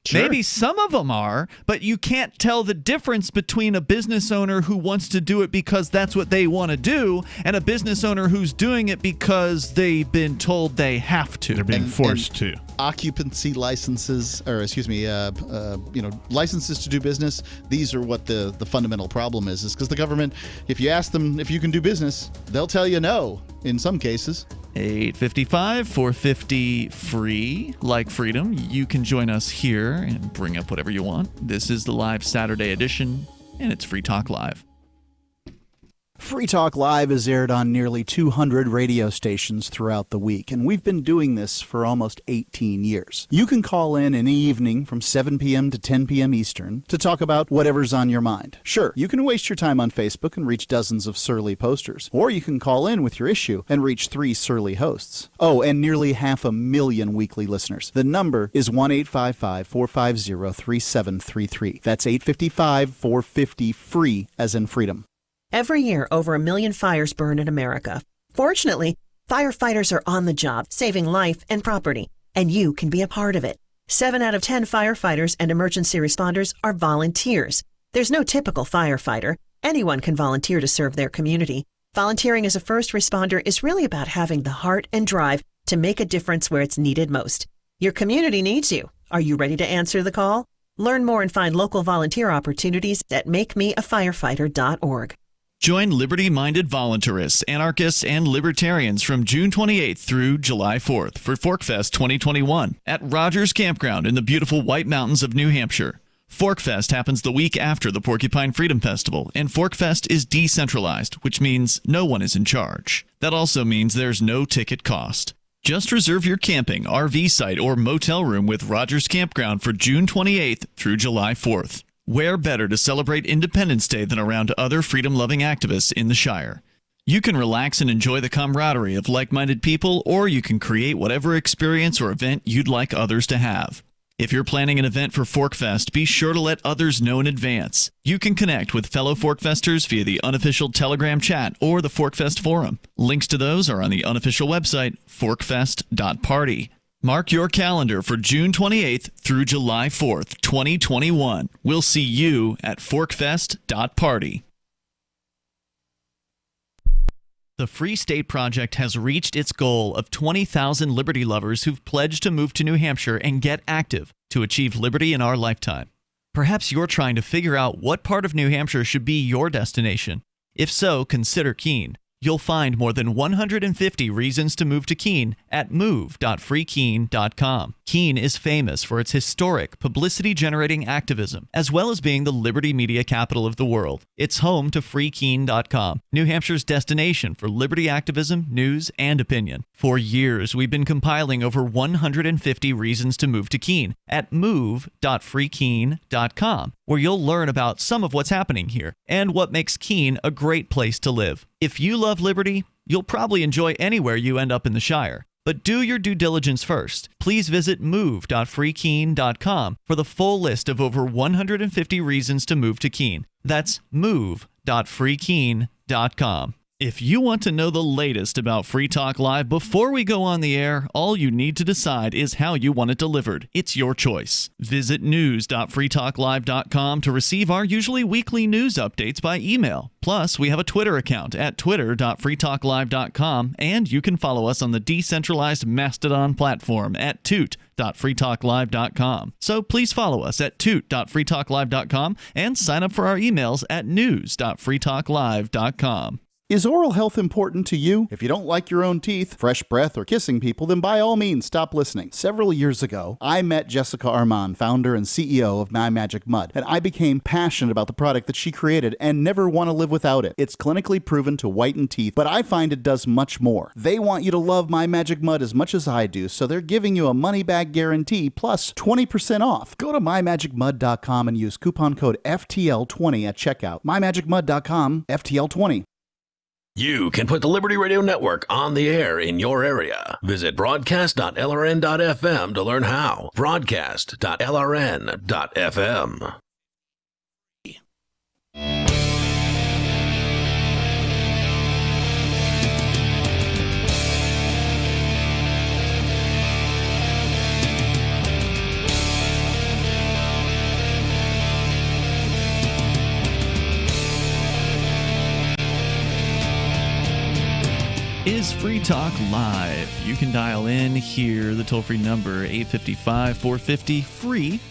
Sure. Maybe some of them are, but you can't tell the difference between a business owner who wants to do it because that's what they want to do and a business owner who's doing it because they've been told they have to. They're being forced to. Occupancy licenses, or licenses to do business. These are what the fundamental problem is because the government, if you ask them if you can do business, they'll tell you no in some cases. 855-450-FREE, like freedom. You can join us here and bring up whatever you want. This is the live Saturday edition, and it's Free Talk Live. Free Talk Live is aired on nearly 200 radio stations throughout the week, and we've been doing this for almost 18 years. You can call in any evening from 7 p.m. to 10 p.m. Eastern to talk about whatever's on your mind. Sure, you can waste your time on Facebook and reach dozens of surly posters, or you can call in with your issue and reach 3 surly hosts. Oh, and nearly 500,000 weekly listeners. The number is 1-855-450-3733. That's 855-450-FREE, as in freedom. Every year, over 1 million fires burn in America. Fortunately, firefighters are on the job, saving life and property, and you can be a part of it. 7 out of 10 firefighters and emergency responders are volunteers. There's no typical firefighter. Anyone can volunteer to serve their community. Volunteering as a first responder is really about having the heart and drive to make a difference where it's needed most. Your community needs you. Are you ready to answer the call? Learn more and find local volunteer opportunities at makemeafirefighter.org. Join liberty-minded voluntarists, anarchists, and libertarians from June 28th through July 4th for ForkFest 2021 at Rogers Campground in the beautiful White Mountains of New Hampshire. ForkFest happens the week after the Porcupine Freedom Festival, and ForkFest is decentralized, which means no one is in charge. That also means there's no ticket cost. Just reserve your camping, RV site, or motel room with Rogers Campground for June 28th through July 4th. Where better to celebrate Independence Day than around other freedom-loving activists in the Shire? You can relax and enjoy the camaraderie of like-minded people, or you can create whatever experience or event you'd like others to have. If you're planning an event for ForkFest, be sure to let others know in advance. You can connect with fellow ForkFesters via the unofficial Telegram chat or the ForkFest forum. Links to those are on the unofficial website, forkfest.party. Mark your calendar for June 28th through July 4th, 2021. We'll see you at forkfest.party. The Free State Project has reached its goal of 20,000 liberty lovers who've pledged to move to New Hampshire and get active to achieve liberty in our lifetime. Perhaps you're trying to figure out what part of New Hampshire should be your destination. If so, consider Keene. You'll find more than 150 reasons to move to Keene at move.freekeene.com. Keene is famous for its historic, publicity-generating activism, as well as being the liberty media capital of the world. It's home to freekeene.com, New Hampshire's destination for liberty activism, news, and opinion. For years, we've been compiling over 150 reasons to move to Keene at move.freekeene.com, where you'll learn about some of what's happening here and what makes Keene a great place to live. If you love liberty, you'll probably enjoy anywhere you end up in the Shire. But do your due diligence first. Please visit move.freekeene.com for the full list of over 150 reasons to move to Keene. That's move.freekeene.com. If you want to know the latest about Free Talk Live before we go on the air, all you need to decide is how you want it delivered. It's your choice. Visit news.freetalklive.com to receive our usually weekly news updates by email. Plus, we have a Twitter account at twitter.freetalklive.com, and you can follow us on the decentralized Mastodon platform at toot.freetalklive.com. So please follow us at toot.freetalklive.com and sign up for our emails at news.freetalklive.com. Is oral health important to you? If you don't like your own teeth, fresh breath, or kissing people, then by all means stop listening. Several years ago, I met Jessica Armand, founder and CEO of My Magic Mud, and I became passionate about the product that she created and never want to live without it. It's clinically proven to whiten teeth, but I find it does much more. They want you to love My Magic Mud as much as I do, so they're giving you a money-back guarantee plus 20% off. Go to mymagicmud.com and use coupon code FTL20 at checkout. mymagicmud.com, FTL20. You can put the Liberty Radio Network on the air in your area. Visit broadcast.lrn.fm to learn how. Broadcast.lrn.fm. Is Free Talk Live. You can dial in here, the toll-free number, 855-450-FREE,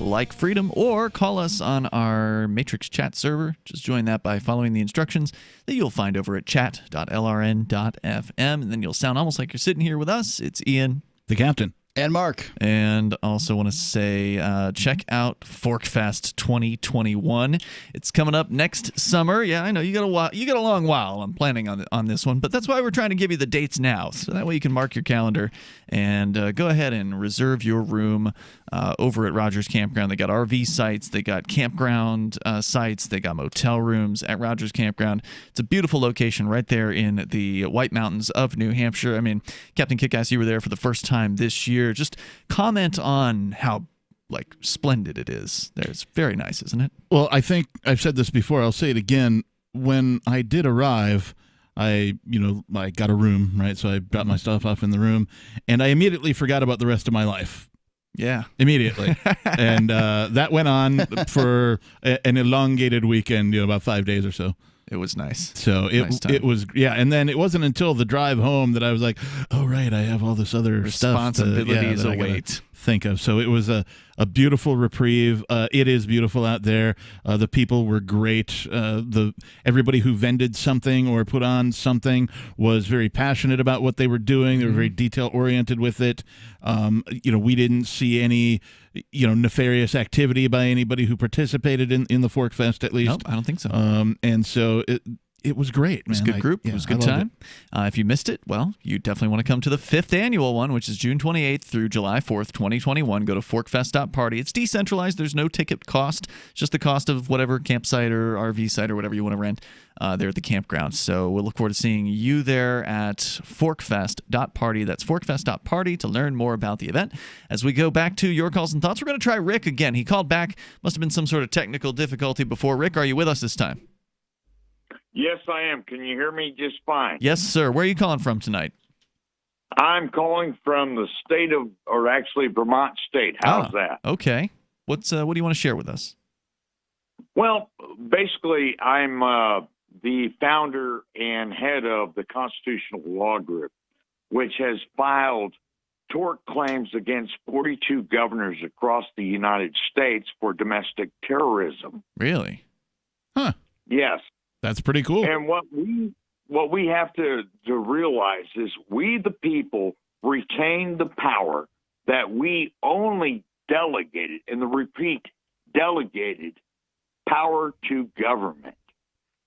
like freedom, or call us on our Matrix chat server. Just join that by following the instructions that you'll find over at chat.lrn.fm, and then you'll sound almost like you're sitting here with us. It's Ian, the captain, and Mark. And also want to say check out ForkFest 2021. It's coming up next summer. Yeah, I know you got a long while. I'm planning on this one, but that's why we're trying to give you the dates now, so that way you can mark your calendar and go ahead and reserve your room over at Rogers Campground. They got RV sites, they got campground sites, they got motel rooms at Rogers Campground. It's a beautiful location right there in the White Mountains of New Hampshire. I mean, Captain Kickass, you were there for the first time this year. Just comment on how splendid it is there. It's very nice, isn't it? Well, I think I've said this before. I'll say it again. When I did arrive, I got a room, right? So I dropped my stuff off in the room, and I immediately forgot about the rest of my life. Yeah. Immediately. And that went on for an elongated weekend, about 5 days or so. It was nice. So it was, yeah. And then it wasn't until the drive home that I was like, oh, right, I have all this other responsibilities await. Think of. So it was a beautiful reprieve. It is beautiful out there. The people were great. Everybody who vended something or put on something was very passionate about what they were doing. They were very detail oriented with it. We didn't see any nefarious activity by anybody who participated in the ForkFest, at least. Nope, I don't think so. And so it was great, man. It was a good group. It was a good time. If you missed it, well, you definitely want to come to the 5th annual one, which is June 28th through July 4th, 2021. Go to forkfest.party. It's decentralized. There's no ticket cost. It's just the cost of whatever campsite or RV site or whatever you want to rent there at the campground. So we'll look forward to seeing you there at forkfest.party. That's forkfest.party to learn more about the event. As we go back to your calls and thoughts, we're going to try Rick again. He called back. Must have been some sort of technical difficulty before. Rick, are you with us this time? Yes, I am. Can you hear me just fine? Yes, sir. Where are you calling from tonight? I'm calling from the state of, or actually Vermont state. How's that? Okay. What do you want to share with us? Well, basically, I'm the founder and head of the Constitutional Law Group, which has filed tort claims against 42 governors across the United States for domestic terrorism. Really? Huh. Yes. That's pretty cool. And what we what we have to realize is we, the people, retain the power that we only delegated, and repeat, delegated power to government.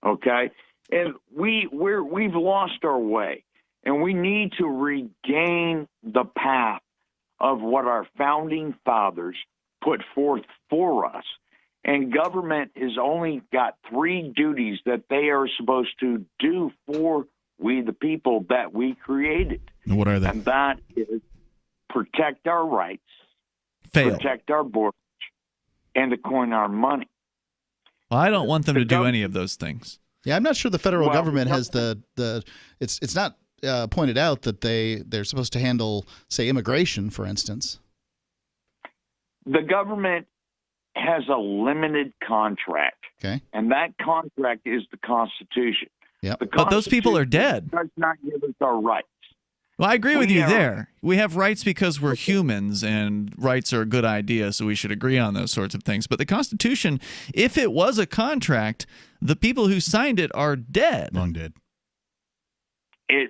Okay? And we've lost our way, and we need to regain the path of what our founding fathers put forth for us. And government has only got 3 duties that they are supposed to do for we, the people that we created. What are they? And that is protect our rights, protect our borders, and to coin our money. Well, I don't want them to do any of those things. Yeah, I'm not sure the federal government has it's not pointed out that they're supposed to handle, say, immigration, for instance. The government has a limited contract. Okay. And that contract is the Constitution. Yep. But those people are dead. Does not give us our rights. Well, I agree with you there. We have rights because we're humans, and rights are a good idea, so we should agree on those sorts of things. But the Constitution, if it was a contract, the people who signed it are dead. Long dead.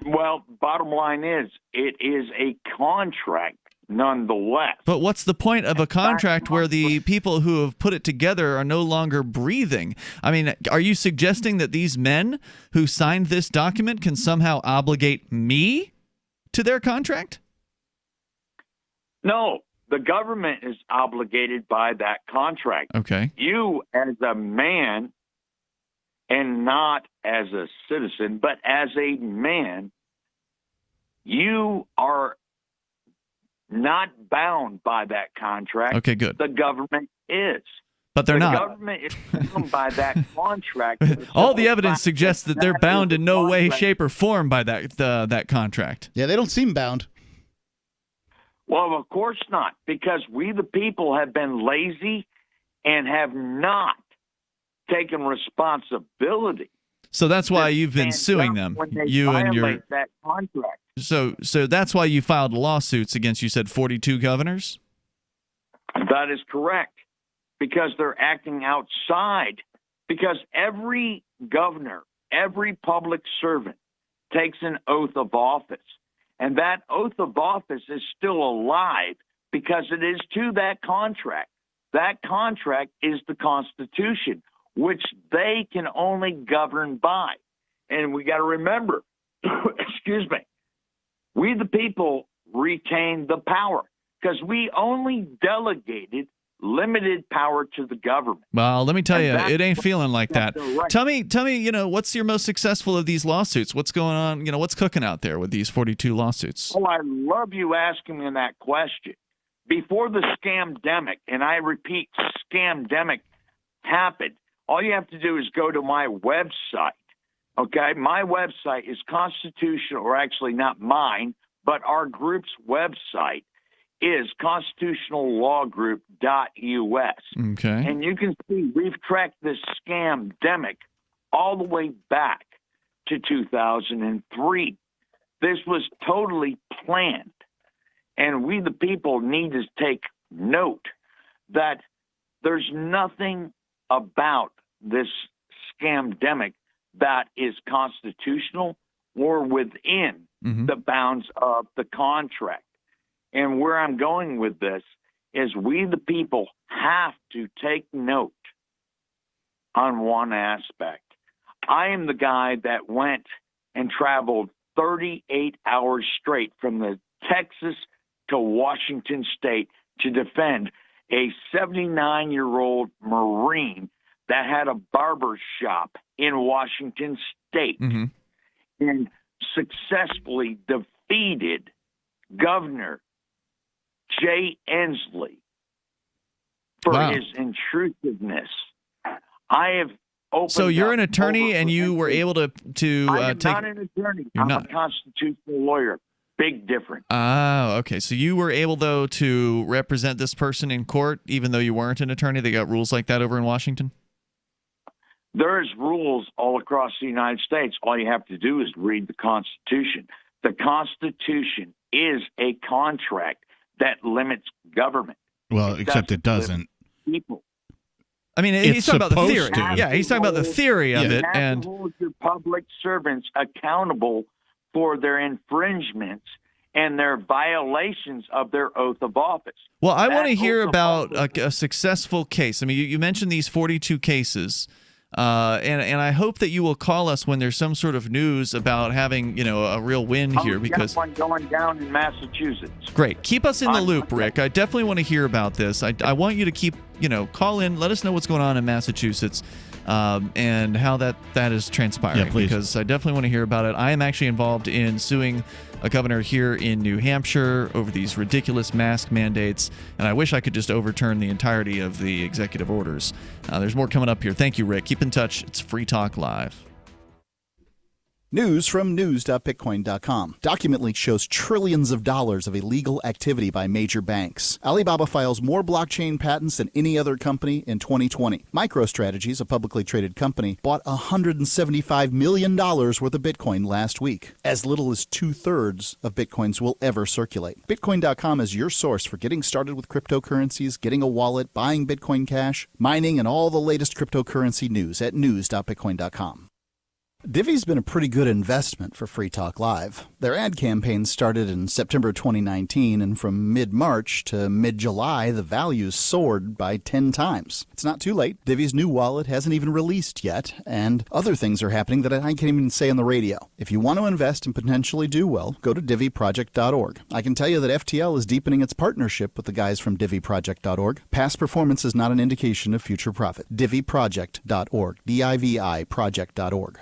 Well, bottom line is, it is a contract nonetheless. But what's the point of a contract where the people who have put it together are no longer breathing? I mean, are you suggesting that these men who signed this document can somehow obligate me to their contract? No, the government is obligated by that contract. Okay. You as a man, and not as a citizen, but as a man, you are not bound by that contract. Okay, good. The government is. But they're not. The government is bound by that contract. All the evidence suggests that they're bound in no way, shape, or form by that contract. Yeah, they don't seem bound. Well, of course not, because we, the people, have been lazy and have not taken responsibility. So that's why you've been suing them. You and your that contract. So that's why you filed lawsuits against, you said, 42 governors? That is correct, because they're acting outside. Because every governor, every public servant takes an oath of office, and that oath of office is still alive because it is to that contract. That contract is the Constitution, which they can only govern by. And we got to remember, excuse me, we the people retain the power because we only delegated limited power to the government. Well, let me tell you, it ain't feeling like that. Right. Tell me, what's your most successful of these lawsuits? What's going on? What's cooking out there with these 42 lawsuits? Oh, I love you asking me that question. Before the scamdemic, and I repeat, scamdemic happened, all you have to do is go to my website. Okay, my website is constitutional, or actually not mine, but our group's website is constitutionallawgroup.us. Okay. And you can see we've tracked this scamdemic all the way back to 2003. This was totally planned. And we, the people, need to take note that there's nothing about this scamdemic that is constitutional or within the bounds of the contract. And where I'm going with this is we, the people, have to take note on one aspect. I am the guy that went and traveled 38 hours straight from the Texas to Washington State to defend a 79-year-old Marine that had a barber shop in Washington State and successfully defeated Governor Jay Inslee for his intrusive-ness. I have opened. So you're an attorney, and you were able to I'm take. not an attorney. I'm a constitutional lawyer. Big difference. Oh, okay. So you were able, though, to represent this person in court, even though you weren't an attorney? They got rules like that over in Washington? There's rules all across the United States. All you have to do is read the Constitution. The Constitution is a contract that limits government. Well, except it doesn't. People. I mean, he's talking about the theory. Yeah, he's talking about the theory of it. You have And to hold your public servants accountable for their infringements and their violations of their oath of office. well, I want to hear about a successful case. I mean, you mentioned these 42 cases. And I hope that you will call us when there's some sort of news about having, a real win here, because one going down in Massachusetts. Great. Keep us in the loop, Rick. I definitely want to hear about this. I want you to keep, call in, let us know what's going on in Massachusetts, and how that is transpiring, because I definitely want to hear about it. I am actually involved in suing a governor here in New Hampshire over these ridiculous mask mandates, and I wish I could just overturn the entirety of the executive orders. There's more coming up here. Thank you, Rick. Keep in touch. It's Free Talk Live. News from news.bitcoin.com. Document leak shows trillions of dollars of illegal activity by major banks. Alibaba files more blockchain patents than any other company in 2020. MicroStrategy's, a publicly traded company, bought $175 million worth of Bitcoin last week. As little as 2/3 of Bitcoins will ever circulate. Bitcoin.com is your source for getting started with cryptocurrencies, getting a wallet, buying Bitcoin Cash, mining, and all the latest cryptocurrency news at news.bitcoin.com. Divvy's been a pretty good investment for Free Talk Live. Their ad campaign started in September 2019, and from mid-March to mid-July, the values soared by 10 times. It's not too late. Divvy's new wallet hasn't even released yet, and other things are happening that I can't even say on the radio. If you want to invest and potentially do well, go to divvyproject.org. I can tell you that FTL is deepening its partnership with the guys from divvyproject.org. Past performance is not an indication of future profit. divvyproject.org. DIVI project.org.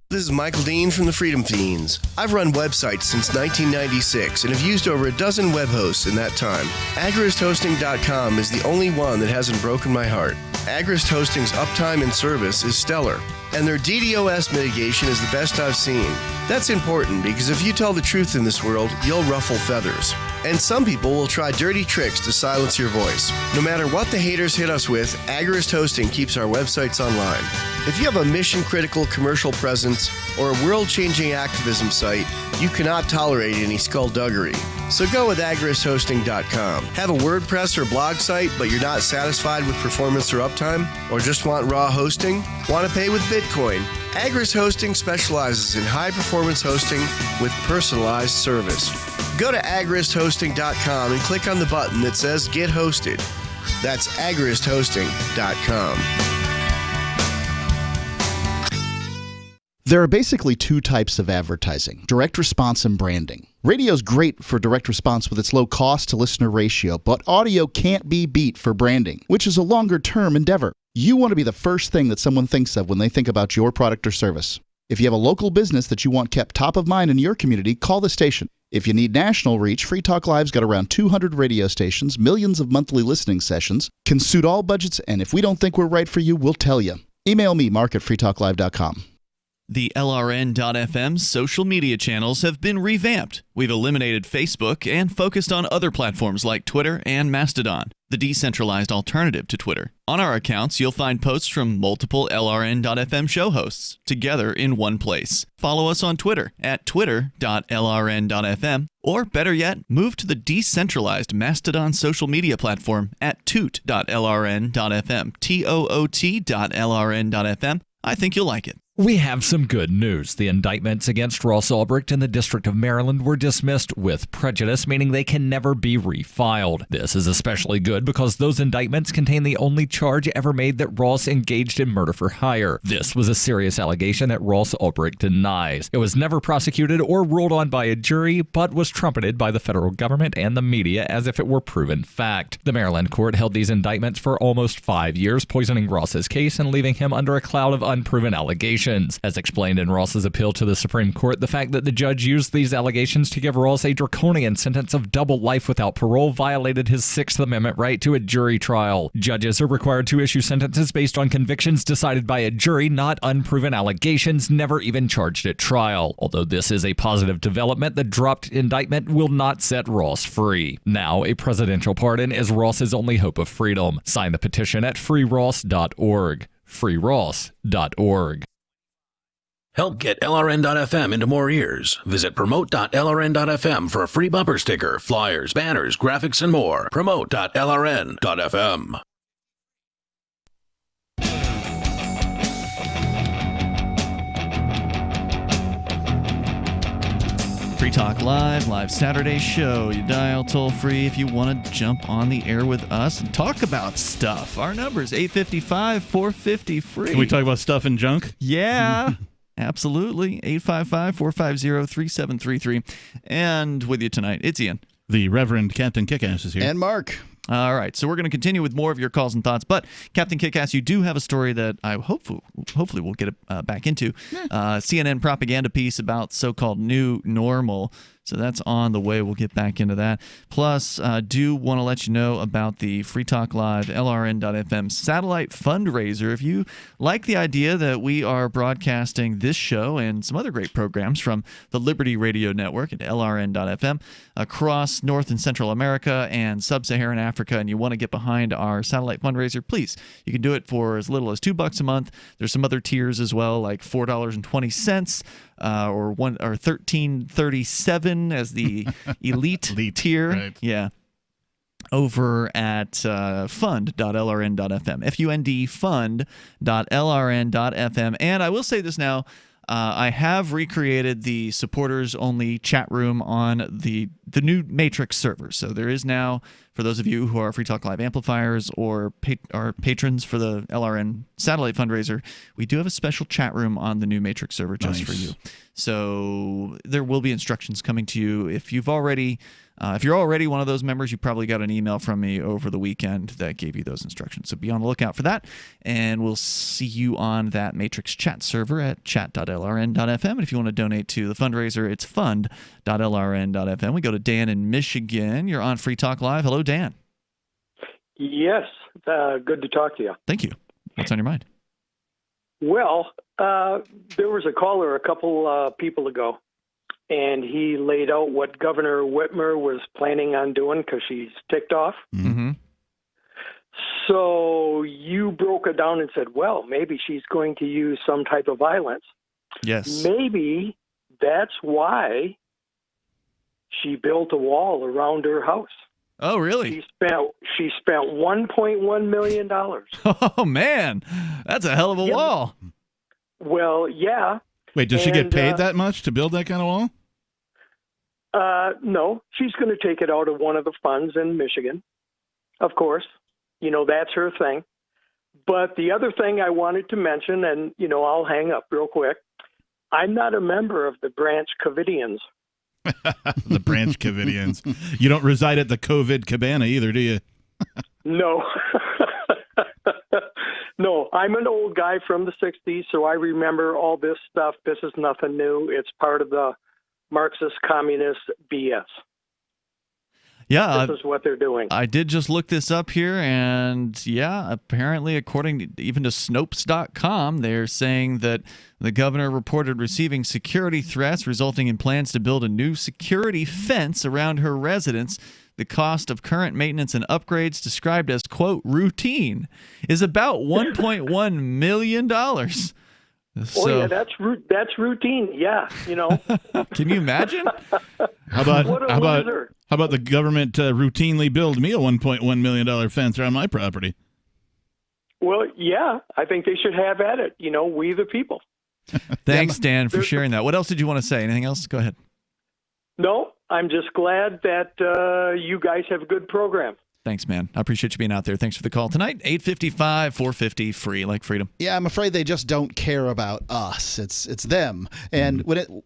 This is Michael Dean from the Freedom Fiends. I've run websites since 1996 and have used over a dozen web hosts in that time. AgristHosting.com is the only one that hasn't broken my heart. Agrist Hosting's uptime and service is stellar, and their DDoS mitigation is the best I've seen. That's important because if you tell the truth in this world, you'll ruffle feathers. And some people will try dirty tricks to silence your voice. No matter what the haters hit us with, Agrist Hosting keeps our websites online. If you have a mission-critical commercial presence or a world-changing activism site, you cannot tolerate any skullduggery. So go with agristhosting.com. Have a WordPress or blog site, but you're not satisfied with performance or uptime? Or just want raw hosting? Want to pay with Bitcoin? Agrist Hosting specializes in high-performance hosting with personalized service. Go to agristhosting.com and click on the button that says Get Hosted. That's agristhosting.com. There are basically two types of advertising, direct response and branding. Radio's great for direct response with its low cost to listener ratio, but audio can't be beat for branding, which is a longer term endeavor. You want to be the first thing that someone thinks of when they think about your product or service. If you have a local business that you want kept top of mind in your community, call the station. If you need national reach, Free Talk Live's got around 200 radio stations, millions of monthly listening sessions, can suit all budgets, and if we don't think we're right for you, we'll tell you. Email me, mark@freetalklive.com. The LRN.FM social media channels have been revamped. We've eliminated Facebook and focused on other platforms like Twitter and Mastodon, the decentralized alternative to Twitter. On our accounts, you'll find posts from multiple LRN.FM show hosts together in one place. Follow us on Twitter at twitter.lrn.fm, or better yet, move to the decentralized Mastodon social media platform at toot.lrn.fm, toot.lrn.fm. I think you'll like it. We have some good news. The indictments against Ross Ulbricht in the District of Maryland were dismissed with prejudice, meaning they can never be refiled. This is especially good because those indictments contain the only charge ever made that Ross engaged in murder for hire. This was a serious allegation that Ross Ulbricht denies. It was never prosecuted or ruled on by a jury, but was trumpeted by the federal government and the media as if it were proven fact. The Maryland court held these indictments for almost 5 years, poisoning Ross's case and leaving him under a cloud of unproven allegations. As explained in Ross's appeal to the Supreme Court, the fact that the judge used these allegations to give Ross a draconian sentence of double life without parole violated his Sixth Amendment right to a jury trial. Judges are required to issue sentences based on convictions decided by a jury, not unproven allegations never even charged at trial. Although this is a positive development, the dropped indictment will not set Ross free. Now, a presidential pardon is Ross's only hope of freedom. Sign the petition at freeross.org. freeross.org. Help get LRN.FM into more ears. Visit promote.lrn.fm for a free bumper sticker, flyers, banners, graphics, and more. Promote.lrn.fm. Free Talk Live Saturday show. You dial toll-free if you want to jump on the air with us and talk about stuff. Our number is 855-450-FREE. Can we talk about stuff and junk? Yeah, absolutely. 855-450-3733. And with you tonight, it's Ian. The Reverend Captain Kickass is here. And Mark. All right, so we're going to continue with more of your calls and thoughts. But, Captain Kickass, you do have a story that I hopefully we'll get back into. CNN propaganda piece about so-called new normal. So that's on the way. We'll get back into that. Plus, do want to let you know about the Free Talk Live LRN.FM satellite fundraiser. If you like the idea that we are broadcasting this show and some other great programs from the Liberty Radio Network at LRN.FM across North and Central America and Sub-Saharan Africa, and you want to get behind our satellite fundraiser, please. You can do it for as little as $2 a month. There's some other tiers as well, like $4.20. Or $13.37 as the elite tier. Right. Yeah. Over at fund.lrn.fm. FUND fund.lrn.fm. And I will say this now. I have recreated the supporters-only chat room on the new Matrix server. So there is now, for those of you who are Free Talk Live amplifiers or are patrons for the LRN satellite fundraiser, we do have a special chat room on the new Matrix server just for you. So there will be instructions coming to you. If you're already one of those members, you probably got an email from me over the weekend that gave you those instructions. So be on the lookout for that, and we'll see you on that Matrix chat server at chat.lrn.fm. And if you want to donate to the fundraiser, it's fund.lrn.fm. We go to Dan in Michigan. You're on Free Talk Live. Hello, Dan. Yes, good to talk to you. Thank you. What's on your mind? Well, there was a caller a couple people ago, and he laid out what Governor Whitmer was planning on doing because she's ticked off. Mm-hmm. So you broke it down and said, well, maybe she's going to use some type of violence. Yes. Maybe that's why she built a wall around her house. Oh, really? She spent $1.1 million. Oh, man. That's a hell of a wall. Well, yeah. Wait, does she get paid that much to build that kind of wall? No, she's going to take it out of one of the funds in Michigan, of course. That's her thing. But the other thing I wanted to mention, and, I'll hang up real quick, I'm not a member of the Branch Covidians. The Branch Covidians. You don't reside at the COVID cabana either, do you? No. No, I'm an old guy from the 60s, so I remember all this stuff. This is nothing new. It's part of the Marxist communist BS. Yeah, this is what they're doing. I did just look this up here, and yeah, apparently, according to, even to Snopes.com, they're saying that the governor reported receiving security threats resulting in plans to build a new security fence around her residence. The cost of current maintenance and upgrades, described as, quote, routine, is about $1.1 million. So, yeah, that's routine. Yeah, Can you imagine? How about the government routinely build me a $1.1 million fence around my property? Well, yeah, I think they should have at it. We the people. Thanks, Dan, for sharing that. What else did you want to say? Anything else? Go ahead. No, I'm just glad that you guys have a good program. Thanks, man. I appreciate you being out there. Thanks for the call tonight. 855-450-FREE, like freedom. Yeah, I'm afraid they just don't care about us. It's them. And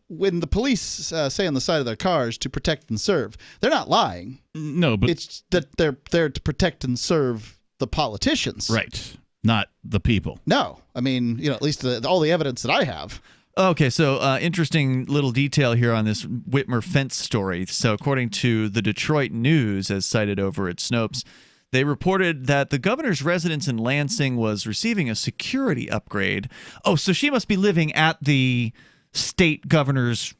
when the police say on the side of their cars to protect and serve, they're not lying. No, but it's that they're there to protect and serve the politicians. Right. Not the people. No. I mean, at least all the evidence that I have. Okay, so interesting little detail here on this Whitmer fence story. So according to the Detroit News, as cited over at Snopes, they reported that the governor's residence in Lansing was receiving a security upgrade. Oh, so she must be living at the state governor's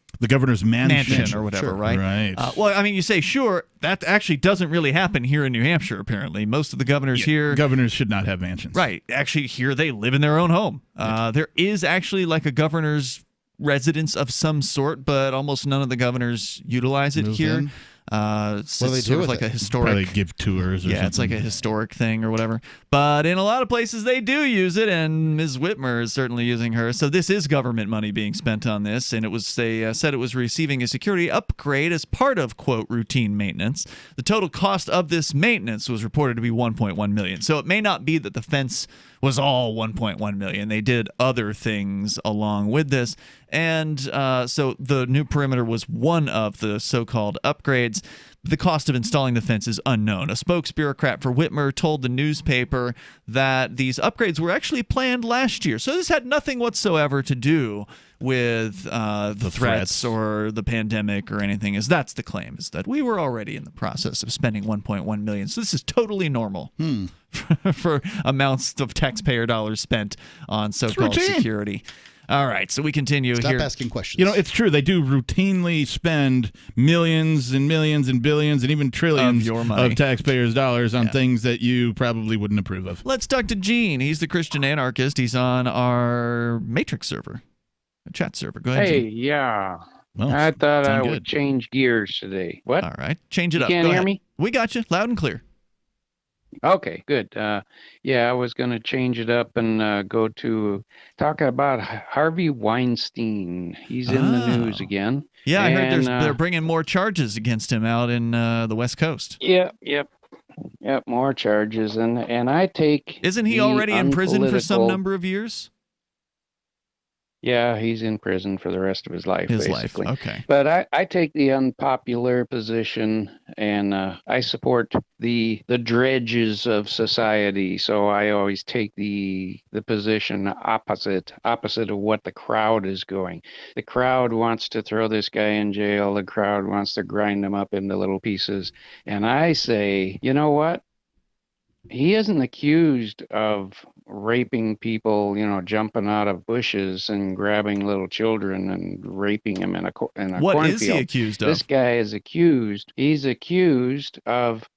mansion or whatever, sure. Right? Right. Well, I mean, you say, sure, that actually doesn't really happen here in New Hampshire, apparently. Most of the governors here... Governors should not have mansions. Right. Actually, here they live in their own home. There is actually like a governor's residence of some sort, but almost none of the governors utilize it here. What do they do with like it? a historic. Probably give tours or something. It's like a historic thing or whatever. But in a lot of places they do use it, and Ms. Whitmer is certainly using hers. So this is government money being spent on this, and they said it was receiving a security upgrade as part of, quote, routine maintenance. The total cost of this maintenance was reported to be $1.1 million. So it may not be that the fence was all $1.1 million. They did other things along with this. And so the new perimeter was one of the so-called upgrades. The cost of installing the fence is unknown. A spokesbureaucrat for Whitmer told the newspaper that these upgrades were actually planned last year. So this had nothing whatsoever to do with the threats or the pandemic or anything. That's the claim, is that we were already in the process of spending $1.1 million. So this is totally normal for amounts of taxpayer dollars spent on so-called security. All right, so we continue Stop here. asking questions. You know, it's true. They do routinely spend millions and millions and billions and even trillions Of your money. of taxpayers' dollars on things that you probably wouldn't approve of. Let's talk to Gene. He's the Christian anarchist. He's on our Matrix server, a chat server. Go ahead, Hey, Gene. yeah. Well, I thought I sound would good. change gears today. What? All right, change it You up. can't Go hear ahead. me? We got you, loud and clear. Okay, good. Yeah, I was going to change it up and go to talk about Harvey Weinstein. He's in the news again. Yeah, I heard And, they're bringing more charges against him out in the West Coast. Yep, more charges. And I take. Isn't he the already in prison for some unpolitical- number of years? Yeah, he's in prison for the rest of his life, basically. Okay. But I take the unpopular position, and I support the dredges of society. So I always take the position opposite of what the crowd is going. The crowd wants to throw this guy in jail. The crowd wants to grind him up into little pieces. And I say, you know what? He isn't accused of raping people, jumping out of bushes and grabbing little children and raping them in a cornfield. What is he accused of? This guy is accused. He's accused of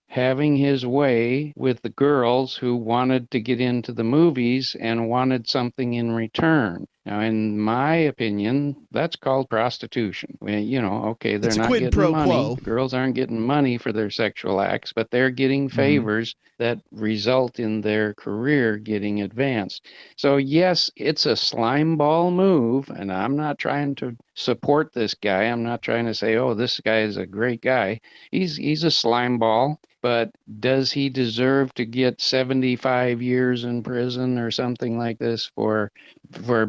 having his way with the girls who wanted to get into the movies and wanted something in return. Now, in my opinion, that's called prostitution. Okay, they're It's a not quid getting pro money. quo. Girls aren't getting money for their sexual acts, but they're getting favors that result in their career getting advanced. So, yes, it's a slime ball move, and I'm not trying to support this guy. I'm not trying to say, oh, this guy is a great guy. He's a slime ball. But does he deserve to get 75 years in prison or something like this for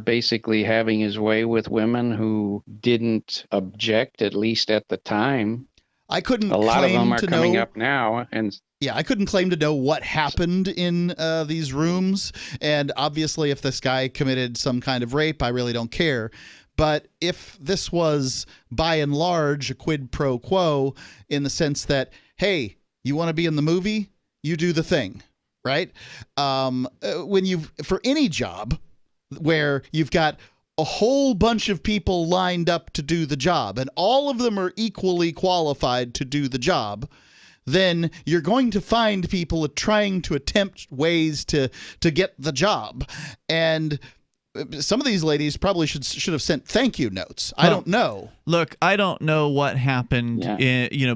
basically having his way with women who didn't object, at least at the time? I couldn't A lot of claim them are to coming know. up now, and Yeah, I couldn't claim to know what happened in these rooms. And obviously, if this guy committed some kind of rape, I really don't care. But if this was, by and large, a quid pro quo in the sense that, hey, you want to be in the movie? You do the thing, right? For any job where you've got a whole bunch of people lined up to do the job and all of them are equally qualified to do the job, then you're going to find people trying to attempt ways to get the job. And some of these ladies probably should have sent thank you notes. I don't know. Look, I don't know what happened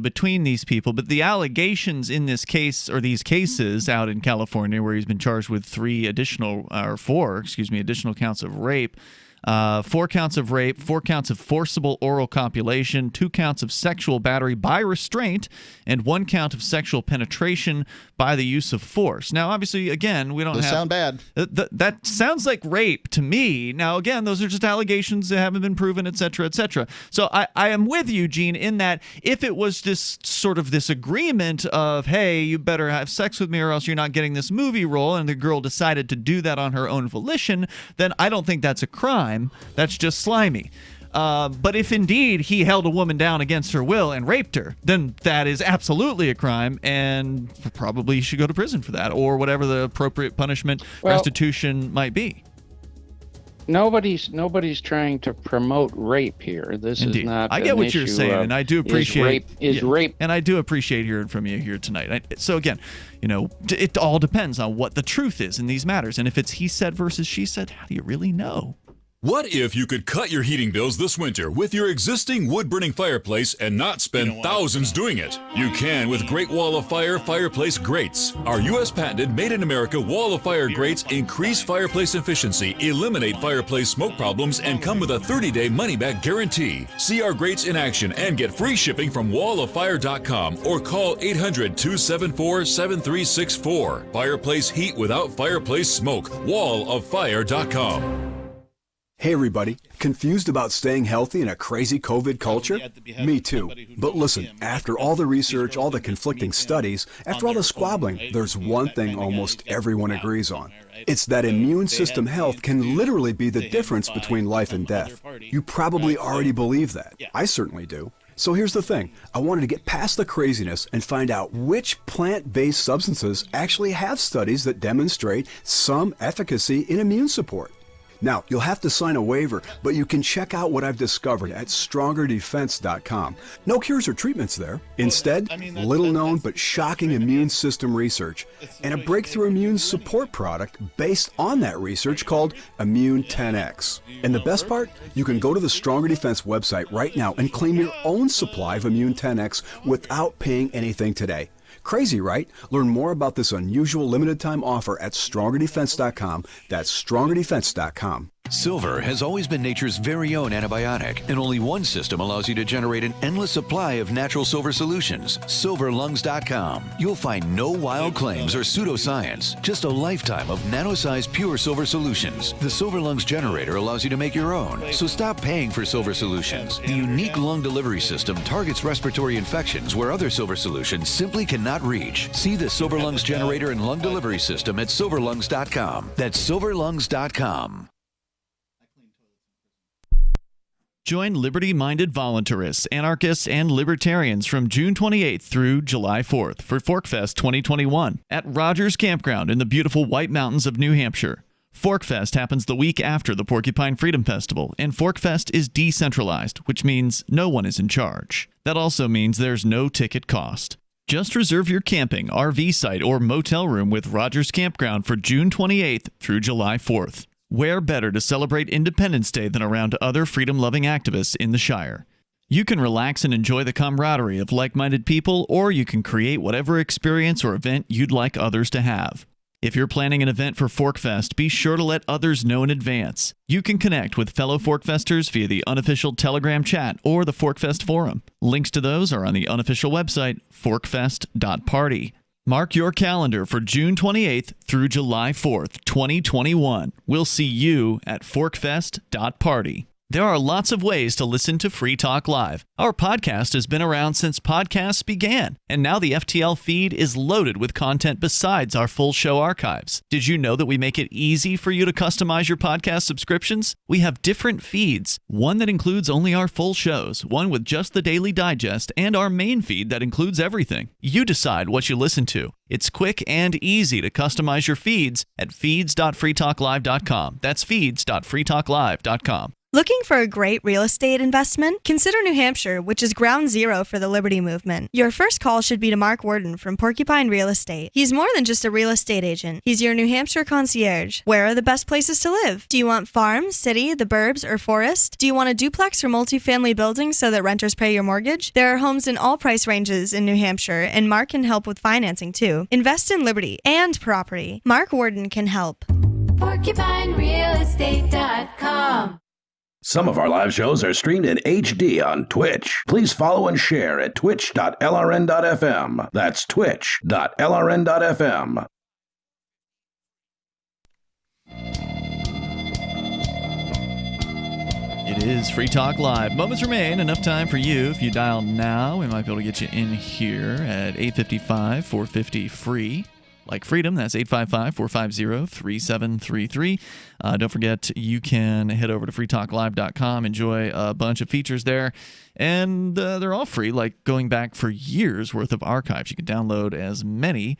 between these people, but the allegations in this case, or these cases out in California where he's been charged with four additional counts of rape. 4 counts of rape, 4 counts of forcible oral copulation, 2 counts of sexual battery by restraint, and 1 count of sexual penetration by the use of force. Now, obviously, again, we don't Those have... sound bad. That sounds like rape to me. Now, again, those are just allegations that haven't been proven, et cetera, et cetera. So I am with you, Gene, in that if it was just sort of this agreement of, hey, you better have sex with me or else you're not getting this movie role, and the girl decided to do that on her own volition, then I don't think that's a crime. That's just slimy. But if indeed he held a woman down against her will and raped her, then that is absolutely a crime, and probably should go to prison for that, or whatever the appropriate punishment, restitution might be. Nobody's trying to promote rape here. This Indeed. is not. I get what you're saying, and I do appreciate rape. And I do appreciate hearing from you here tonight. So again, it all depends on what the truth is in these matters, and if it's he said versus she said, how do you really know? What if you could cut your heating bills this winter with your existing wood-burning fireplace and not spend thousands doing it? You can with Great Wall of Fire fireplace grates. Our U.S. patented made-in-America Wall of Fire grates increase fireplace efficiency, eliminate fireplace smoke problems, and come with a 30-day money-back guarantee. See our grates in action and get free shipping from walloffire.com or call 800-274-7364. Fireplace heat without fireplace smoke. walloffire.com. Hey everybody, confused about staying healthy in a crazy COVID culture? Me too. But listen, after all the research, all the conflicting studies, after all the squabbling, there's one thing almost everyone agrees on. It's that immune system health can literally be the difference between life and death. You probably already believe that. I certainly do. So here's the thing. I wanted to get past the craziness and find out which plant-based substances actually have studies that demonstrate some efficacy in immune support. Now, you'll have to sign a waiver, but you can check out what I've discovered at StrongerDefense.com. No cures or treatments there. Instead, little-known but shocking immune system research and a breakthrough immune support product based on that research called Immune 10X. And the best part? You can go to the Stronger Defense website right now and claim your own supply of Immune 10X without paying anything today. Crazy, right? Learn more about this unusual limited-time offer at StrongerDefense.com. That's StrongerDefense.com. Silver has always been nature's very own antibiotic, and only one system allows you to generate an endless supply of natural silver solutions. SilverLungs.com. You'll find no wild claims or pseudoscience, just a lifetime of nano-sized pure silver solutions. The Silver Lungs generator allows you to make your own, so stop paying for silver solutions. The unique lung delivery system targets respiratory infections where other silver solutions simply cannot reach. See the Silver Lungs generator and lung delivery system at SilverLungs.com. That's SilverLungs.com. Join liberty-minded voluntarists, anarchists, and libertarians from June 28th through July 4th for Forkfest 2021 at Rogers Campground in the beautiful White Mountains of New Hampshire. Forkfest happens the week after the Porcupine Freedom Festival, and Forkfest is decentralized, which means no one is in charge. That also means there's no ticket cost. Just reserve your camping, RV site, or motel room with Rogers Campground for June 28th through July 4th. Where better to celebrate Independence Day than around other freedom-loving activists in the Shire? You can relax and enjoy the camaraderie of like-minded people, or you can create whatever experience or event you'd like others to have. If you're planning an event for Forkfest, be sure to let others know in advance. You can connect with fellow Forkfesters via the unofficial Telegram chat or the Forkfest forum. Links to those are on the unofficial website, forkfest.party. Mark your calendar for June 28th through July 4th, 2021. We'll see you at forkfest.party. There are lots of ways to listen to Free Talk Live. Our podcast has been around since podcasts began, and now the FTL feed is loaded with content besides our full show archives. Did you know that we make it easy for you to customize your podcast subscriptions? We have different feeds, one that includes only our full shows, one with just the Daily Digest, and our main feed that includes everything. You decide what you listen to. It's quick and easy to customize your feeds at feeds.freetalklive.com. That's feeds.freetalklive.com. Looking for a great real estate investment? Consider New Hampshire, which is ground zero for the Liberty Movement. Your first call should be to Mark Worden from Porcupine Real Estate. He's more than just a real estate agent. He's your New Hampshire concierge. Where are the best places to live? Do you want farm, city, the burbs, or forest? Do you want a duplex or multifamily building so that renters pay your mortgage? There are homes in all price ranges in New Hampshire, and Mark can help with financing too. Invest in liberty and property. Mark Worden can help. PorcupineRealEstate.com. Some of our live shows are streamed in HD on Twitch. Please follow and share at twitch.lrn.fm. That's twitch.lrn.fm. It is Free Talk Live. Moments remain. Enough time for you. If you dial now, we might be able to get you in here at 855-450-FREE. Like freedom, that's 855-450-3733. Don't forget, you can head over to freetalklive.com, enjoy a bunch of features there, and they're all free, like going back for years worth of archives. You can download as many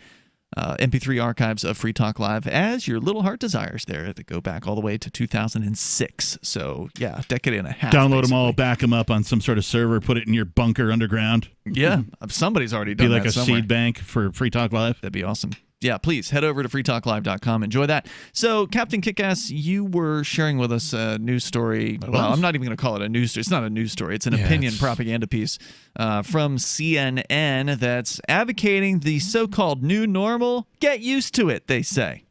MP3 archives of Free Talk Live as your little heart desires there that go back all the way to 2006. So, yeah, a decade and a half. Download basically. them all, back them up on some sort of server, put it in your bunker underground. Yeah, somebody's already done that. Be like a seed bank for Free Talk Live. That'd be awesome. Yeah, please head over to freetalklive.com. Enjoy that. So, Captain Kickass, you were sharing with us a news story. Well, I'm not even going to call it a news story. It's not a news story. It's an opinion propaganda piece from CNN that's advocating the so-called new normal. Get used to it, they say.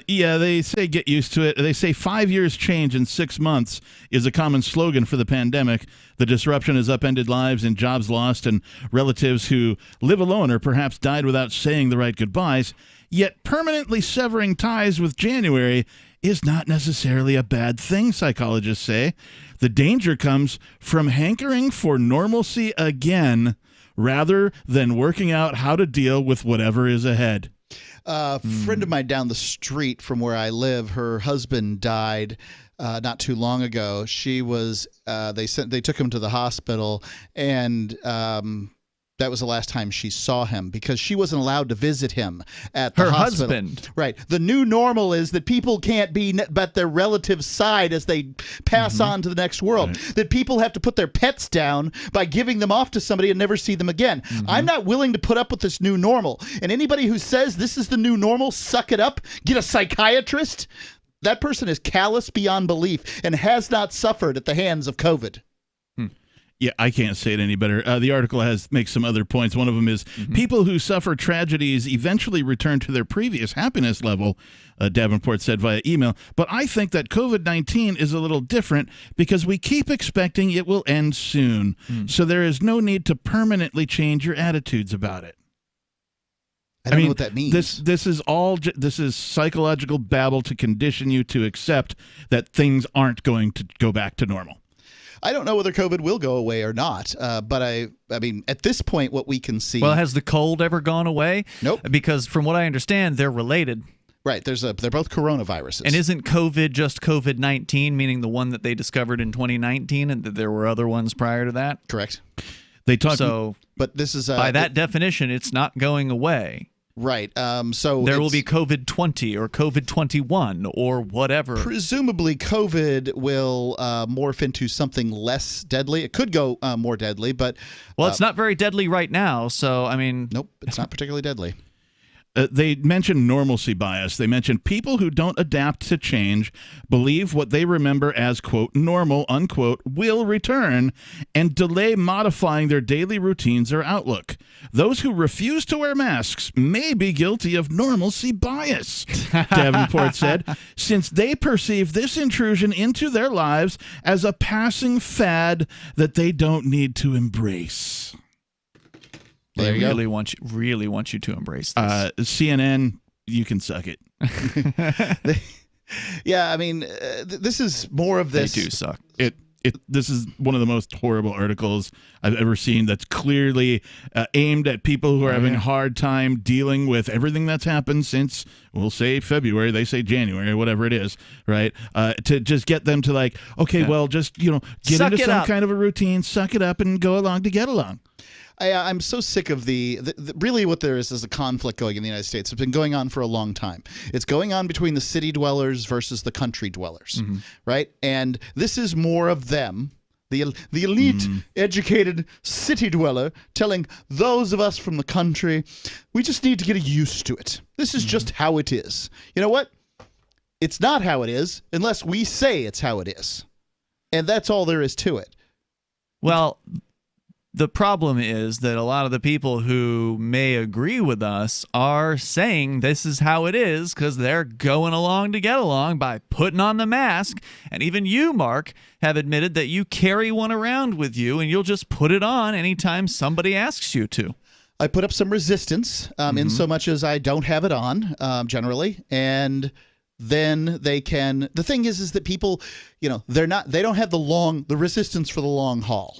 Yeah, they say get used to it. They say 5 years change in 6 months is a common slogan for the pandemic. The disruption has upended lives and jobs lost and relatives who live alone or perhaps died without saying the right goodbyes. Yet permanently severing ties with January is not necessarily a bad thing, psychologists say. The danger comes from hankering for normalcy again rather than working out how to deal with whatever is ahead. A friend of mine down the street from where I live, her husband died not too long ago. She was they took him to the hospital, and that was the last time she saw him because she wasn't allowed to visit him at the hospital. Her husband. Right. The new normal is that people can't be at their relative's side as they pass on to the next world. Right. That people have to put their pets down by giving them off to somebody and never see them again. I'm not willing to put up with this new normal. And anybody who says this is the new normal, suck it up, get a psychiatrist. That person is callous beyond belief and has not suffered at the hands of COVID. Yeah, I can't say it any better. The article makes some other points. One of them is people who suffer tragedies eventually return to their previous happiness level, Davenport said via email. But I think that COVID-19 is a little different because we keep expecting it will end soon. So there is no need to permanently change your attitudes about it. I don't know what that means. This is psychological babble to condition you to accept that things aren't going to go back to normal. I don't know whether COVID will go away or not, but I mean, at this point, what we can see. Well, has the cold ever gone away? Nope. Because from what I understand, they're related. Right. They're both coronaviruses. And isn't COVID just COVID-19, meaning the one that they discovered in 2019, and that there were other ones prior to that? Correct. They talk. So, but this is by that definition, it's not going away. Right. So there will be COVID-20 or COVID-21 or whatever. Presumably, COVID will morph into something less deadly. It could go more deadly, but it's not very deadly right now. So I mean, nope, it's not particularly deadly. They mentioned normalcy bias. They mentioned people who don't adapt to change believe what they remember as, quote, normal, unquote, will return and delay modifying their daily routines or outlook. Those who refuse to wear masks may be guilty of normalcy bias, Davenport said, since they perceive this intrusion into their lives as a passing fad that they don't need to embrace. They really want you to embrace this. CNN, you can suck it. Yeah, I mean, this is more of this. They do suck. This is one of the most horrible articles I've ever seen that's clearly aimed at people who are having a hard time dealing with everything that's happened since, we'll say February, they say January, whatever it is, right? To just get them to like, okay, well, just, get suck into some up. kind of a routine, suck it up, and go along to get along. I'm so sick of really what there is a conflict going in the United States. It's been going on for a long time. It's going on between the city dwellers versus the country dwellers, right? And this is more of them, the elite, educated city dweller, telling those of us from the country, we just need to get used to it. This is just how it is. You know what? It's not how it is unless we say it's how it is. And that's all there is to it. Well, the problem is that a lot of the people who may agree with us are saying this is how it is because they're going along to get along by putting on the mask. And even you, Mark, have admitted that you carry one around with you and you'll just put it on anytime somebody asks you to. I put up some resistance in so much as I don't have it on generally. And then they can. The thing is that people, they don't have the resistance for the long haul.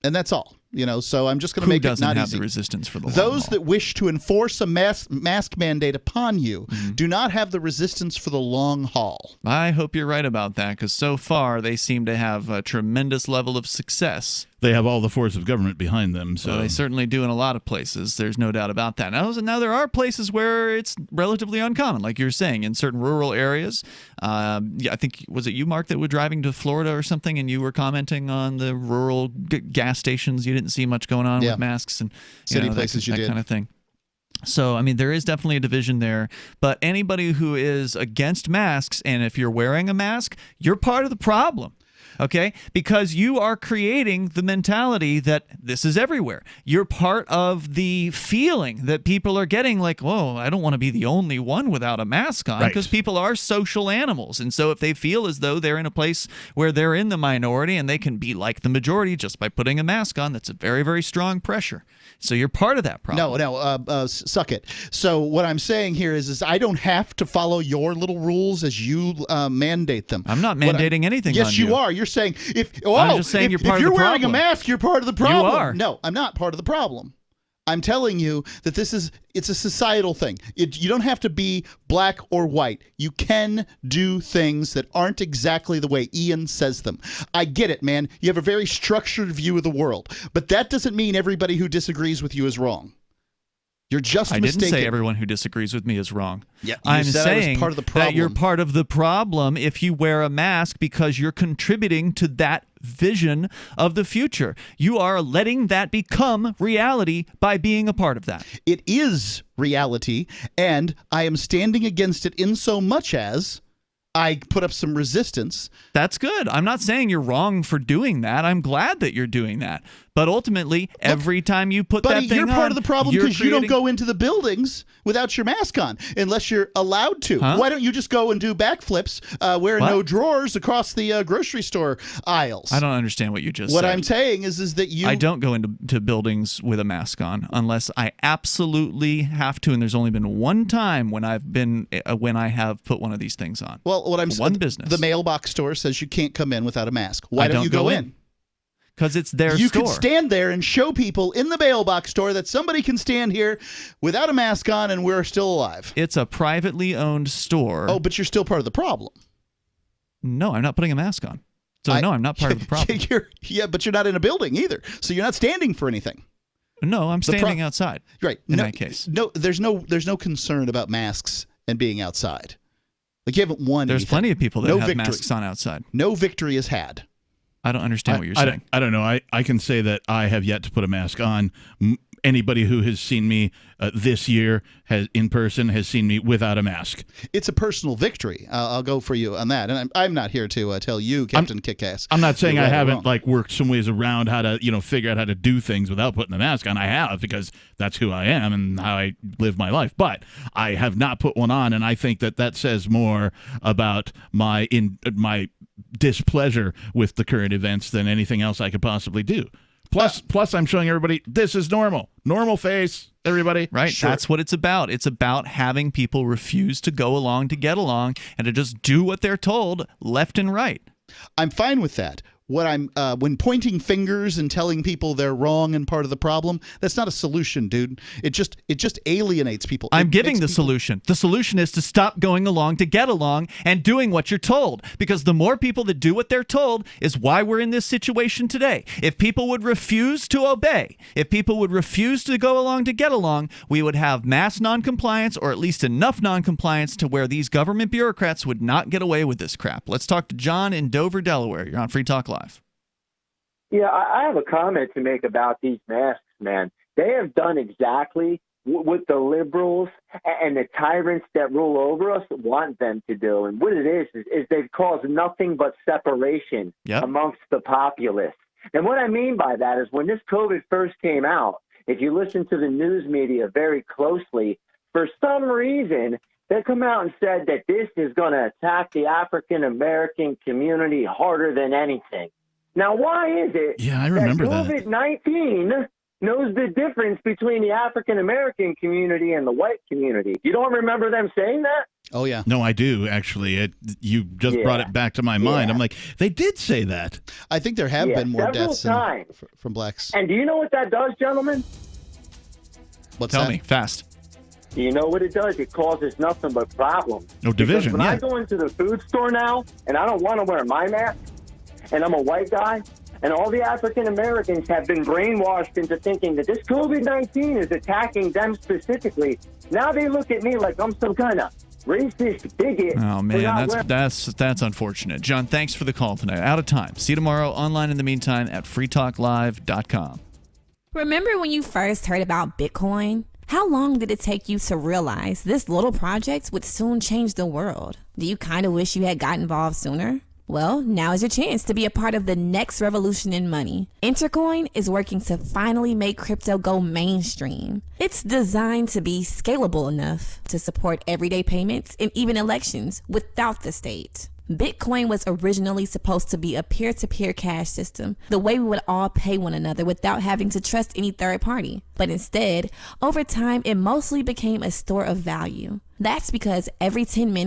And that's all. So I'm just going to make it not easy. Who doesn't have the resistance for the long Those haul? that wish to enforce a mask mandate upon you do not have the resistance for the long haul. I hope you're right about that, because so far they seem to have a tremendous level of success. They have all the force of government behind them. So well, they certainly do in a lot of places. There's no doubt about that. Now there are places where it's relatively uncommon, like you're saying, in certain rural areas. I think, was it you, Mark, that were driving to Florida or something, and you were commenting on the rural gas stations? You didn't see much going on with masks and city places. that kind of thing. So, I mean, there is definitely a division there. But anybody who is against masks, and if you're wearing a mask, you're part of the problem. Okay? Because you are creating the mentality that this is everywhere. You're part of the feeling that people are getting like, whoa, I don't want to be the only one without a mask on, because people are social animals. And so if they feel as though they're in a place where they're in the minority and they can be like the majority just by putting a mask on, that's a very, very strong pressure. So you're part of that problem. No, suck it. So what I'm saying here is I don't have to follow your little rules as you mandate them. I'm not mandating anything on you. Yes, you are. You're saying I'm just saying you're part of the problem. If you're wearing a mask, you're part of the problem. You are. No, I'm not part of the problem. I'm telling you that it's a societal thing. You don't have to be black or white. You can do things that aren't exactly the way Ian says them. I get it, man. You have a very structured view of the world. But that doesn't mean everybody who disagrees with you is wrong. You're just mistaken. I didn't say everyone who disagrees with me is wrong. Yeah, I'm said I was saying part of the problem. that you're part of the problem if you wear a mask because you're contributing to that vision of the future. You are letting that become reality by being a part of that. It is reality, and I am standing against it in so much as I put up some resistance. That's good. I'm not saying you're wrong for doing that. I'm glad that you're doing that. But ultimately, every time you put that thing on, you're part of the problem because you don't go into the buildings without your mask on unless you're allowed to. Huh? Why don't you just go and do backflips wearing no drawers across the grocery store aisles? I don't understand what you just said. What I'm saying is that you... I don't go into buildings with a mask on unless I absolutely have to, and there's only been one time when I have put one of these things on. Well, what I'm saying, business. The mailbox store says you can't come in without a mask. Why don't you go in? Because it's their store. You can stand there and show people in the mailbox store that somebody can stand here without a mask on and we're still alive. It's a privately owned store. Oh, but you're still part of the problem. No, I'm not putting a mask on. So no, I'm not part of the problem. But you're not in a building either. So you're not standing for anything. No, I'm standing outside. Right. In that case. No, there's no concern about masks and being outside. Like you haven't won There's anything. plenty of people that have victory. masks on outside. No victory is had. I don't understand what you're saying. I don't know. I can say that I have yet to put a mask on. Anybody who has seen me this year in person has seen me without a mask. It's a personal victory. I'll go for you on that. And I'm not here to tell you, Captain Kickass. I'm not saying I haven't worked some ways around how to figure out how to do things without putting the mask on. I have, because that's who I am and how I live my life. But I have not put one on, and I think that says more about my displeasure with the current events than anything else I could possibly do. Plus, I'm showing everybody this is normal. Normal face, everybody. Right. Sure. That's what it's about. It's about having people refuse to go along to get along and to just do what they're told left and right. I'm fine with that. What I'm when pointing fingers and telling people they're wrong and part of the problem, that's not a solution, dude. It just alienates people. I'm giving the solution. The solution is to stop going along to get along and doing what you're told, because the more people that do what they're told is why we're in this situation today. If people would refuse to obey, if people would refuse to go along to get along, we would have mass noncompliance, or at least enough noncompliance to where these government bureaucrats would not get away with this crap. Let's talk to John in Dover, Delaware. You're on Free Talk Live. Yeah, I have a comment to make about these masks, man. They have done exactly what the liberals and the tyrants that rule over us want them to do. And what it is they've caused nothing but separation amongst the populace. And what I mean by that is when this COVID first came out, if you listen to the news media very closely, for some reason, they come out and said that this is going to attack the African-American community harder than anything. Now, why is it that COVID-19 knows the difference between the African-American community and the white community? You don't remember them saying that? Oh, yeah. No, I do, actually. You just brought it back to my mind. I'm like, they did say that. I think there have been more deaths from blacks. And do you know what that does, gentlemen? Tell me, fast. You know what it does? It causes nothing but problems. No division, When I go into the food store now and I don't want to wear my mask, and I'm a white guy, and all the African Americans have been brainwashed into thinking that this COVID-19 is attacking them specifically. Now they look at me like I'm some kind of racist bigot. Oh man, that's unfortunate. John, thanks for the call tonight. Out of time. See you tomorrow online in the meantime at freetalklive.com. Remember when you first heard about Bitcoin? How long did it take you to realize this little project would soon change the world? Do you kind of wish you had got involved sooner? Well, now is your chance to be a part of the next revolution in money. Intercoin is working to finally make crypto go mainstream. It's designed to be scalable enough to support everyday payments and even elections without the state. Bitcoin was originally supposed to be a peer-to-peer cash system, the way we would all pay one another without having to trust any third party. But instead, over time, it mostly became a store of value. That's because every 10 minutes,